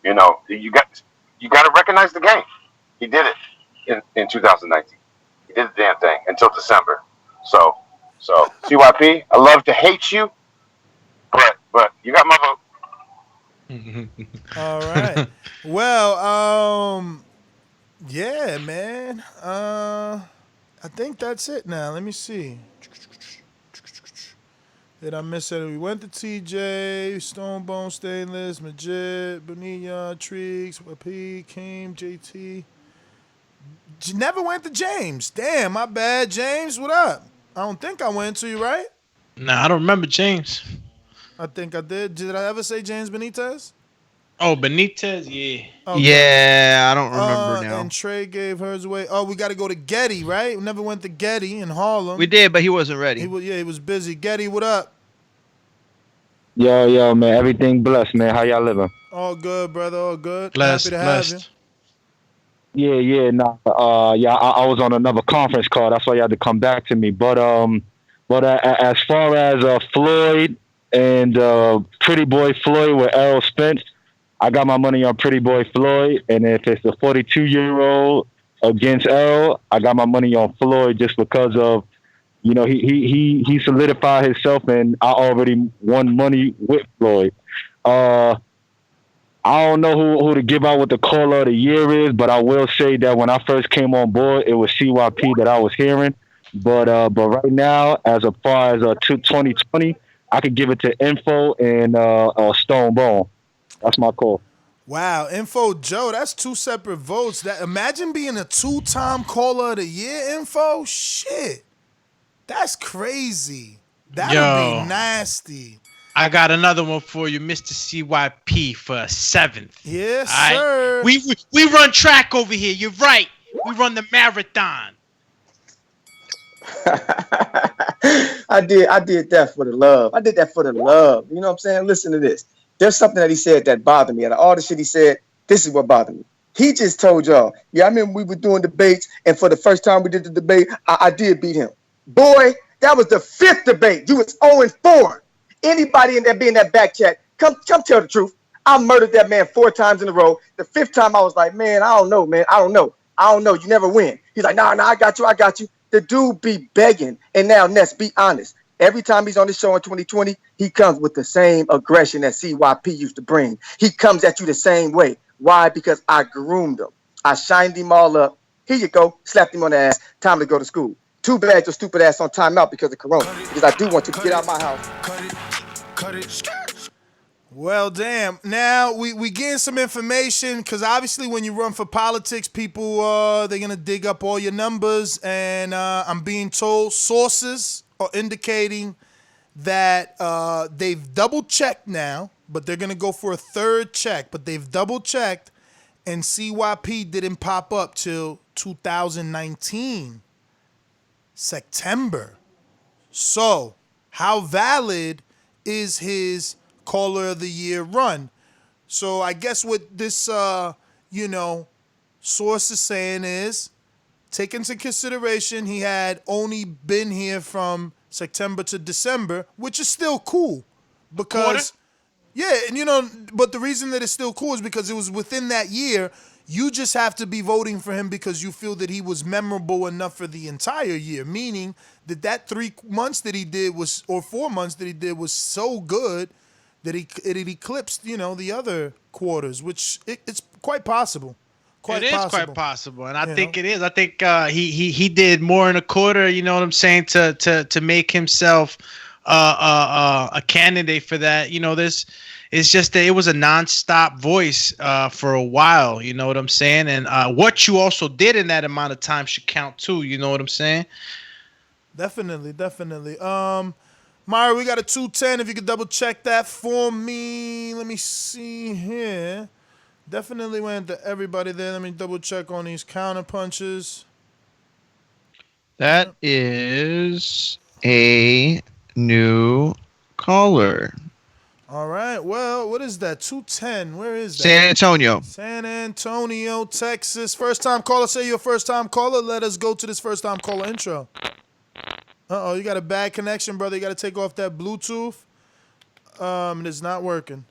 [SPEAKER 16] you got to recognize the game. He did it in 2019. He did the damn thing until December. So CYP, I love to hate you, but you got my vote.
[SPEAKER 7] All right. Well, yeah, man. I think that's it now. Let me see. Did I miss it? We went to TJ, Stonebone, Stainless, Majid, Bonilla, Triggs, P, Kim, JT. Never went to James. Damn, my bad, James. What up? I don't think I went to you, right?
[SPEAKER 8] Nah, I don't remember James.
[SPEAKER 7] I think I did. Did I ever say James Benitez?
[SPEAKER 8] Oh, Benitez, yeah.
[SPEAKER 7] Okay.
[SPEAKER 2] Yeah, I don't remember now.
[SPEAKER 7] And Trey gave hers away. Oh, we got to go to Getty, right? We never went to Getty in Harlem.
[SPEAKER 2] We did, but he wasn't ready.
[SPEAKER 7] He was busy. Getty, what up?
[SPEAKER 1] Yo, man. Everything blessed, man. How y'all living?
[SPEAKER 7] All good, brother. All good.
[SPEAKER 8] Blessed,
[SPEAKER 7] Happy to have
[SPEAKER 8] blessed.
[SPEAKER 7] you.
[SPEAKER 1] Yeah. Nah. I was on another conference call. That's why you had to come back to me. But as far as Floyd and Pretty Boy Floyd with Errol Spence, I got my money on Pretty Boy Floyd, and if it's a 42-year-old against Errol, I got my money on Floyd just because of he solidified himself, and I already won money with Floyd. I don't know who to give out what the caller of the year is, but I will say that when I first came on board, it was CYP that I was hearing. But right now, as far as 2020, I could give it to Info and Stone Bone. That's my call.
[SPEAKER 7] Wow, Info Joe, that's two separate votes. That imagine being a two-time caller of the year, Info. Shit, that's crazy. That'll be nasty.
[SPEAKER 8] I got another one for you, Mr. CYP, for a 7th.
[SPEAKER 7] Yes,
[SPEAKER 8] right?
[SPEAKER 7] sir.
[SPEAKER 8] We run track over here. You're right. We run the marathon.
[SPEAKER 4] I did that for the love. I did that for the love. You know what I'm saying? Listen to this. There's something that he said that bothered me. Out of all the shit he said, this is what bothered me. He just told y'all, yeah, I remember we were doing debates, and for the first time we did the debate, I did beat him. Boy, that was the 5th debate. You was 0-4. Anybody in that be in that back chat, come tell the truth. I murdered that man 4 times in a row. The 5th time I was like, man, I don't know, man. I don't know. You never win. He's like, nah, I got you. The dude be begging. And now, Ness, be honest. Every time he's on the show in 2020, he comes with the same aggression that CYP used to bring. He comes at you the same way. Why? Because I groomed him. I shined him all up. Here you go. Slapped him on the ass. Time to go to school. Too bad your stupid ass on timeout because of Corona. Because I do want you to get out of my house.
[SPEAKER 7] Cut it. Well, damn. Now we getting some information because obviously when you run for politics, people they're gonna dig up all your numbers, and I'm being told sources are indicating that they've double checked now, but they're gonna go for a 3rd check. But they've double checked, and CYP didn't pop up till 2019 September. So how valid is his caller of the year run? So I guess what this source is saying is, take into consideration he had only been here from September to December, which is still cool because but the reason that it's still cool is because it was within that year. You just have to be voting for him because you feel that he was memorable enough for the entire year, meaning that 3 months that he did or 4 months that he did was so good that it eclipsed, the other quarters, which it's quite possible.
[SPEAKER 8] Quite possible, and I think it is. I think he did more in a quarter. You know what I'm saying? To make himself a candidate for that. It's just that it was a nonstop voice for a while. You know what I'm saying? And what you also did in that amount of time should count too. You know what I'm saying?
[SPEAKER 7] Definitely. Myra, we got a 210. If you could double check that for me. Let me see here. Definitely went to everybody there. Let me double check on these counter punches.
[SPEAKER 2] That is a new caller.
[SPEAKER 7] All right. Well, what is that? 210. Where is that?
[SPEAKER 2] San
[SPEAKER 7] Antonio, Texas. First time caller. Say you're a first time caller. Let us go to this first time caller intro. Uh-oh, you got a bad connection, brother. You got to take off that Bluetooth. It's not working.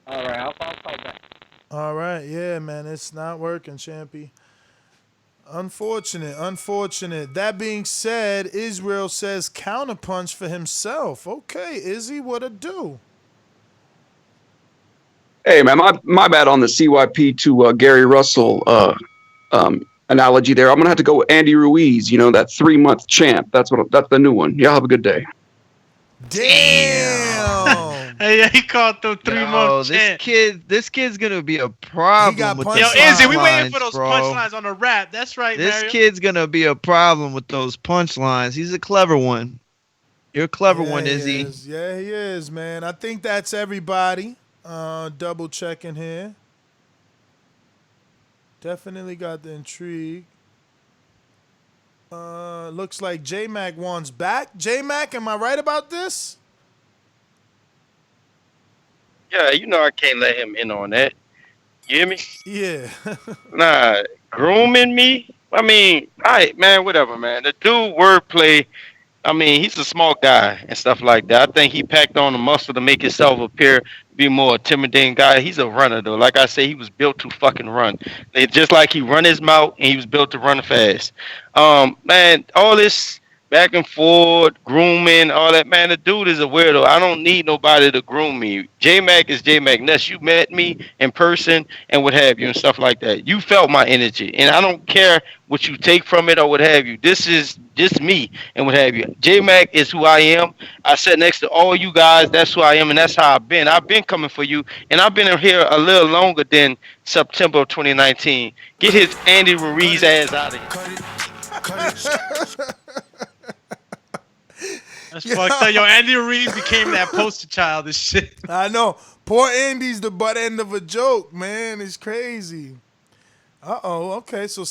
[SPEAKER 29] All right, I'll call back.
[SPEAKER 7] All right, yeah, man, it's not working, Champy. Unfortunate. That being said, Israel says counterpunch for himself. Okay, Izzy, what a do?
[SPEAKER 19] Hey, man, my bad on the CYP to Gary Russell analogy there. I'm gonna have to go with Andy Ruiz. That 3-month champ. That's the new one. Y'all have a good day.
[SPEAKER 7] Damn.
[SPEAKER 8] Hey, he called the 3-month champ.
[SPEAKER 2] This kid's gonna be a problem with
[SPEAKER 8] Yo, Izzy, we waiting for those punchlines on the rap. That's right,
[SPEAKER 2] This
[SPEAKER 8] Mario.
[SPEAKER 2] kid's gonna be a problem with those punchlines. He's a clever one. You're a clever one, Izzy.
[SPEAKER 7] Yeah, he is, man. I think that's everybody. Double checking here. Definitely got the intrigue. Looks like J-Mac wants back. J-Mac, am I right about this?
[SPEAKER 15] Yeah, I can't let him in on that. You hear me?
[SPEAKER 7] Yeah.
[SPEAKER 15] Grooming me? I mean, all right, man, whatever, man. The dude wordplay I mean, he's a small guy and stuff like that. I think he packed on the muscle to make himself appear to be more intimidating guy. He's a runner though. Like I say, he was built to fucking run. Just like he run his mouth and he was built to run fast. Man, all this back and forth, grooming, all that, man, the dude is a weirdo. I don't need nobody to groom me. J Mac is J Mac. Unless you met me in person and what have you and stuff like that. You felt my energy. And I don't care what you take from it or what have you. This is just me and what have you. J Mac is who I am. I sat next to all you guys. That's who I am, and that's how I've been. I've been coming for you, and I've been in here a little longer than September of 2019. Get his Andy Ruiz ass out of here.
[SPEAKER 8] That's fucked up. Yo, Andy Ruiz became that poster child and shit.
[SPEAKER 7] I know. Poor Andy's the butt end of a joke, man. It's crazy. Okay. So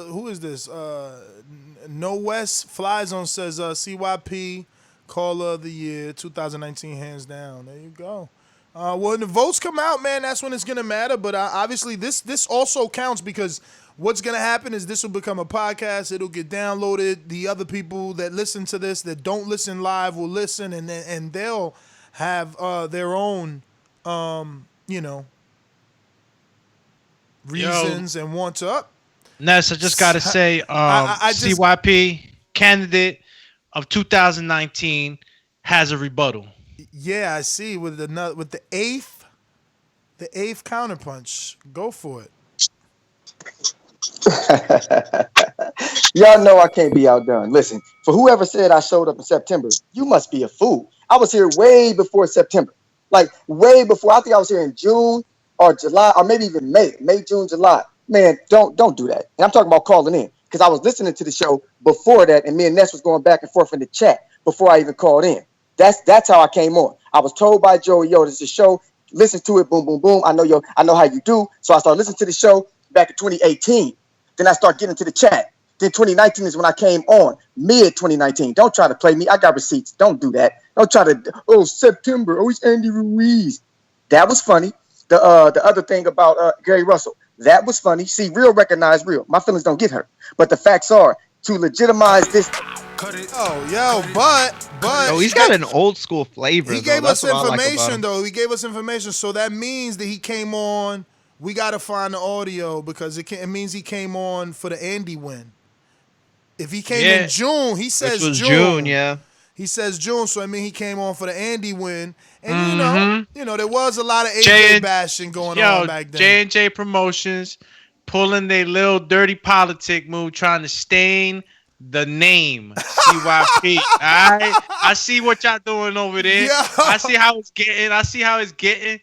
[SPEAKER 7] who is this? No West Fly Zone says CYP Caller of the Year 2019 hands down. There you go. When the votes come out, man, that's when it's gonna matter. But obviously, this also counts because what's gonna happen is this will become a podcast. It'll get downloaded. The other people that listen to this that don't listen live will listen, and they'll have their own, reasons and want to up.
[SPEAKER 8] Ness, I just gotta say, CYP candidate of 2019 has a rebuttal.
[SPEAKER 7] Yeah, I see with the eighth counterpunch. Go for it.
[SPEAKER 4] Y'all know I can't be outdone. Listen, for whoever said I showed up in September, you must be a fool. I was here way before September. Like way before. I think I was here in June or July or maybe even May, June, July. Man, don't do that. And I'm talking about calling in because I was listening to the show before that, and me and Ness was going back and forth in the chat before I even called in. That's how I came on. I was told by Joey, yo, this is a show. Listen to it, boom, boom, boom. I know how you do. So I started listening to the show back in 2018. Then I started getting into the chat. Then 2019 is when I came on, mid 2019. Don't try to play me. I got receipts. Don't do that. Don't try to, September. Oh, it's Andy Ruiz. That was funny. The other thing about Gary Russell, that was funny. See, real recognize real. My feelings don't get hurt. But the facts are, to legitimize this.
[SPEAKER 2] But he's got an old school flavor.
[SPEAKER 7] He gave us information, though. He gave us information, so that means that he came on. We got to find the audio because it means he came on for the Andy win. If he came in June, he says June.
[SPEAKER 2] Yeah.
[SPEAKER 7] He says June, so I mean he came on for the Andy win. And there was a lot of AJ bashing going on back then.
[SPEAKER 8] J&J Promotions pulling their little dirty politic move, trying to stain the name CYP. All right, I see what y'all doing over there.
[SPEAKER 7] Yo.
[SPEAKER 8] I see how it's getting.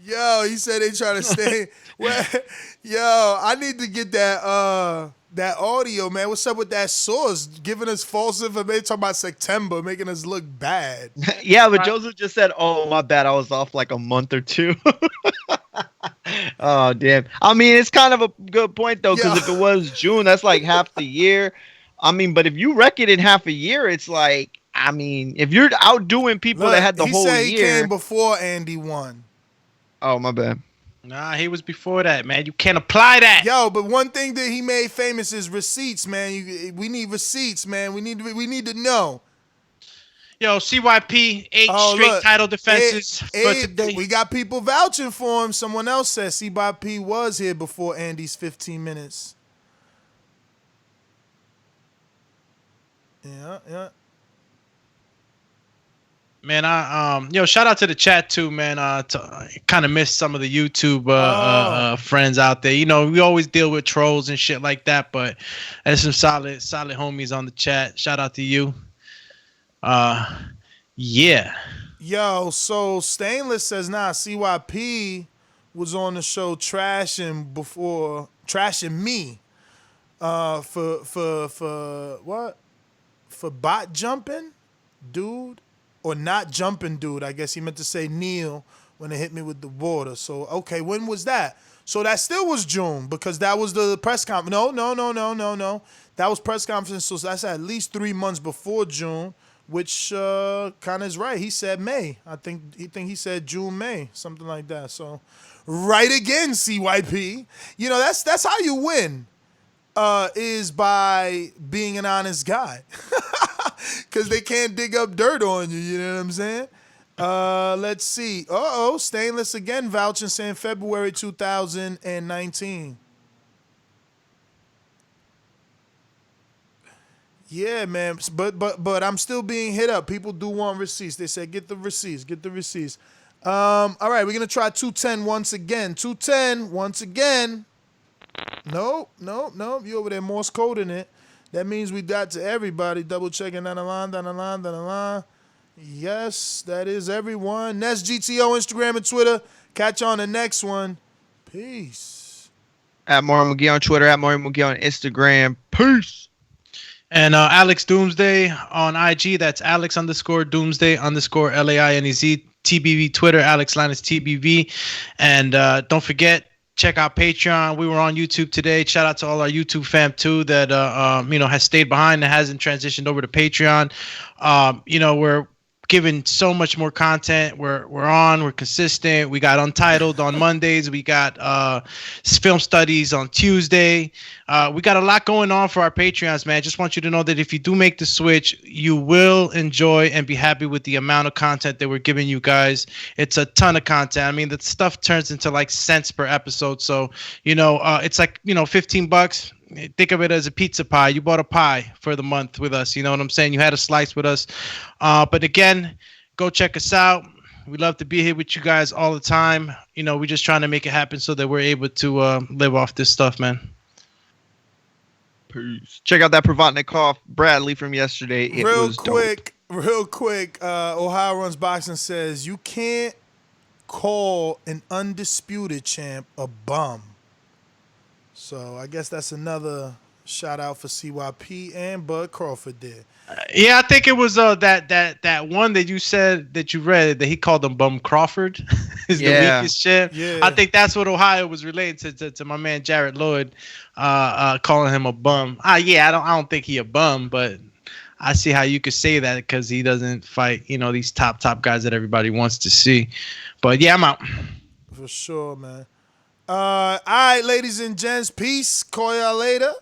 [SPEAKER 7] Yo, he said they trying to stay. Yo, I need to get that audio, man. What's up with that source giving us false information? Talking about September, making us look bad.
[SPEAKER 2] Yeah, but Joseph just said, "Oh, my bad. I was off like a month or two." Oh, damn. I mean, it's kind of a good point though, because if it was June, that's like half the year. I mean, but if you wreck it in half a year, it's like, I mean, if you're outdoing people that had the whole year.
[SPEAKER 7] He came before Andy won.
[SPEAKER 2] Oh, my bad.
[SPEAKER 8] Nah, he was before that, man. You can't apply that.
[SPEAKER 7] Yo, but one thing that he made famous is receipts, man. We need receipts, man. We need to know.
[SPEAKER 8] Yo, CYP, 8 straight title defenses.
[SPEAKER 7] We got people vouching for him. Someone else says CYP was here before Andy's 15 minutes. Yeah.
[SPEAKER 8] Man, shout out to the chat too, man. Kind of missed some of the YouTube friends out there. You know, we always deal with trolls and shit like that, but there's some solid homies on the chat. Shout out to you. Yeah.
[SPEAKER 7] Yo, so Stainless says, CYP was on the show trashing me for what? For bot jumping, dude, or not jumping, dude. I guess he meant to say Neil when it hit me with the water. So, okay, when was that? So that still was June because that was the press conference. No. That was press conference. So that's at least 3 months before June, which kind of is right. He said May. I think he said June, May, something like that. So right again, CYP. You know, that's how you win. Is by being an honest guy. because they can't dig up dirt on you. You know what I'm saying? Let's see. Stainless again vouching saying February 2019. Yeah, man. But I'm still being hit up. People do want receipts. They said get the receipts. Get the receipts. All right, we're gonna try 210 once again. 210 once again. Nope. You over there Morse coding it. That means we got to everybody. Double checking down the line. Yes, that is everyone. Nest GTO, Instagram and Twitter. Catch you on the next one. Peace.
[SPEAKER 2] At Mario McGee on Twitter, at Mario McGee on Instagram. Peace.
[SPEAKER 8] And Alex Doomsday on IG. That's Alex _Doomsday _LAINEZ. TBV Twitter, Alex Linus TBV. And don't forget, check out Patreon. We were on YouTube today. Shout out to all our YouTube fam too that has stayed behind and hasn't transitioned over to Patreon. We're giving so much more content. We're consistent. We got Untitled on Mondays. We got film studies on Tuesday. We got a lot going on for our Patreons, man. Just want you to know that if you do make the switch, you will enjoy and be happy with the amount of content that we're giving you guys. It's a ton of content. I mean, the stuff turns into like cents per episode. So, it's like, $15. Think of it as a pizza pie. You bought a pie for the month with us. You know what I'm saying? You had a slice with us. But again, go check us out. We love to be here with you guys all the time. We're just trying to make it happen so that we're able to live off this stuff, man.
[SPEAKER 2] Peace. Check out that Provodnikov Bradley from yesterday. It was dope.
[SPEAKER 7] Real quick. Ohio Runs Boxing says you can't call an undisputed champ a bum. So I guess that's another shout out for CYP and Bud Crawford there.
[SPEAKER 8] Yeah, I think it was that one that you said that you read that he called him Bum Crawford is the weakest champ.
[SPEAKER 7] Yeah.
[SPEAKER 8] I think that's what Ohio was related to my man Jarrett Lloyd, calling him a bum. I don't think he a bum, but I see how you could say that because he doesn't fight these top guys that everybody wants to see. But yeah, I'm out.
[SPEAKER 7] For sure, man. All right, ladies and gents, peace. Call y'all later.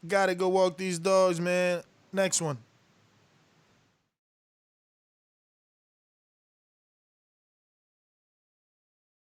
[SPEAKER 7] Gotta go walk these dogs, man. Next one.